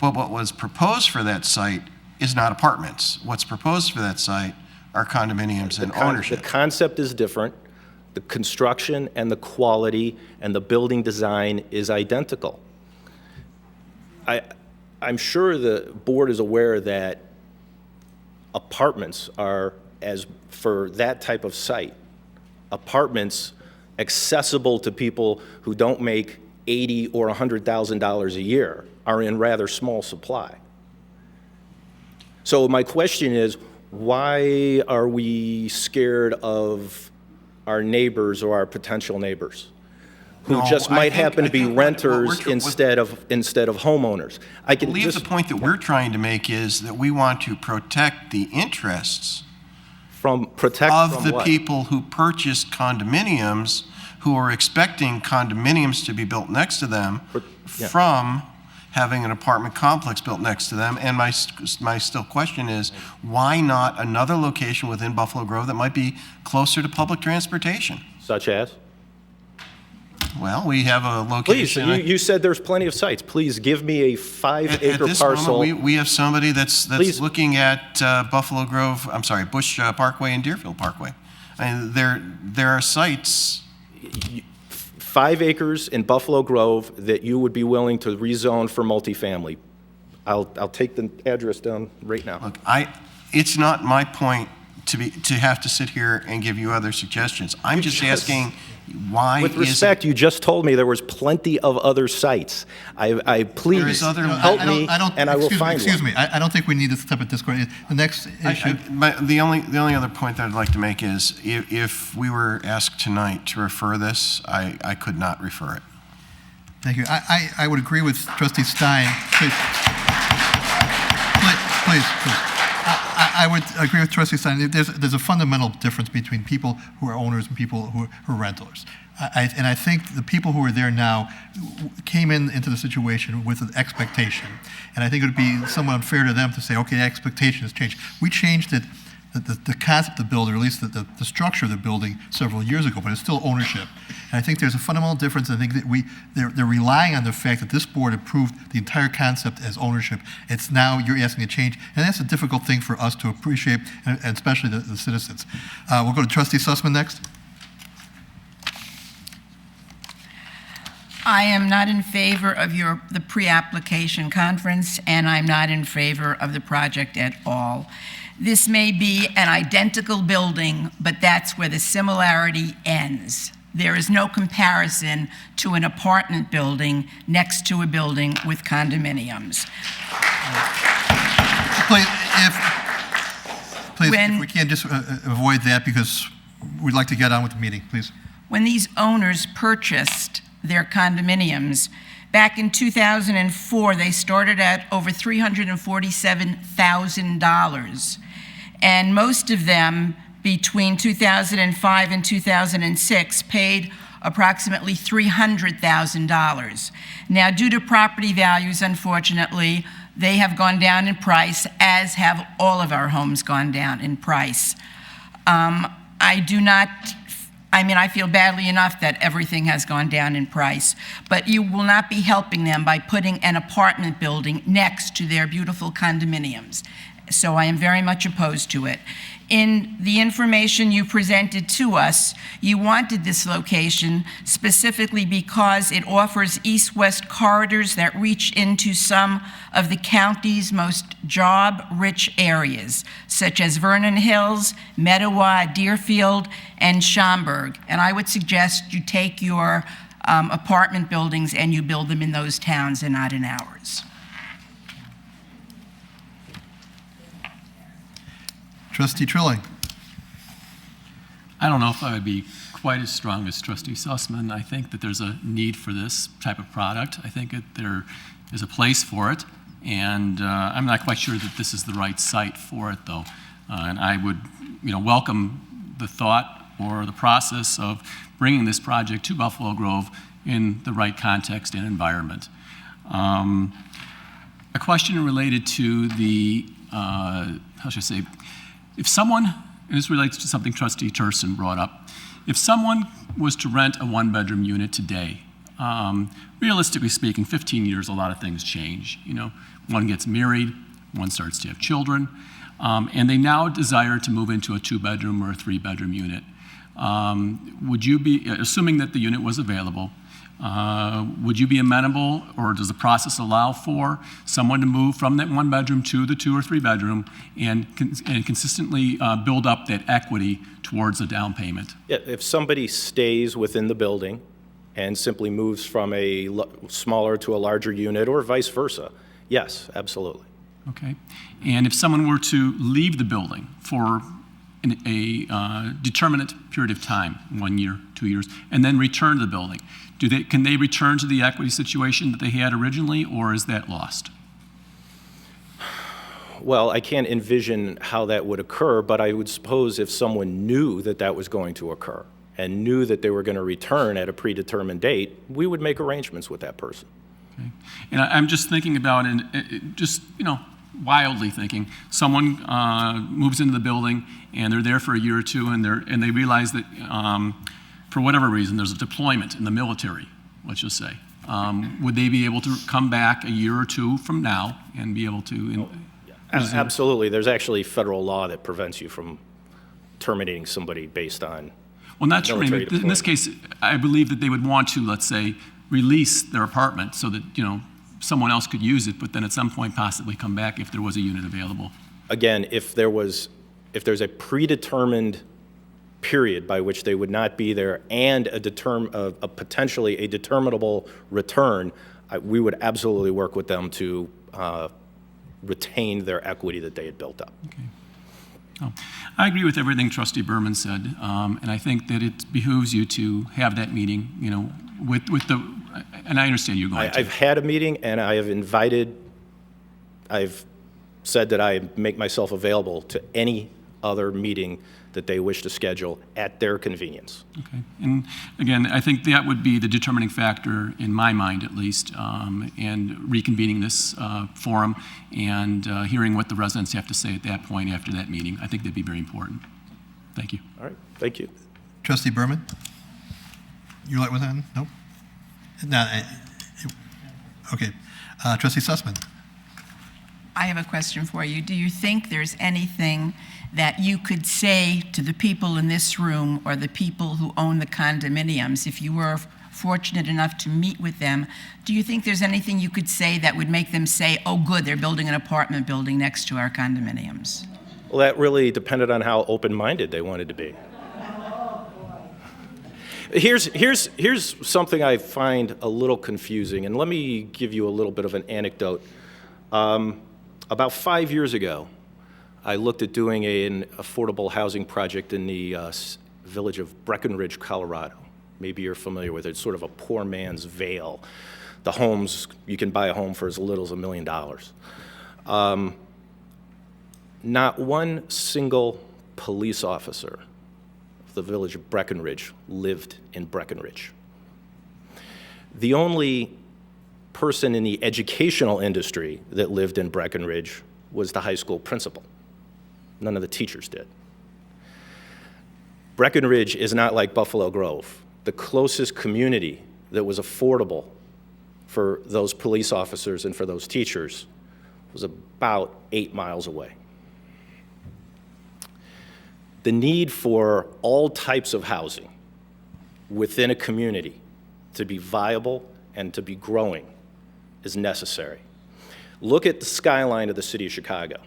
But what was proposed for that site is not apartments. What's proposed for that site are condominiums and ownership. The concept is different. The construction and the quality and the building design is identical. I'm sure the board is aware that apartments are, as for that type of site, apartments accessible to people who don't make $80,000 or $100,000 a year are in rather small supply. So my question is, Why are we scared of our neighbors or our potential neighbors who No, just I might think- happen I to be think what renters instead of homeowners? I I can believe just the point that we're trying to make is that we want to protect the interests of from the what? people who purchased condominiums, who are expecting condominiums to be built next to them, yeah. from having an apartment complex built next to them. And my still question is, why not another location within Buffalo Grove that might be closer to public transportation? Such as? Well, we have a Please, location. you said there's plenty of sites. Please give me a 5-acre At this parcel. moment, we have somebody that's Please. looking at Buffalo Grove, I'm sorry, Bush Parkway and Deerfield Parkway. I mean, there are sites. 5 acres in Buffalo Grove that you would be willing to rezone for multifamily. I'll take the address down right now. Look, it's not my point to have to sit here and give you other suggestions. I'm just asking, why With respect, you just told me there was plenty of other sites. Please help me, and I will find Excuse one. me, I don't think we need to step at this court. The next issue. The only other point that I'd like to make is, if we were asked tonight to refer this, I could not refer it. Thank you. I would agree with Trustee Stein. Please. I would agree with Trustee Stein. There's a fundamental difference between people who are owners and people who are renters. And I think the people who are there now came into the situation with an expectation. And I think it would be somewhat unfair to them to say, okay, the expectation has changed. We changed it, the concept of the building, or at least the structure of the building several years ago, but it's still ownership. And I think there's a fundamental difference. I think that they're relying on the fact that this board approved the entire concept as ownership. It's now you're asking to change, and that's a difficult thing for us to appreciate, and especially the citizens. We'll go to Trustee Sussman next. I am not in favor of the pre-application conference, and I'm not in favor of the project at all. This may be an identical building, but that's where the similarity ends. There is no comparison to an apartment building next to a building with condominiums. Please, if we can just avoid that, because we'd like to get on with the meeting, please. When these owners purchased their condominiums, back in 2004, they started at over $347,000. And most of them, between 2005 and 2006, paid approximately $300,000. Now, due to property values, unfortunately, they have gone down in price, as have all of our homes gone down in price. I feel badly enough that everything has gone down in price, but you will not be helping them by putting an apartment building next to their beautiful condominiums. So I am very much opposed to it. In the information you presented to us, you wanted this location specifically because it offers east-west corridors that reach into some of the county's most job-rich areas, such as Vernon Hills, Mettawa, Deerfield, and Schaumburg. And I would suggest you take your apartment buildings and you build them in those towns and not in ours. Trustee Trilling. I don't know if I would be quite as strong as Trustee Sussman. I think that there's a need for this type of product. I think that there is a place for it, and I'm not quite sure that this is the right site for it, though. And I would, welcome the thought or the process of bringing this project to Buffalo Grove in the right context and environment. A question related to the, if someone, and this relates to something Trustee Turson brought up, if someone was to rent a one-bedroom unit today, realistically speaking, 15 years, a lot of things change. One gets married, one starts to have children, and they now desire to move into a two-bedroom or a three-bedroom unit. Would you be, assuming that the unit was available, would you be amenable, or does the process allow for someone to move from that one bedroom to the two or three bedroom and consistently build up that equity towards a down payment? Yeah, if somebody stays within the building and simply moves from a smaller to a larger unit or vice versa, yes, absolutely. Okay. And if someone were to leave the building for a determinate period of time, 1 year, 2 years, and then return to the building, can they return to the equity situation that they had originally, or is that lost? Well, I can't envision how that would occur, but I would suppose if someone knew that that was going to occur and knew that they were going to return at a predetermined date, we would make arrangements with that person. Okay. And I'm just thinking about, wildly thinking, someone moves into the building and they're there for a year or two, and they realize that for whatever reason there's a deployment in the military, let's just say. Would they be able to come back a year or two from now and be able to? Absolutely. There's actually federal law that prevents you from terminating somebody based on Well, not military terminating. In this case, I believe that they would want to, let's say, release their apartment so that someone else could use it, but then at some point possibly come back if there was a unit available. Again, if there's a predetermined period by which they would not be there and a potentially a determinable return, we would absolutely work with them to retain their equity that they had built up. Okay. Oh, I agree with everything Trustee Berman said, and I think that it behooves you to have that meeting, with the, and I understand you're going to. I've had a meeting, and I've said that I make myself available to any other meeting that they wish to schedule at their convenience. Okay. And again, I think that would be the determining factor in my mind, at least, and reconvening this forum and hearing what the residents have to say at that point after that meeting. I think that'd be very important. Thank you. All right. Thank you. Trustee Berman? You like with that? No? No. Okay. Trustee Sussman? I have a question for you. Do you think there's anything that you could say to the people in this room or the people who own the condominiums, if you were fortunate enough to meet with them, do you think there's anything you could say that would make them say, oh, good, they're building an apartment building next to our condominiums? Well, that really depended on how open-minded they wanted to be. Here's something I find a little confusing, and let me give you a little bit of an anecdote. About 5 years ago, I looked at doing an affordable housing project in the village of Breckenridge, Colorado. Maybe you're familiar with it. It's sort of a poor man's Vail. The homes, you can buy a home for as little as $1 million. Not one single police officer of the village of Breckenridge lived in Breckenridge. The only person in the educational industry that lived in Breckenridge was the high school principal. None of the teachers did. Breckenridge is not like Buffalo Grove. The closest community that was affordable for those police officers and for those teachers was about 8 miles away. The need for all types of housing within a community to be viable and to be growing is necessary. Look at the skyline of the city of Chicago.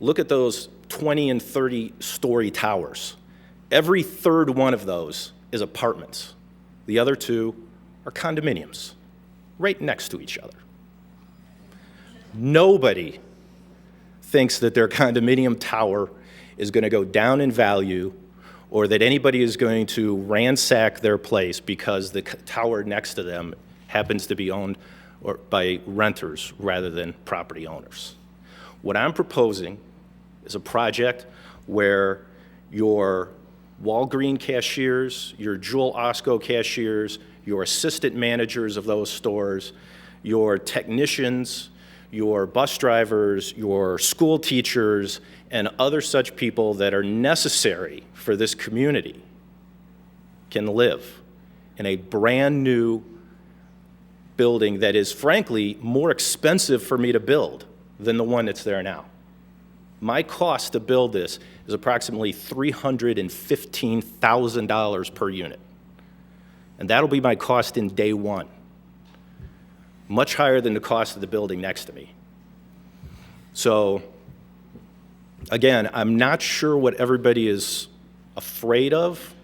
Look at those 20 and 30-story towers. Every third one of those is apartments. The other two are condominiums, right next to each other. Nobody thinks that their condominium tower is going to go down in value or that anybody is going to ransack their place because the tower next to them happens to be owned or by renters rather than property owners. What I'm proposing is a project where your Walgreens cashiers, your Jewel Osco cashiers, your assistant managers of those stores, your technicians, your bus drivers, your school teachers, and other such people that are necessary for this community can live in a brand new building that is frankly more expensive for me to build than the one that's there now. My cost to build this is approximately $315,000 per unit. And that'll be my cost in day one. Much higher than the cost of the building next to me. So, again, I'm not sure what everybody is afraid of,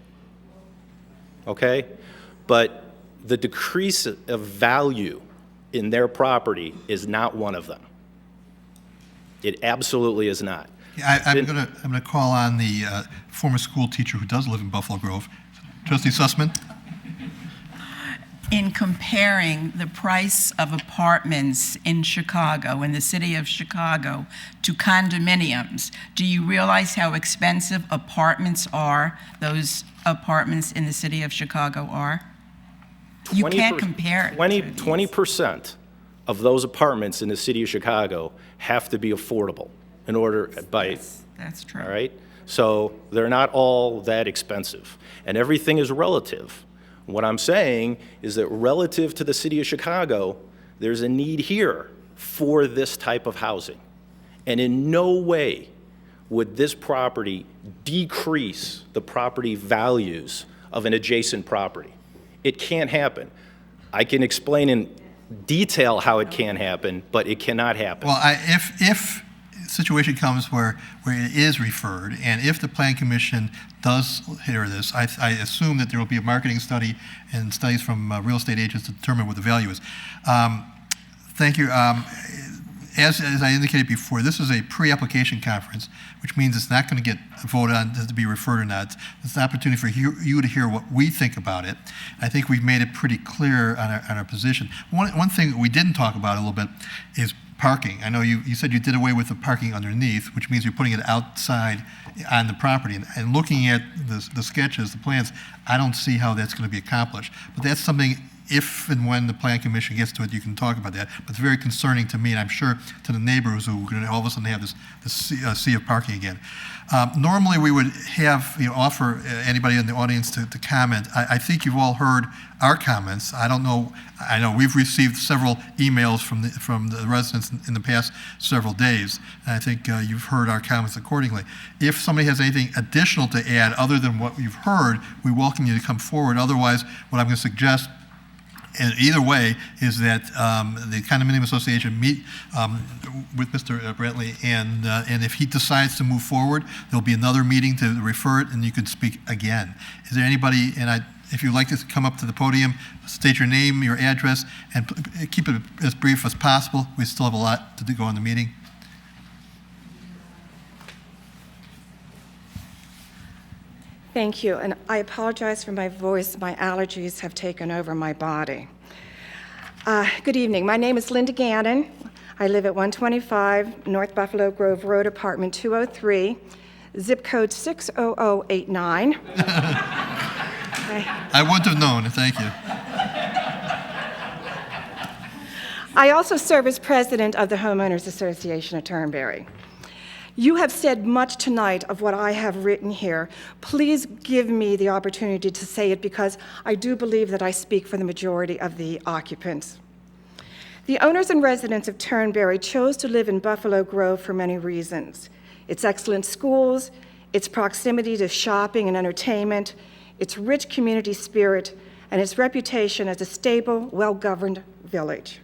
okay? But the decrease of value in their property is not one of them. It absolutely is not. I'm gonna call on the former school teacher who does live in Buffalo Grove. Trustee Sussman? In comparing the price of apartments in Chicago, in the city of Chicago, to condominiums, do you realize how expensive apartments are, those apartments in the city of Chicago are? You can't compare it. 20% of those apartments in the city of Chicago have to be affordable in order by. That's true. All right? So they're not all that expensive. And everything is relative. What I'm saying is that relative to the city of Chicago, there's a need here for this type of housing. And in no way would this property decrease the property values of an adjacent property. It can't happen. I can explain in detail how it can happen, but it cannot happen. Well, if a situation comes where it is referred, and if the Plan Commission does hear this, I assume that there will be a marketing study and studies from real estate agents to determine what the value is. Thank you. As I indicated before, this is a pre-application conference, which means it's not going to get voted on to be referred or not. It's an opportunity for you to hear what we think about it. I think we've made it pretty clear on our position. One thing that we didn't talk about a little bit is parking. I know you said you did away with the parking underneath, which means you're putting it outside on the property. And looking at the sketches, the plans, I don't see how that's going to be accomplished. But that's something, if and when the Plan Commission gets to it, you can talk about that. But it's very concerning to me, and I'm sure to the neighbors who are going to all of a sudden have this sea of parking again. Normally, we would have offer anybody in the audience to comment. I think you've all heard our comments. I don't know. I know we've received several emails from the residents in the past several days, and I think you've heard our comments accordingly. If somebody has anything additional to add other than what you've heard, we welcome you to come forward. Otherwise, what I'm going to suggest, and either way, is that the Condominium Association meet with Mr. Brantley, and if he decides to move forward, there'll be another meeting to refer it, and you can speak again. Is there anybody, and if you'd like to come up to the podium, state your name, your address, and keep it as brief as possible. We still have a lot to go in the meeting. Thank you, and I apologize for my voice. My allergies have taken over my body. Good evening. My name is Linda Gannon. I live at 125 North Buffalo Grove Road, apartment 203, zip code 60089. I wouldn't have known. Thank you. I also serve as president of the Homeowners Association of Turnberry. You have said much tonight of what I have written here. Please give me the opportunity to say it, because I do believe that I speak for the majority of the occupants. The owners and residents of Turnberry chose to live in Buffalo Grove for many reasons. Its excellent schools, its proximity to shopping and entertainment, its rich community spirit, and its reputation as a stable, well-governed village.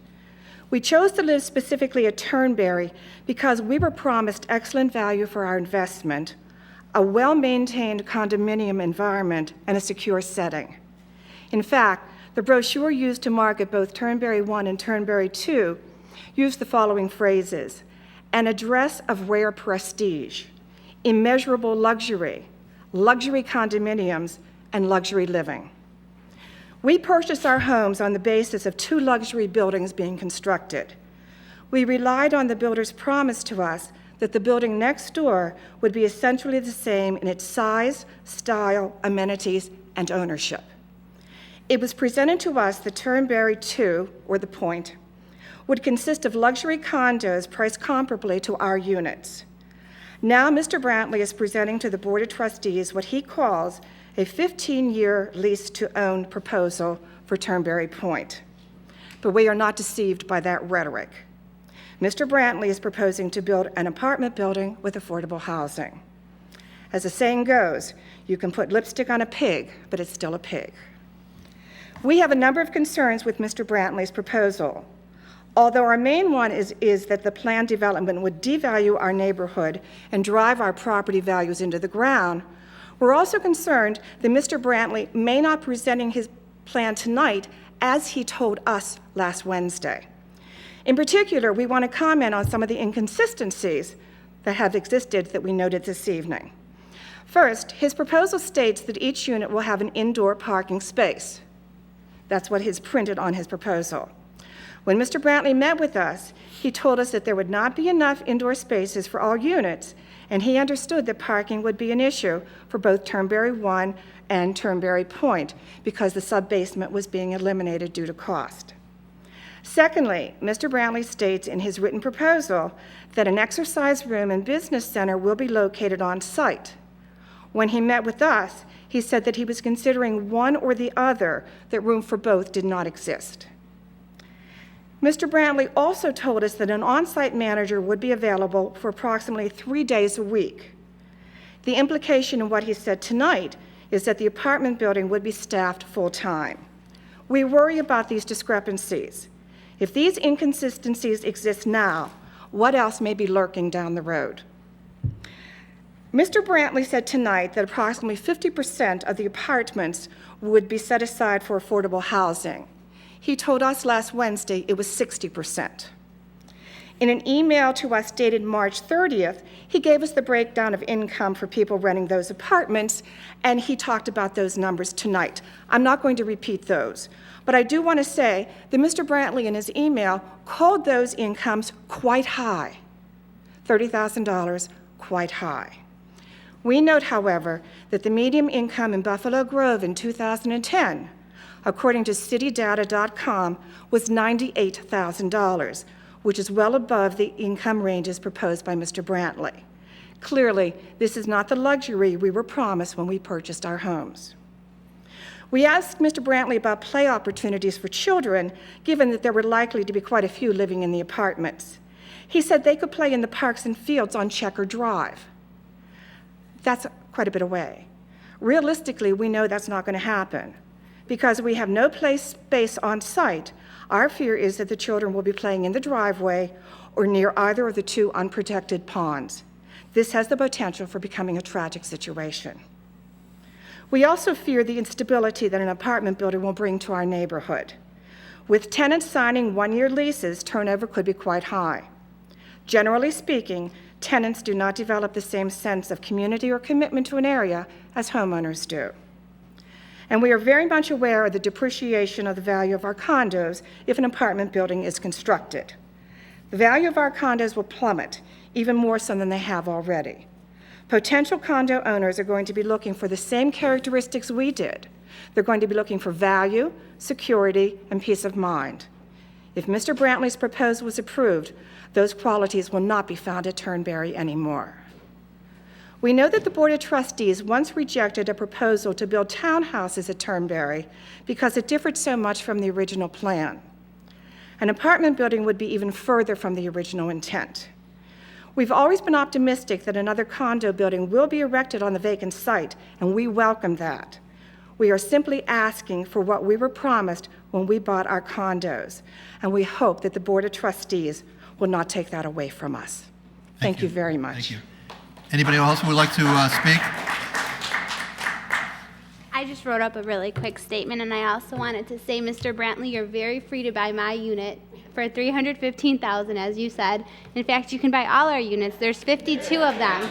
We chose to live specifically at Turnberry because we were promised excellent value for our investment, a well-maintained condominium environment, and a secure setting. In fact, the brochure used to market both Turnberry 1 and Turnberry 2 used the following phrases: an address of rare prestige, immeasurable luxury, luxury condominiums, and luxury living. We purchased our homes on the basis of 2 luxury buildings being constructed. We relied on the builder's promise to us that the building next door would be essentially the same in its size, style, amenities, and ownership. It was presented to us that Turnberry 2, or the Point, would consist of luxury condos priced comparably to our units. Now Mr. Brantley is presenting to the Board of Trustees what he calls a 15-year lease-to-own proposal for Turnberry Point. But we are not deceived by that rhetoric. Mr. Brantley is proposing to build an apartment building with affordable housing. As the saying goes, you can put lipstick on a pig, but it's still a pig. We have a number of concerns with Mr. Brantley's proposal. Although our main one is that the planned development would devalue our neighborhood and drive our property values into the ground, we're also concerned that Mr. Brantley may not be presenting his plan tonight as he told us last Wednesday. In particular, we want to comment on some of the inconsistencies that have existed that we noted this evening. First, his proposal states that each unit will have an indoor parking space. That's what is printed on his proposal. When Mr. Brantley met with us, he told us that there would not be enough indoor spaces for all units, and he understood that parking would be an issue for both Turnberry 1 and Turnberry Point because the sub-basement was being eliminated due to cost. Secondly, Mr. Brantley states in his written proposal that an exercise room and business center will be located on site. When he met with us, he said that he was considering one or the other, that room for both did not exist. Mr. Brantley also told us that an on-site manager would be available for approximately 3 days a week. The implication in what he said tonight is that the apartment building would be staffed full-time. We worry about these discrepancies. If these inconsistencies exist now, what else may be lurking down the road? Mr. Brantley said tonight that approximately 50% of the apartments would be set aside for affordable housing. He told us last Wednesday it was 60%. In an email to us dated March 30th, he gave us the breakdown of income for people renting those apartments, and he talked about those numbers tonight. I'm not going to repeat those, but I do want to say that Mr. Brantley in his email called those incomes quite high, $30,000 quite high. We note, however, that the median income in Buffalo Grove in 2010, according to citydata.com, was $98,000, which is well above the income ranges proposed by Mr. Brantley. Clearly, this is not the luxury we were promised when we purchased our homes. We asked Mr. Brantley about play opportunities for children, given that there were likely to be quite a few living in the apartments. He said they could play in the parks and fields on Checker Drive. That's quite a bit away. Realistically, we know that's not going to happen. Because we have no play space on site, our fear is that the children will be playing in the driveway or near either of the two unprotected ponds. This has the potential for becoming a tragic situation. We also fear the instability that an apartment building will bring to our neighborhood. With tenants signing one-year leases, turnover could be quite high. Generally speaking, tenants do not develop the same sense of community or commitment to an area as homeowners do. And we are very much aware of the depreciation of the value of our condos if an apartment building is constructed. The value of our condos will plummet, even more so than they have already. Potential condo owners are going to be looking for the same characteristics we did. They're going to be looking for value, security, and peace of mind. If Mr. Brantley's proposal was approved, those qualities will not be found at Turnberry anymore. We know that the Board of Trustees once rejected a proposal to build townhouses at Turnberry because it differed so much from the original plan. An apartment building would be even further from the original intent. We've always been optimistic that another condo building will be erected on the vacant site, and we welcome that. We are simply asking for what we were promised when we bought our condos, and we hope that the Board of Trustees will not take that away from us. Thank you very much. Thank you. Anybody else who would like to speak? I just wrote up a really quick statement, and I also wanted to say, Mr. Brantley, you're very free to buy my unit for $315,000, as you said. In fact, you can buy all our units. There's 52 of them.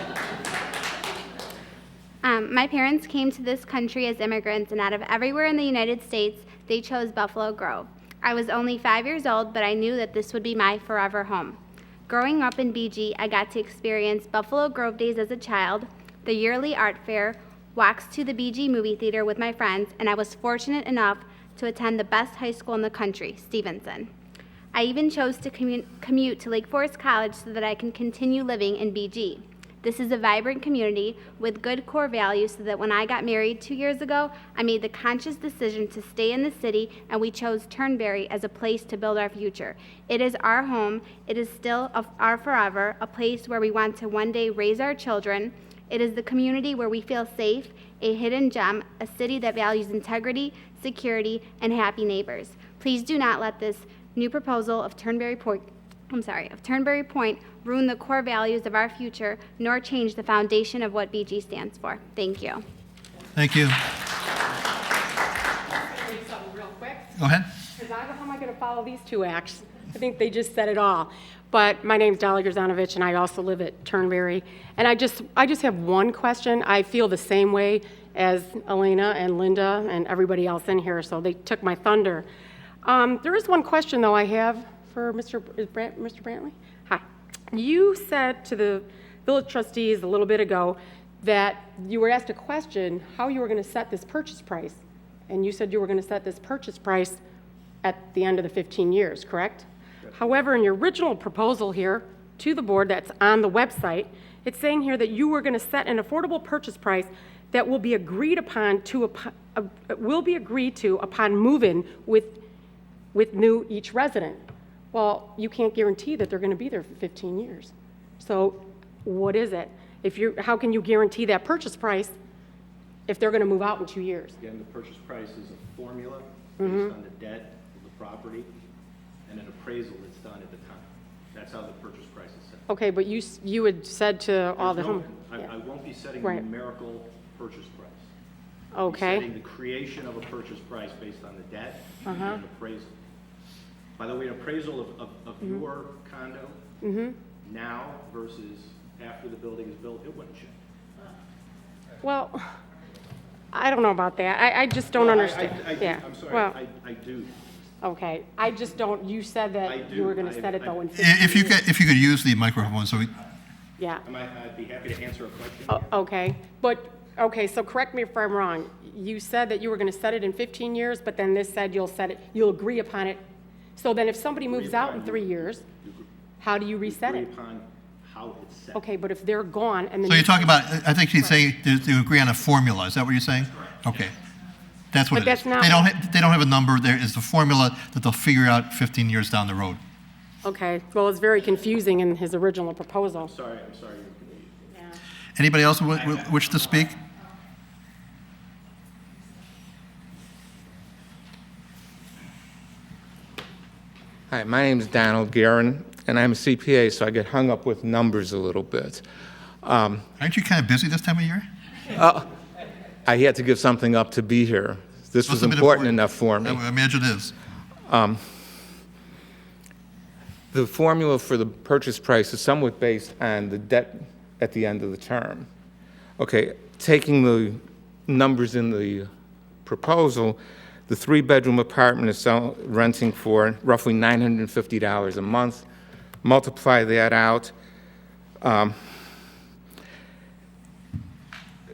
My parents came to this country as immigrants, and out of everywhere in the United States, they chose Buffalo Grove. I was only 5 years old, but I knew that this would be my forever home. Growing up in BG, I got to experience Buffalo Grove Days as a child, the yearly art fair, walks to the BG movie theater with my friends, and I was fortunate enough to attend the best high school in the country, Stevenson. I even chose to commute to Lake Forest College so that I can continue living in BG. This is a vibrant community with good core values so that when I got married 2 years ago, I made the conscious decision to stay in the city, and we chose Turnberry as a place to build our future. It is our home. It is still our forever, a place where we want to one day raise our children. It is the community where we feel safe, a hidden gem, a city that values integrity, security, and happy neighbors. Please do not let this new proposal of Turnberry Point ruin the core values of our future, nor change the foundation of what BG stands for. Thank you. Thank you. Something real quick. Go ahead. Because I don't know how am I going to follow these two acts. I think they just said it all. But my name's Dolly Grzanovich, and I also live at Turnberry. And I just have one question. I feel the same way as Elena and Linda and everybody else in here, so they took my thunder. There is one question, though, I have for Mr. Brantley. Hi. You said to the village trustees a little bit ago that you were asked a question how you were going to set this purchase price. And you said you were going to set this purchase price at the end of the 15 years, correct? However, in your original proposal here to the board that's on the website, it's saying here that you were going to set an affordable purchase price that will be agreed upon upon move-in with new each resident. Well, you can't guarantee that they're going to be there for 15 years. So what is it? How can you guarantee that purchase price if they're going to move out in 2 years? Again, the purchase price is a formula based on the debt of the property and an appraisal that's done at the time. That's how the purchase price is set. Okay, but you had said to all the home. I won't be setting Right. a numerical purchase price. Okay. I'll be setting the creation of a purchase price based on the debt and an appraisal. By the way, an appraisal of your condo now versus after the building is built, it wouldn't change. Well, I don't know about that. I just don't understand. Yeah. I'm sorry, Well, I do. okay. I just don't. You said that you were going to set it though in 15 If you years. could use the microphone, so we, Yeah. I'd be happy to answer a question. Okay. But okay. So correct me if I'm wrong. You said that you were going to set it in 15 years, but then this said you'll agree upon it. So then, if somebody moves out in 3 years, how do you reset it? Agree upon how it's set. Okay, but if they're gone and then so you're talking about, I think she's saying they agree on a formula. Is that what you're saying? Okay. That's what But it is. that's not They don't have a number. There is the formula that they'll figure out 15 years down the road. Okay. Well, it's very confusing in his original proposal. I'm sorry. Anybody else wish to speak? Hi, my name is Donald Guerin, and I'm a CPA, so I get hung up with numbers a little bit. Aren't you kind of busy this time of year? I had to give something up to be here. This was important enough for me. I imagine it is. The formula for the purchase price is somewhat based on the debt at the end of the term. Okay, taking the numbers in the proposal, the three-bedroom apartment is renting for roughly $950 a month. Multiply that out.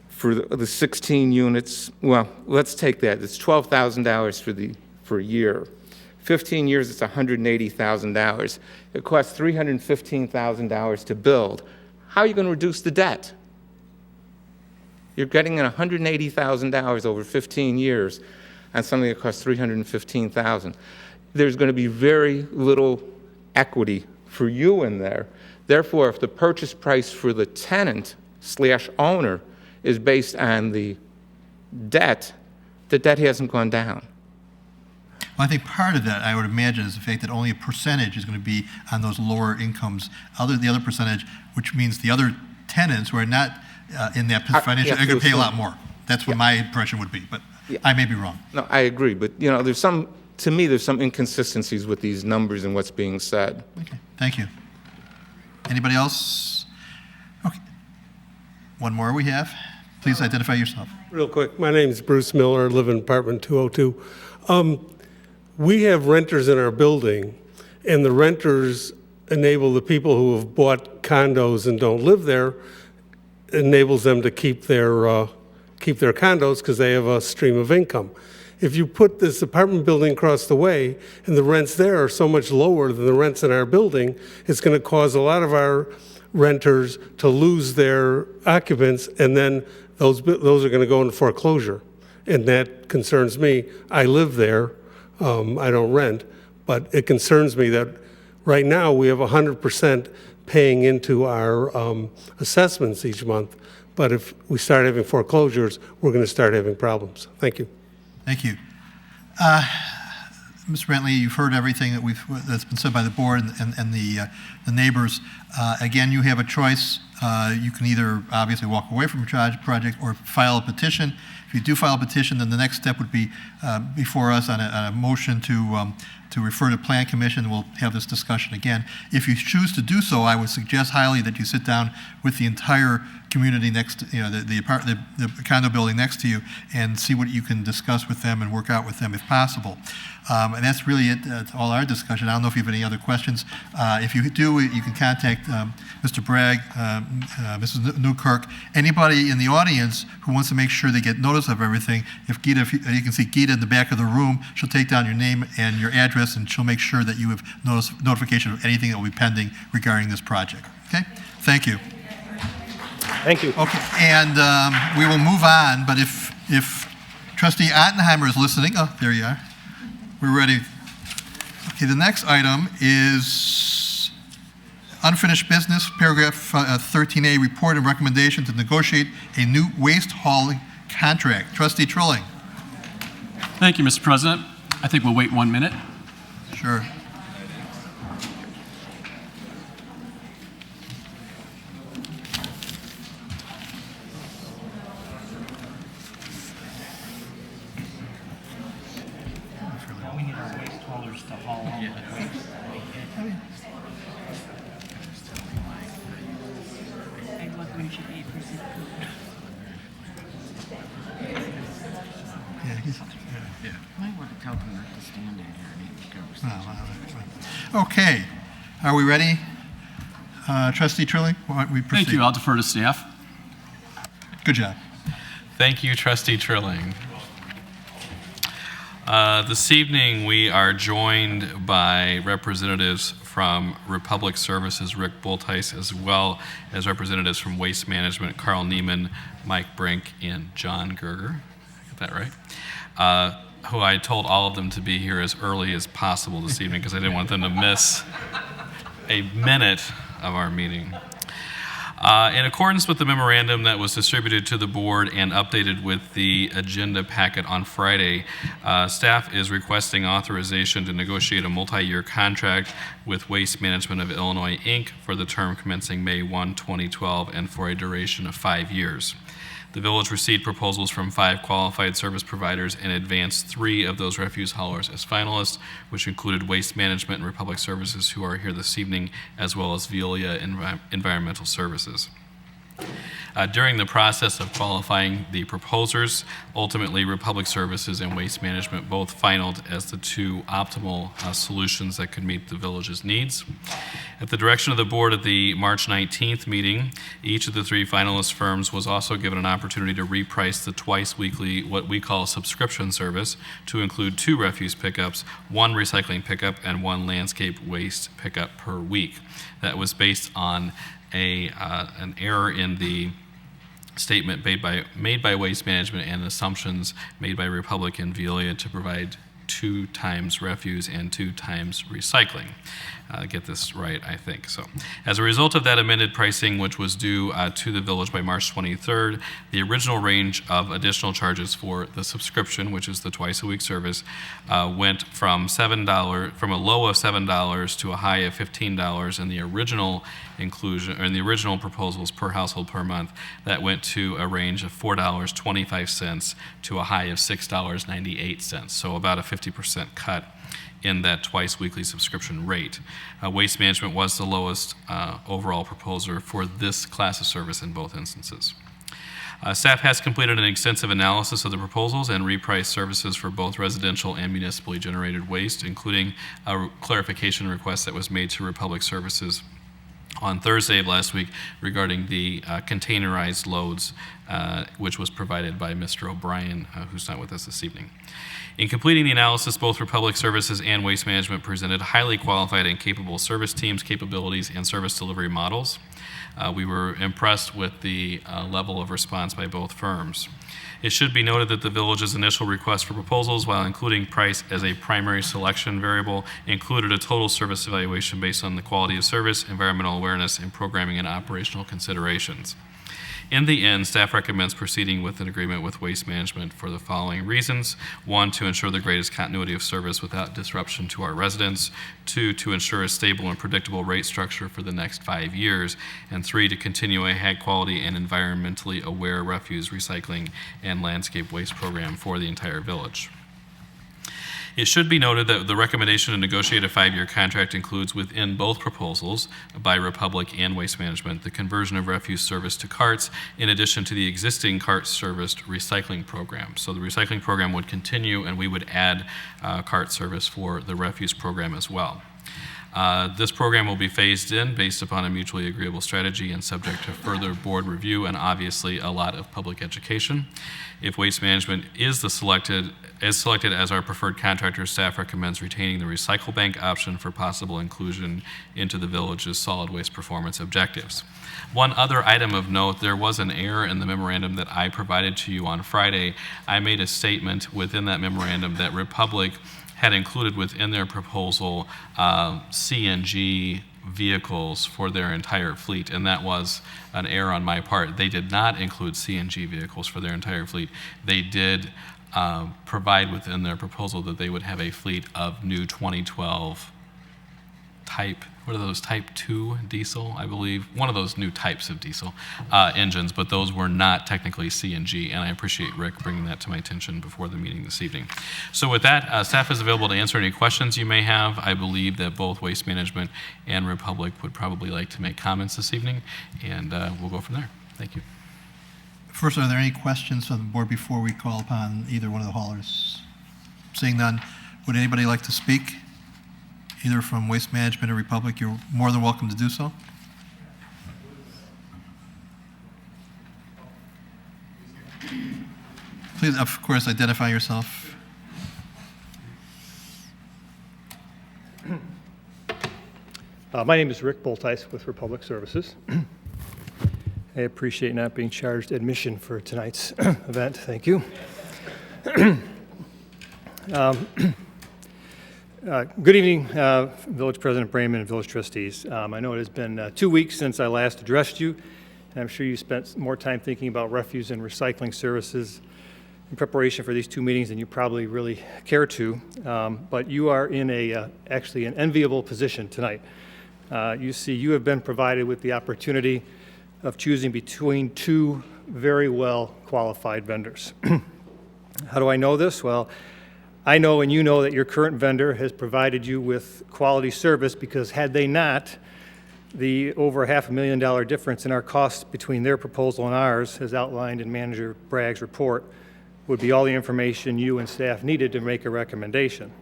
For the 16 units, well, let's take that. It's $12,000 for a year. 15 years, it's $180,000. It costs $315,000 to build. How are you going to reduce the debt? You're getting $180,000 over 15 years on something that costs $315,000. There's going to be very little equity for you in there. Therefore, if the purchase price for the tenant/owner is based on the debt hasn't gone down. Well, I think part of that, I would imagine, is the fact that only a percentage is going to be on those lower incomes. The other percentage, which means the other tenants who are not in that financial, are going to pay a lot more. That's what my impression would be, but I may be wrong. No, I agree, but there's some inconsistencies with these numbers and what's being said. Okay, thank you. Anybody else? Okay. One more we have. Please identify yourself. Real quick, my name is Bruce Miller, I live in apartment 202. We have renters in our building, and the renters enable the people who have bought condos and don't live there, enables them to keep their condos because they have a stream of income. If you put this apartment building across the way and the rents there are so much lower than the rents in our building, it's going to cause a lot of our renters to lose their occupants, and then those are going to go into foreclosure. And that concerns me. I live there. I don't rent, but it concerns me that right now we have 100% paying into our assessments each month. But if we start having foreclosures, we're going to start having problems. Thank you. Thank you. Mr. Brantley, you've heard everything that's been said by the board and the neighbors. Again, you have a choice. You can either obviously walk away from a project or file a petition. If If you do file a petition, then the next step would be before us on a motion to refer to Plan Commission. We'll have this discussion again. If you choose to do so, I would suggest highly that you sit down with the entire community next to, the condo building next to you and see what you can discuss with them and work out with them if possible. And that's really it, all our discussion. I don't know if you have any other questions. If you do, you can contact Mr. Bragg, Mrs. Newkirk, anybody in the audience who wants to make sure they get notice of everything. If you can see Gita in the back of the room, she'll take down your name and your address, and she'll make sure that you have notification of anything that will be pending regarding this project. Okay? Thank you. Thank you. Okay, and we will move on, but if Trustee Ottenheimer is listening, oh, there you are. We're ready. Okay, the next item is unfinished business, paragraph 13A, report and recommendation to negotiate a new waste hauling contract. Trustee Trilling. Thank you, Mr. President. I think we'll wait 1 minute. Sure. We need our waste haulers to haul all the waste. Might want to tell them not to stand in here. Okay, are we ready? Trustee Trilling, why don't we proceed? Thank you. I'll defer to staff. Good job. Thank you, Trustee Trilling. This evening, we are joined by representatives from Republic Services, Rick Bultice, as well as representatives from Waste Management, Carl Neiman, Mike Brink, and John Gerger. Get that right? Who I told all of them to be here as early as possible this evening because I didn't want them to miss a minute of our meeting. In accordance with the memorandum that was distributed to the board and updated with the agenda packet on Friday, staff is requesting authorization to negotiate a multi-year contract with Waste Management of Illinois, Inc. for the term commencing May 1, 2012, and for a duration of 5 years. The village received proposals from 5 qualified service providers and advanced 3 of those refuse haulers as finalists, which included Waste Management and Republic Services, who are here this evening, as well as Veolia Environmental Services. During the process of qualifying the proposers, ultimately Republic Services and Waste Management both finaled as the 2 optimal solutions that could meet the village's needs. At the direction of the board at the March 19th meeting, each of the 3 finalist firms was also given an opportunity to reprice the twice weekly, what we call subscription service, to include 2 refuse pickups, 1 recycling pickup, and 1 landscape waste pickup per week. That was based on an error in the statement made by Waste Management and assumptions made by Republic and Veolia to provide 2 times refuse and 2 times recycling. Get this right, I think. So, as a result of that amended pricing, which was due to the village by March 23rd, the original range of additional charges for the subscription, which is the twice-a-week service, went from a low of $7 to a high of $15 in the original inclusion, or in the original proposals per household per month. That went to a range of $4.25 to a high of $6.98. So about a 50% cut in that twice weekly subscription rate. Waste Management was the lowest overall proposer for this class of service in both instances. Staff has completed an extensive analysis of the proposals and repriced services for both residential and municipally generated waste, including a clarification request that was made to Republic Services on Thursday of last week regarding the containerized loads, which was provided by Mr. O'Brien, who's not with us this evening. In completing the analysis, both Republic Services and Waste Management presented highly qualified and capable service teams, capabilities, and service delivery models. We were impressed with the level of response by both firms. It should be noted that the village's initial request for proposals, while including price as a primary selection variable, included a total service evaluation based on the quality of service, environmental awareness, and programming and operational considerations. In the end, staff recommends proceeding with an agreement with Waste Management for the following reasons. 1, to ensure the greatest continuity of service without disruption to our residents. 2, to ensure a stable and predictable rate structure for the next 5 years. And 3, to continue a high-quality and environmentally aware refuse, recycling, and landscape waste program for the entire village. It should be noted that the recommendation to negotiate a 5-year contract includes within both proposals by Republic and Waste Management the conversion of refuse service to carts in addition to the existing cart-serviced recycling program. So the recycling program would continue and we would add cart service for the refuse program as well. This program will be phased in based upon a mutually agreeable strategy and subject to further board review and obviously a lot of public education. If Waste Management is selected as our preferred contractor, staff recommends retaining the recycle bank option for possible inclusion into the village's solid waste performance objectives. One other item of note, there was an error in the memorandum that I provided to you on Friday. I made a statement within that memorandum that Republic had included within their proposal CNG vehicles for their entire fleet, and that was an error on my part. They did not include CNG vehicles for their entire fleet. They did provide within their proposal that they would have a fleet of new 2012 type, what are those, type 2 diesel, I believe, one of those new types of diesel engines, but those were not technically CNG, and I appreciate Rick bringing that to my attention before the meeting this evening. So with that, staff is available to answer any questions you may have. I believe that both Waste Management and Republic would probably like to make comments this evening, and we'll go from there. Thank you. First, are there any questions from the board before we call upon either one of the haulers? Seeing none, would anybody like to speak? Either from Waste Management or Republic, you're more than welcome to do so. Please, of course, identify yourself. My name is Rick Boltice with Republic Services. I appreciate not being charged admission for tonight's event. Thank you. Good evening, Village President Brayman and Village Trustees. I know it has been 2 weeks since I last addressed you, and I'm sure you spent more time thinking about refuse and recycling services in preparation for these 2 meetings than you probably really care to, but you are in actually an enviable position tonight. You see, you have been provided with the opportunity of choosing between 2 very well qualified vendors. How do I know this? Well, I know and you know that your current vendor has provided you with quality service, because had they not, the over $500,000 difference in our costs between their proposal and ours, as outlined in Manager Bragg's report, would be all the information you and staff needed to make a recommendation.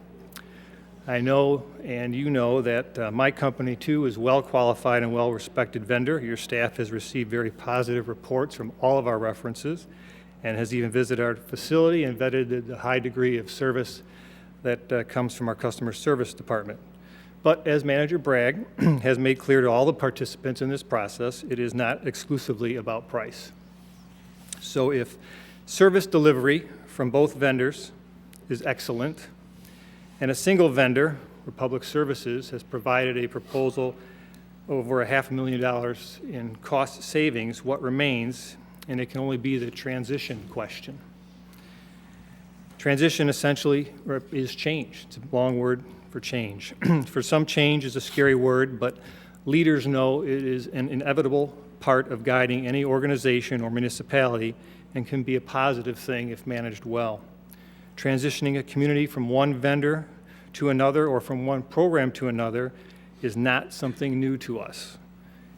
I know and you know that my company too is well qualified and well respected vendor. Your staff has received very positive reports from all of our references and has even visited our facility and vetted the high degree of service that comes from our customer service department. But as Manager Bragg has made clear to all the participants in this process, it is not exclusively about price. So if service delivery from both vendors is excellent, and a single vendor, Republic Services, has provided a proposal over $500,000 in cost savings, what remains, and it can only be the transition question. Transition essentially is change. It's a long word for change. For some, change is a scary word, but leaders know it is an inevitable part of guiding any organization or municipality and can be a positive thing if managed well. Transitioning a community from one vendor to another or from one program to another is not something new to us.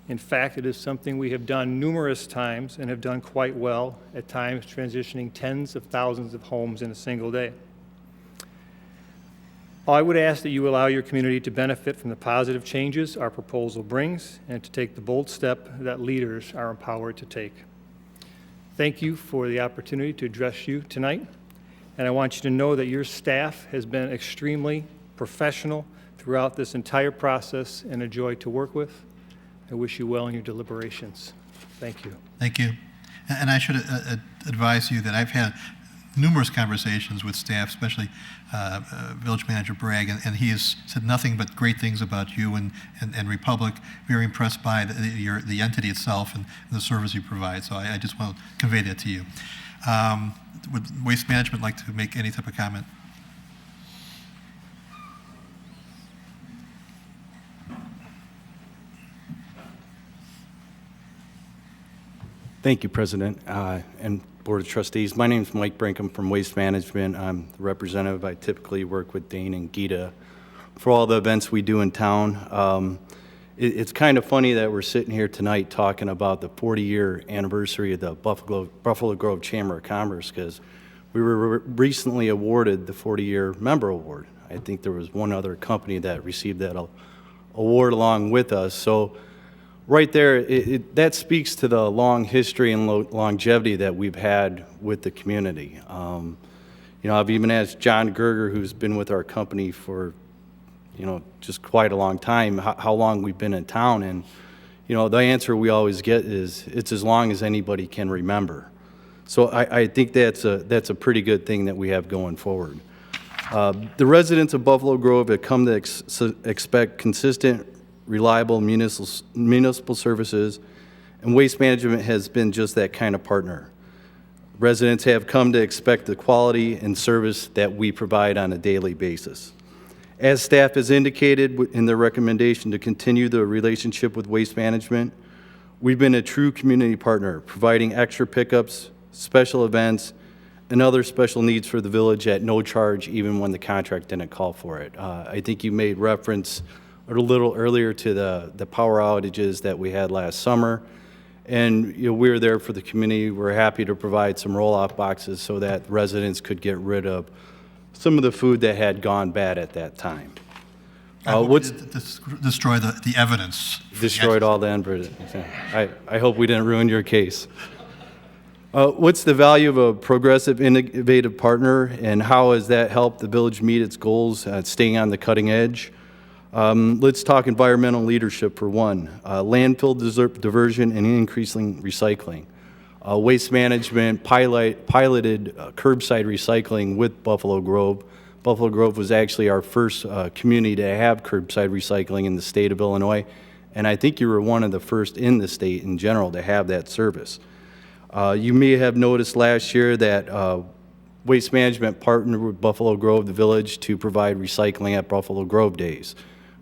In fact, it is something we have done numerous times and have done quite well, at times transitioning tens of thousands of homes in a single day. I would ask that you allow your community to benefit from the positive changes our proposal brings and to take the bold step that leaders are empowered to take. Thank you for the opportunity to address you tonight, and I want you to know that your staff has been extremely professional throughout this entire process and a joy to work with. I wish you well in your deliberations. Thank you. Thank you. And I should advise you that I've had numerous conversations with staff, especially Village Manager Bragg, and he has said nothing but great things about you and Republic. Very impressed by the entity itself and the service you provide. So I just want to convey that to you. Would Waste Management like to make any type of comment? Thank you, President and Board of Trustees. My name is Mike Brinkham from Waste Management. I'm the representative. I typically work with Dane and Gita for all the events we do in town. It's kind of funny that we're sitting here tonight talking about the 40-year anniversary of the Buffalo Grove Chamber of Commerce, because we were recently awarded the 40-year member award. I think there was one other company that received that award along with us. So right there, that speaks to the long history and longevity that we've had with the community. You know, I've even asked John Gerger, who's been with our company for, you know, just quite a long time, how long we've been in town. And, you know, the answer we always get is it's as long as anybody can remember. So I think that's a pretty good thing that we have going forward. The residents of Buffalo Grove have come to expect consistent, reliable municipal services, and Waste Management has been just that kind of partner. Residents have come to expect the quality and service that we provide on a daily basis. As staff has indicated in their recommendation to continue the relationship with Waste Management, we've been a true community partner, providing extra pickups, special events, and other special needs for the village at no charge, even when the contract didn't call for it. I think you made reference a little earlier to the power outages that we had last summer. And you know, we were there for the community. We're happy to provide some roll-off boxes so that residents could get rid of some of the food that had gone bad at that time. Destroy the evidence. Destroyed all the evidence. I hope we didn't ruin your case. What's the value of a progressive, innovative partner, and how has that helped the village meet its goals at staying on the cutting edge? Let's talk environmental leadership for one. Landfill diversion and increasing recycling. Waste Management piloted curbside recycling with Buffalo Grove. Buffalo Grove was actually our first community to have curbside recycling in the state of Illinois, and I think you were one of the first in the state in general to have that service. You may have noticed last year that Waste Management partnered with Buffalo Grove, the village, to provide recycling at Buffalo Grove Days.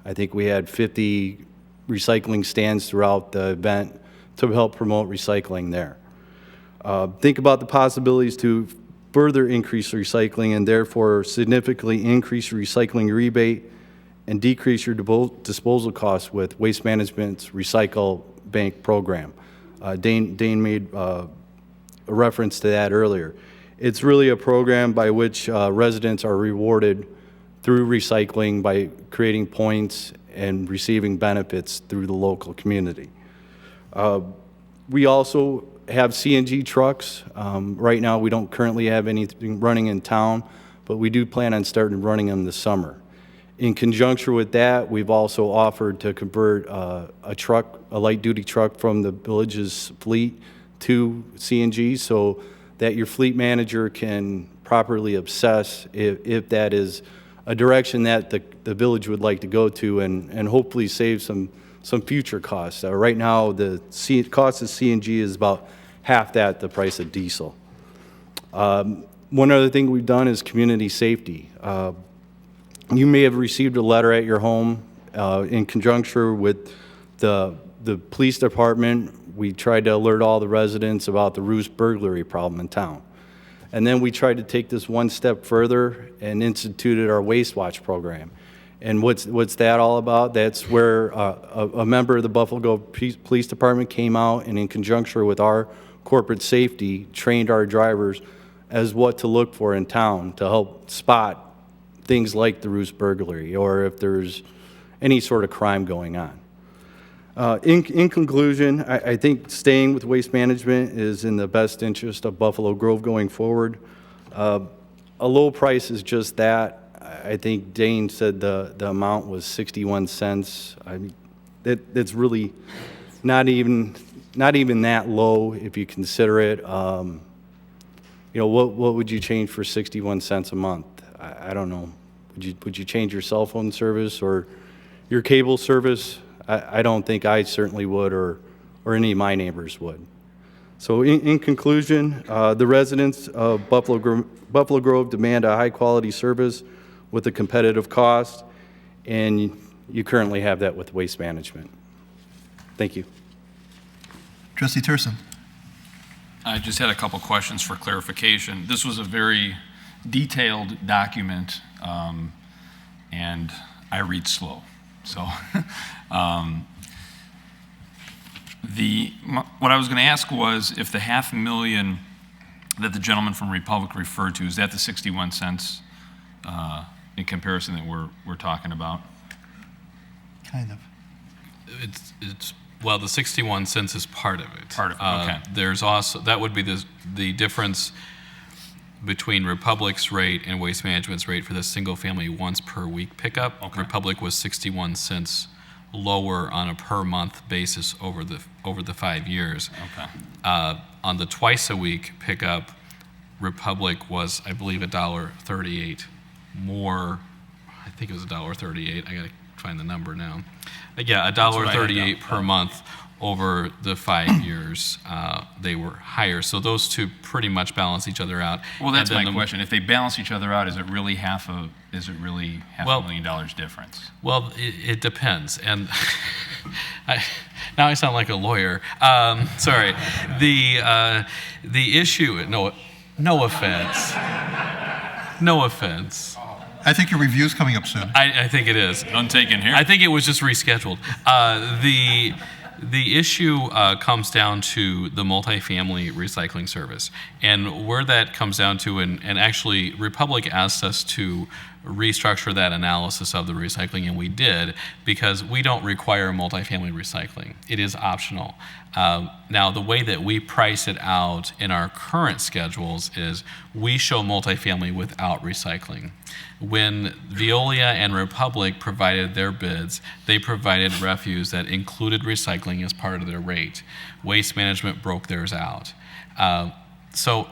I think we had 50 recycling stands throughout the event to help promote recycling there. Think about the possibilities to further increase recycling and therefore significantly increase your recycling rebate and decrease your disposal costs with Waste Management's Recycle Bank program. Dane made a reference to that earlier. It's really a program by which residents are rewarded through recycling by creating points and receiving benefits through the local community. We also have CNG trucks. Right now we don't currently have anything running in town, but we do plan on starting running them this summer. In conjunction with that, we've also offered to convert a light-duty truck from the village's fleet to CNG so that your fleet manager can properly assess if that is a direction that the village would like to go to and hopefully save some future costs. Right now, the cost of CNG is about half the price of diesel. One other thing we've done is community safety. You may have received a letter at your home in conjunction with the police department. We tried to alert all the residents about the roost burglary problem in town. And then we tried to take this one step further and instituted our Waste Watch program. And what's that all about? That's where a member of the Buffalo Grove Police Department came out and in conjunction with our corporate safety trained our drivers as what to look for in town to help spot things like the roost burglary or if there's any sort of crime going on. In conclusion, I think staying with Waste Management is in the best interest of Buffalo Grove going forward. A low price is just that. I think Dane said the amount was 61 cents. I mean, it's really not even that low if you consider it. what would you change for 61 cents a month? I don't know. Would you change your cell phone service or your cable service? I don't think I certainly would, or any of my neighbors would. So in conclusion, the residents of Buffalo Grove demand a high-quality service with a competitive cost, and you currently have that with Waste Management. Thank you. Trustee Turson. I just had a couple questions for clarification. This was a very detailed document, and I read slow. So what I was going to ask was if the $500,000 that the gentleman from Republic referred to, is that the 61 cents in comparison that we're talking about? Kind of. Well, the 61 cents is part of it. Part of it, okay. There's also, that would be the difference between Republic's rate and Waste Management's rate for the single-family once-per-week pickup. Okay. Republic was 61 cents lower on a per-month basis over the 5 years. Okay. On the twice-a-week pickup, Republic was, I believe, $1.38 more. I think it was $1.38. I got to find the number now. Yeah, $1.38 per month over the 5 years. They were higher, so those two pretty much balance each other out. Well, that's my question. If they balance each other out, is it really half a $500,000 difference? Well, it depends, and now I sound like a lawyer. Sorry. The issue. No offense. No offense. I think your review's coming up soon. I think it is. None taken here. I think it was just rescheduled. The issue comes down to the multifamily recycling service. And where that comes down to, and actually Republic asked us to restructure that analysis of the recycling, and we did, because we don't require multifamily recycling. It is optional. Now, the way that we price it out in our current schedules is we show multifamily without recycling. When Veolia and Republic provided their bids, they provided refuse that included recycling as part of their rate. Waste Management broke theirs out. So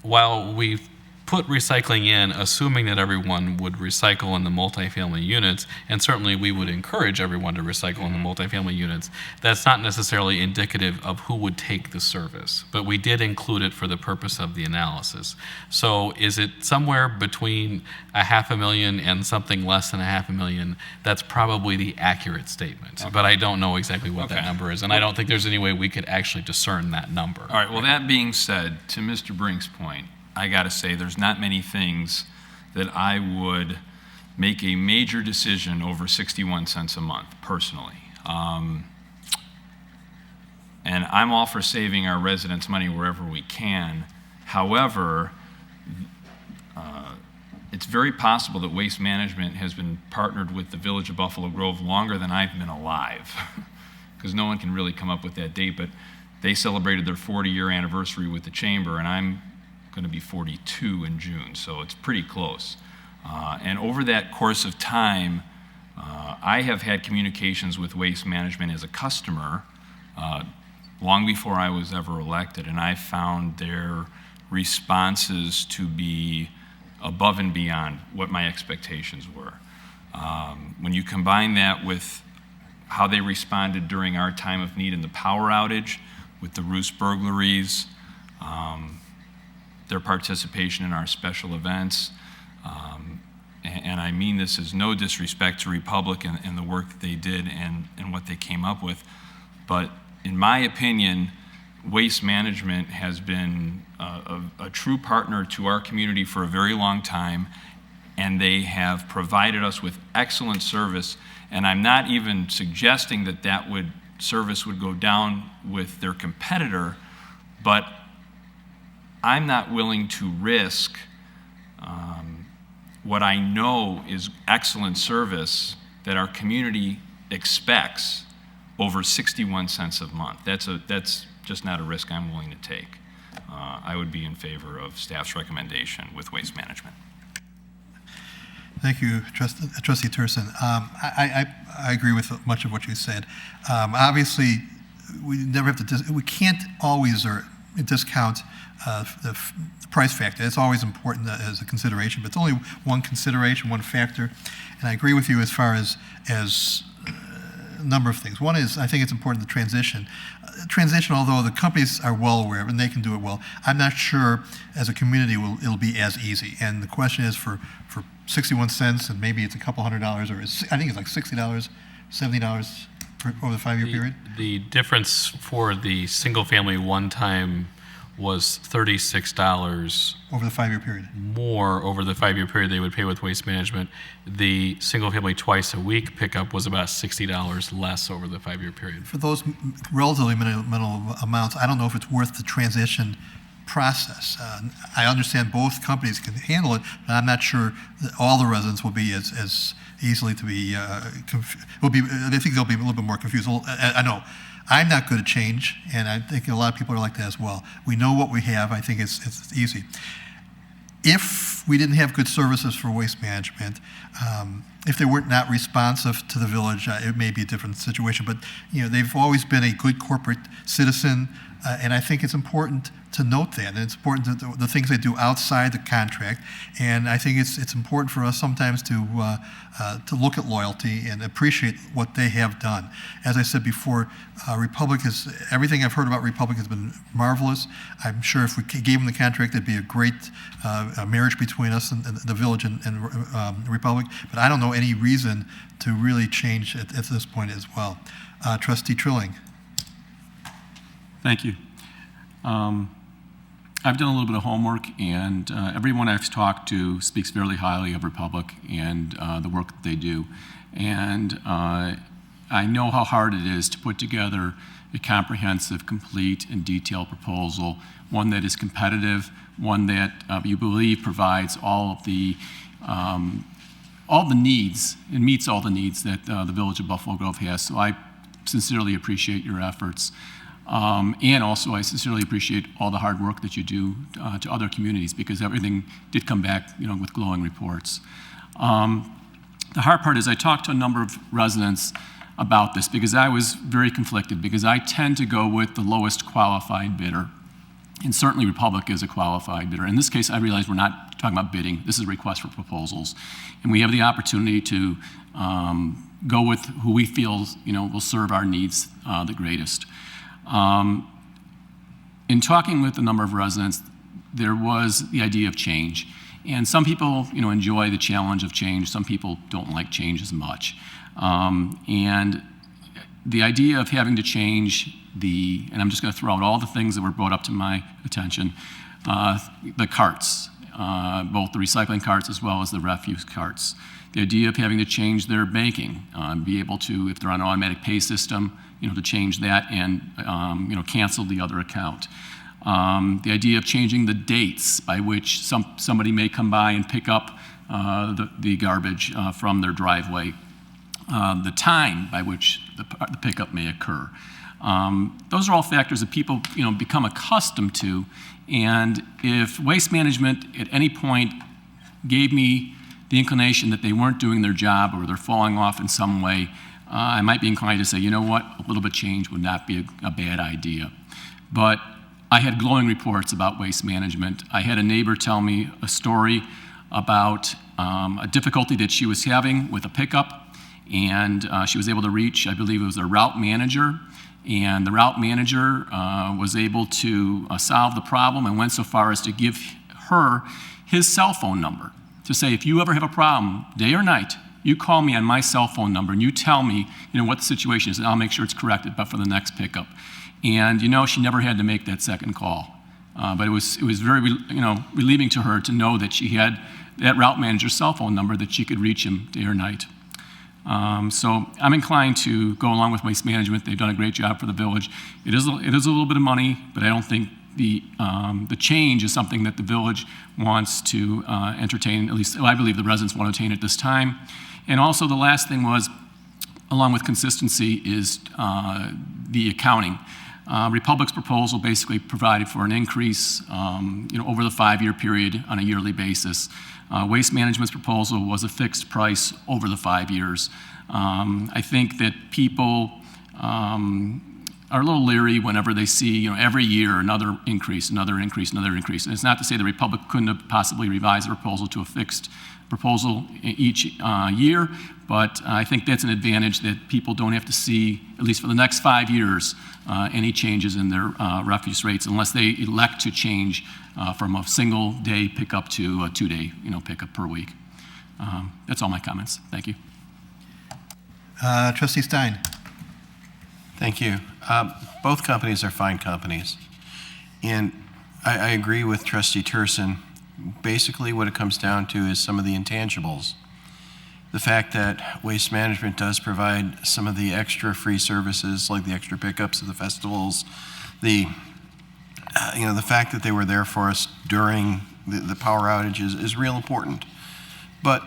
while we've put recycling in, assuming that everyone would recycle in the multifamily units, and certainly we would encourage everyone to recycle in the multifamily units, that's not necessarily indicative of who would take the service. But we did include it for the purpose of the analysis. So is it somewhere between $500,000 and something less than $500,000? That's probably the accurate statement. Okay. But I don't know exactly what that number is, and I don't think there's any way we could actually discern that number. All right, well, that being said, to Mr. Brink's point, I got to say there's not many things that I would make a major decision over 61 cents a month, personally. And I'm all for saving our residents money wherever we can. However, it's very possible that Waste Management has been partnered with the Village of Buffalo Grove longer than I've been alive, because no one can really come up with that date, but they celebrated their 40-year anniversary with the Chamber, and I'm going to be 42 in June, so it's pretty close. And over that course of time, I have had communications with Waste Management as a customer long before I was ever elected, and I found their responses to be above and beyond what my expectations were. When you combine that with how they responded during our time of need in the power outage, with the Roos burglaries, their participation in our special events, and I mean this as no disrespect to Republic and the work that they did and what they came up with, but in my opinion, Waste Management has been a true partner to our community for a very long time, and they have provided us with excellent service, and I'm not even suggesting that service would go down with their competitor, but I'm not willing to risk what I know is excellent service that our community expects over 61 cents a month. That's just not a risk I'm willing to take. I would be in favor of staff's recommendation with Waste Management. Thank you, Trustee Turson. I agree with much of what you said. Obviously, we never have to. We can't always or discount the price factor. It's always important as a consideration, but it's only one consideration, one factor. And I agree with you as far as a number of things. One is, I think it's important the transition. Transition, although the companies are well aware of it and they can do it well, I'm not sure as a community it'll be as easy. And the question is for 61 cents, and maybe it's a couple $100, or I think it's like $60, $70 over the 5-year period. The difference for the single-family one-time was $36 over the 5-year period. More over the 5-year period they would pay with Waste Management. The single-family twice-a-week pickup was about $60 less over the 5-year period. For those relatively minimal amounts, I don't know if it's worth the transition process. I understand both companies can handle it, but I'm not sure that all the residents will be as easily to be, I think they'll be a little bit more confused. I know. I'm not good at change, and I think a lot of people are like that as well. We know what we have. I think it's easy. If we didn't have good services for waste management, if they were not responsive to the village, it may be a different situation. But they've always been a good corporate citizen, and I think it's important to note that. And it's important that the things they do outside the contract. And I think it's important for us sometimes to look at loyalty and appreciate what they have done. As I said before, Republic everything I've heard about Republic has been marvelous. I'm sure if we gave them the contract, it'd be a great marriage between us and the village and Republic. But I don't know any reason to really change at this point as well. Trustee Trilling. Thank you. I've done a little bit of homework, and everyone I've talked to speaks fairly highly of Republic and the work that they do. And I know how hard it is to put together a comprehensive, complete, and detailed proposal, one that is competitive, one that you believe provides all the needs, and meets all the needs that the Village of Buffalo Grove has. So I sincerely appreciate your efforts. And also, I sincerely appreciate all the hard work that you do to other communities, because everything did come back, with glowing reports. The hard part is I talked to a number of residents about this because I was very conflicted, because I tend to go with the lowest qualified bidder. And certainly Republic is a qualified bidder. In this case, I realize we're not talking about bidding. This is a request for proposals. And we have the opportunity to go with who we feel will serve our needs the greatest. In talking with a number of residents, there was the idea of change. And some people, enjoy the challenge of change. Some people don't like change as much. And the idea of having to change and I'm just going to throw out all the things that were brought up to my attention, the carts, both the recycling carts as well as the refuse carts. The idea of having to change their banking, be able to, if they're on an automatic pay system, to change that and, cancel the other account. The idea of changing the dates by which somebody may come by and pick up the garbage from their driveway. The time by which the pickup may occur. Those are all factors that people, become accustomed to. And if Waste Management at any point gave me the inclination that they weren't doing their job or they're falling off in some way, I might be inclined to say, you know what, a little bit of change would not be a bad idea. But I had glowing reports about Waste Management. I had a neighbor tell me a story about a difficulty that she was having with a pickup, and she was able to reach, I believe it was their route manager, and the route manager was able to solve the problem and went so far as to give her his cell phone number to say, if you ever have a problem, day or night, you call me on my cell phone number and you tell me, what the situation is, and I'll make sure it's corrected, but for the next pickup. And she never had to make that second call. But it was very, relieving to her to know that she had that route manager's cell phone number, that she could reach him day or night. So I'm inclined to go along with Waste Management. They've done a great job for the village. It is a little bit of money, but I don't think the change is something that the village wants to entertain. At least I believe the residents want to entertain at this time. And also the last thing was, along with consistency, is the accounting. Republic's proposal basically provided for an increase over the 5-year period on a yearly basis. Waste Management's proposal was a fixed price over the 5 years. I think that people are a little leery whenever they see, every year another increase, another increase, another increase. And it's not to say the Republic couldn't have possibly revised the proposal to a fixed proposal each year, but I think that's an advantage that people don't have to see, at least for the next 5 years, any changes in their refuse rates unless they elect to change from a single day pickup to a 2-day pickup per week. That's all my comments. Thank you. Trustee Stein. Thank you. Both companies are fine companies. And I agree with Trustee Turson. Basically, what it comes down to is some of the intangibles. The fact that Waste Management does provide some of the extra free services, like the extra pickups at the festivals, the fact that they were there for us during the power outages is real important. But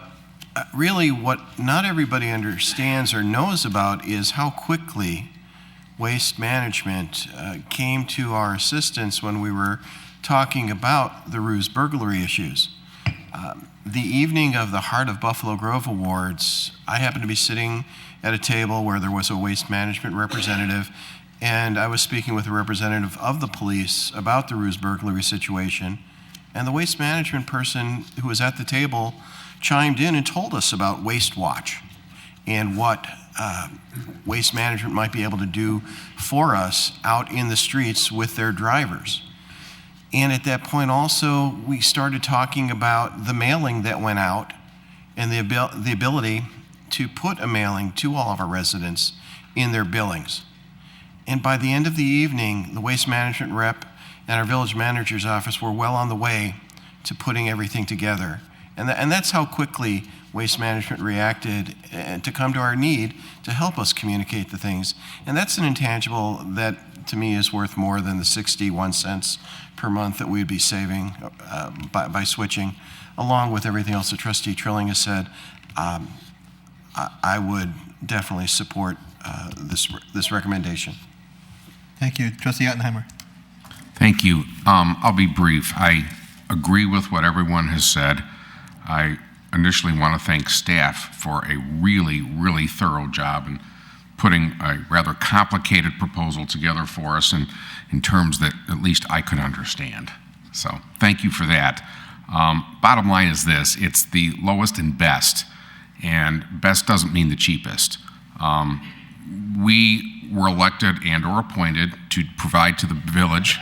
really, what not everybody understands or knows about is how quickly Waste Management came to our assistance when we were talking about the ruse burglary issues. The evening of the Heart of Buffalo Grove Awards, I happened to be sitting at a table where there was a Waste Management representative, and I was speaking with a representative of the police about the ruse burglary situation, and the Waste Management person who was at the table chimed in and told us about Waste Watch and what Waste Management might be able to do for us out in the streets with their drivers. And at that point also, we started talking about the mailing that went out and the ability to put a mailing to all of our residents in their billings. And by the end of the evening, the Waste Management rep and our village manager's office were well on the way to putting everything together. And that's how quickly Waste Management reacted to come to our need to help us communicate the things. And that's an intangible that, to me, is worth more than the 61 cents per month that we'd be saving by switching. Along with everything else that Trustee Trilling has said, I would definitely support this recommendation. Thank you. Trustee Ottenheimer. Thank you. I'll be brief. I agree with what everyone has said. I initially want to thank staff for a really, really thorough job in putting a rather complicated proposal together for us in terms that at least I could understand. So thank you for that. Bottom line is this: it's the lowest and best best doesn't mean the cheapest. We were elected and or appointed to provide to the village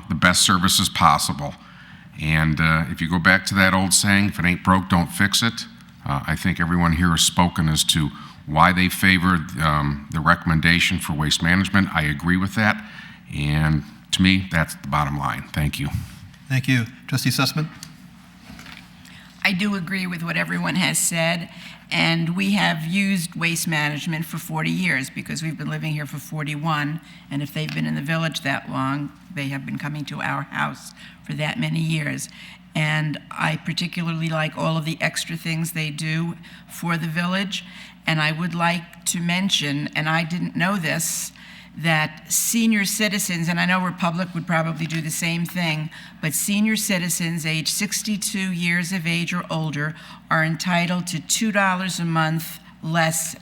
the best services possible. And if you go back to that old saying, if it ain't broke, don't fix it, I think everyone here has spoken as to why they favor the recommendation for Waste Management. I agree with that. And to me, that's the bottom line. Thank you. Thank you. Trustee Sussman? I do agree with what everyone has said, and we have used Waste Management for 40 years because we've been living here for 41, and if they've been in the village that long, they have been coming to our house for that many years. And I particularly like all of the extra things they do for the village. And I would like to mention, and I didn't know this, that senior citizens, and I know Republic would probably do the same thing, but senior citizens age 62 years of age or older are entitled to $2 a month less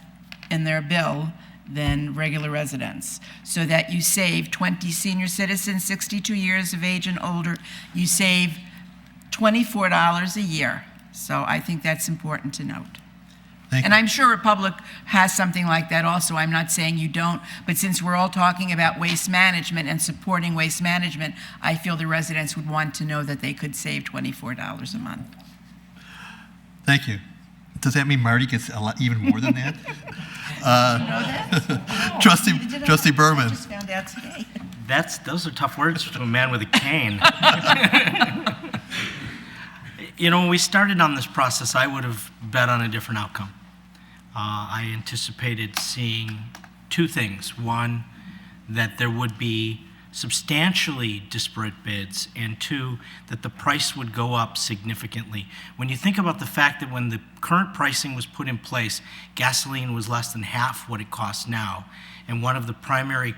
in their bill than regular residents. So that you save 20 senior citizens, 62 years of age and older, you save $24 a year. So I think that's important to note. And I'm sure Republic has something like that also. I'm not saying you don't, but since we're all talking about waste management and supporting waste management, I feel the residents would want to know that they could save $24 a month. Thank you. Does that mean Marty gets a lot, even more than that? Trustee Berman. I just found out today. Those are tough words from a man with a cane. When we started on this process, I would have bet on a different outcome. I anticipated seeing two things. One, that there would be substantially disparate bids, and two, that the price would go up significantly. When you think about the fact that when the current pricing was put in place, gasoline was less than half what it costs now, and one of the primary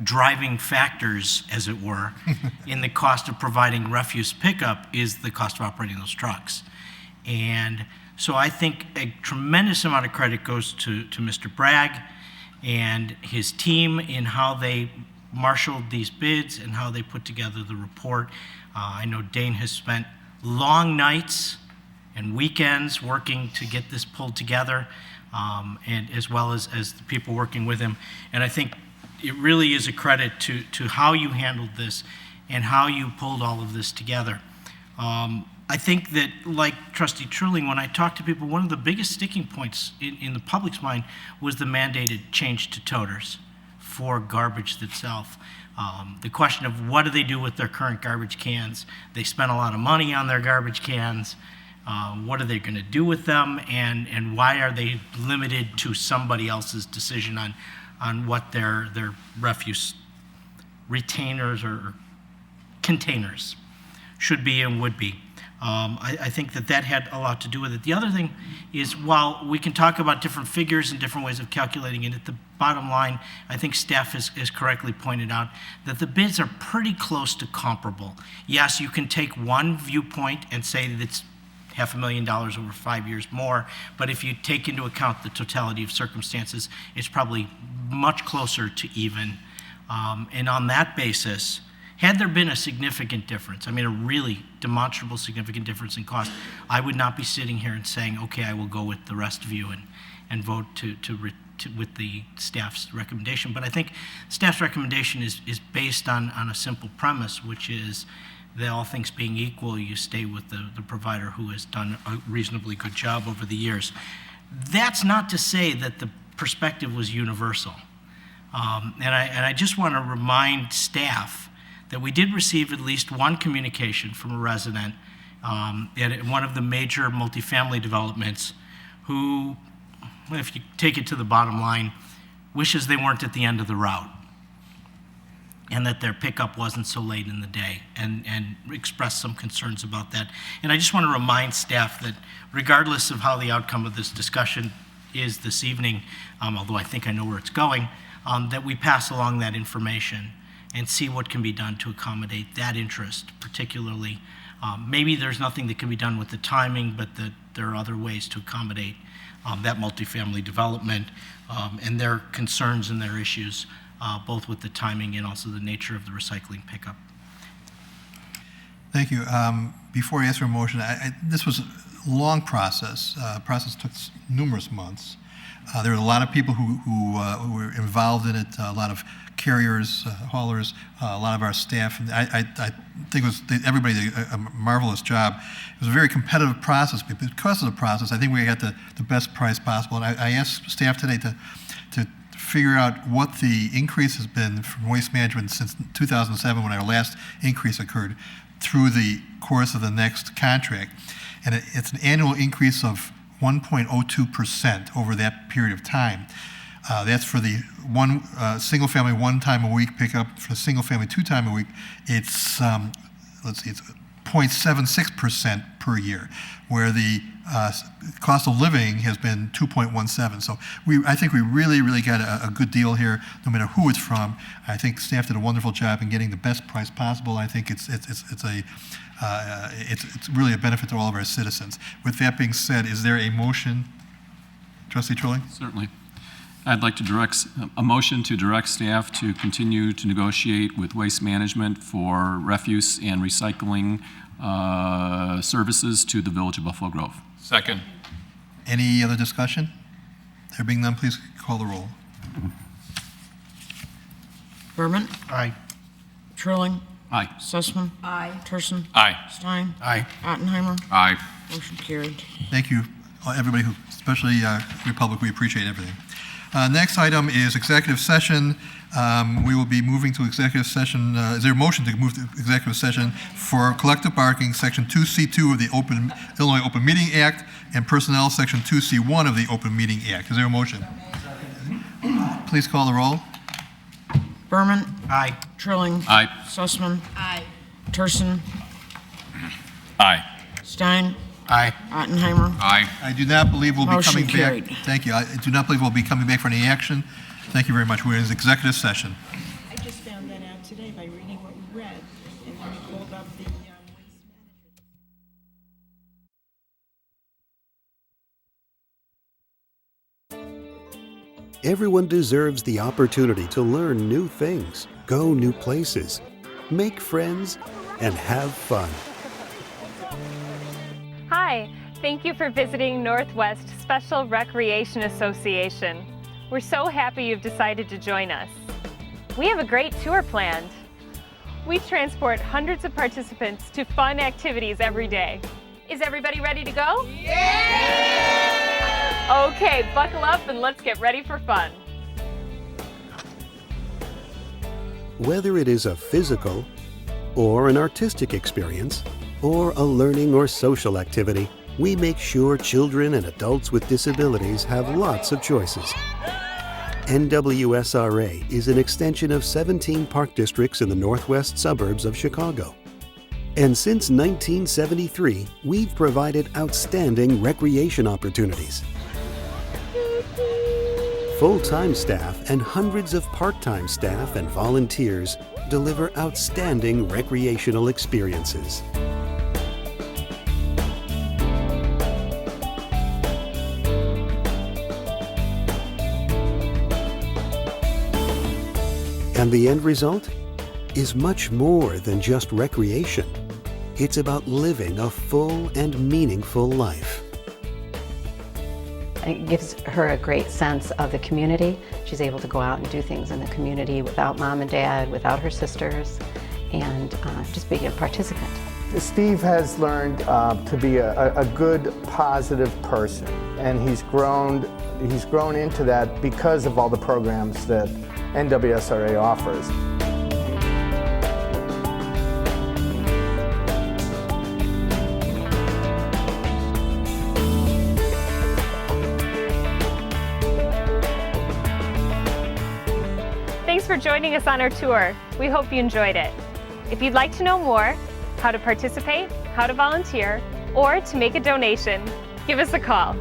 driving factors, as it were, in the cost of providing refuse pickup is the cost of operating those trucks. And So I think a tremendous amount of credit goes to Mr. Bragg and his team in how they marshaled these bids and how they put together the report. I know Dane has spent long nights and weekends working to get this pulled together, and as well as the people working with him. And I think it really is a credit to how you handled this and how you pulled all of this together. I think that, like Trustee Truling, when I talk to people, one of the biggest sticking points in the public's mind was the mandated change to toters for garbage itself. The question of what do they do with their current garbage cans? They spent a lot of money on their garbage cans. What are they going to do with them, and why are they limited to somebody else's decision on what their refuse retainers or containers should be and would be? I think that had a lot to do with it. The other thing is, while we can talk about different figures and different ways of calculating it, at the bottom line, I think staff has correctly pointed out that the bids are pretty close to comparable. Yes, you can take one viewpoint and say that it's $500,000 over 5 years more, but if you take into account the totality of circumstances, it's probably much closer to even. And on that basis, had there been a significant difference, I mean a really demonstrable significant difference in cost, I would not be sitting here and saying, okay, I will go with the rest of you and vote with the staff's recommendation. But I think staff's recommendation is based on a simple premise, which is that all things being equal, you stay with the provider who has done a reasonably good job over the years. That's not to say that the perspective was universal. And I just want to remind staff that we did receive at least one communication from a resident at one of the major multifamily developments who, if you take it to the bottom line, wishes they weren't at the end of the route and that their pickup wasn't so late in the day, and expressed some concerns about that. And I just want to remind staff that regardless of how the outcome of this discussion is this evening, although I think I know where it's going, that we pass along that information and see what can be done to accommodate that interest, particularly. Maybe there's nothing that can be done with the timing, but that there are other ways to accommodate that multifamily development and their concerns and their issues, both with the timing and also the nature of the recycling pickup. Thank you. Before I ask for a motion, this was a long process. Process took numerous months. There were a lot of people who were involved in it, a lot of carriers, haulers, a lot of our staff. And I think everybody did a marvelous job. It was a very competitive process. Because of the process, I think we got the best price possible. And I asked staff today to figure out what the increase has been from Waste Management since 2007, when our last increase occurred, through the course of the next contract. And it's an annual increase of 1.02% over that period of time. That's for the single family 1 time a week pickup. For the single family 2 time a week, it's it's 0.76% per year, where the cost of living has been 2.17. So I think we really got a good deal here, no matter who it's from. I think staff did a wonderful job in getting the best price possible. I think it's really a benefit to all of our citizens. With that being said, is there a motion? Trustee Trulli? Certainly. I'd like to direct a motion to direct staff to continue to negotiate with Waste Management for refuse and recycling services to the Village of Buffalo Grove. Second. Any other discussion? There being none, please call the roll. Berman? Aye. Trilling? Aye. Sussman? Aye. Turson? Aye. Stein? Aye. Ottenheimer? Aye. Motion carried. Thank you, everybody, especially Republic. We appreciate everything. Next item is executive session. We will be moving to executive session. Is there a motion to move to executive session for collective bargaining, Section 2C2 of the Illinois Open Meeting Act, and personnel, Section 2C1 of the Open Meeting Act? Is there a motion? Please call the roll. Berman? Aye. Trilling? Aye. Sussman? Aye. Turson? Aye. Stein? Aye. Ottenheimer? Aye. I do not believe we'll be Motion coming carried. back. Thank you. I do not believe we'll be coming back for any action. Thank you very much. We're in executive session. I just found that out today by reading what we read, and then we called up the Everyone deserves the opportunity to learn new things, go new places, make friends, and have fun. Hi, thank you for visiting Northwest Special Recreation Association. We're so happy you've decided to join us. We have a great tour planned. We transport hundreds of participants to fun activities every day. Is everybody ready to go? Yeah! Okay, buckle up and let's get ready for fun. Whether it is a physical or an artistic experience, or a learning or social activity, we make sure children and adults with disabilities have lots of choices. NWSRA is an extension of 17 park districts in the northwest suburbs of Chicago. And since 1973, we've provided outstanding recreation opportunities. Full-time staff and hundreds of part-time staff and volunteers deliver outstanding recreational experiences. And the end result is much more than just recreation. It's about living a full and meaningful life. It gives her a great sense of the community. She's able to go out and do things in the community without mom and dad, without her sisters, and just being a participant. Steve has learned to be a good, positive person, and he's grown into that because of all the programs that NWSRA offers. Thanks for joining us on our tour. We hope you enjoyed it. If you'd like to know more, how to participate, how to volunteer, or to make a donation, give us a call.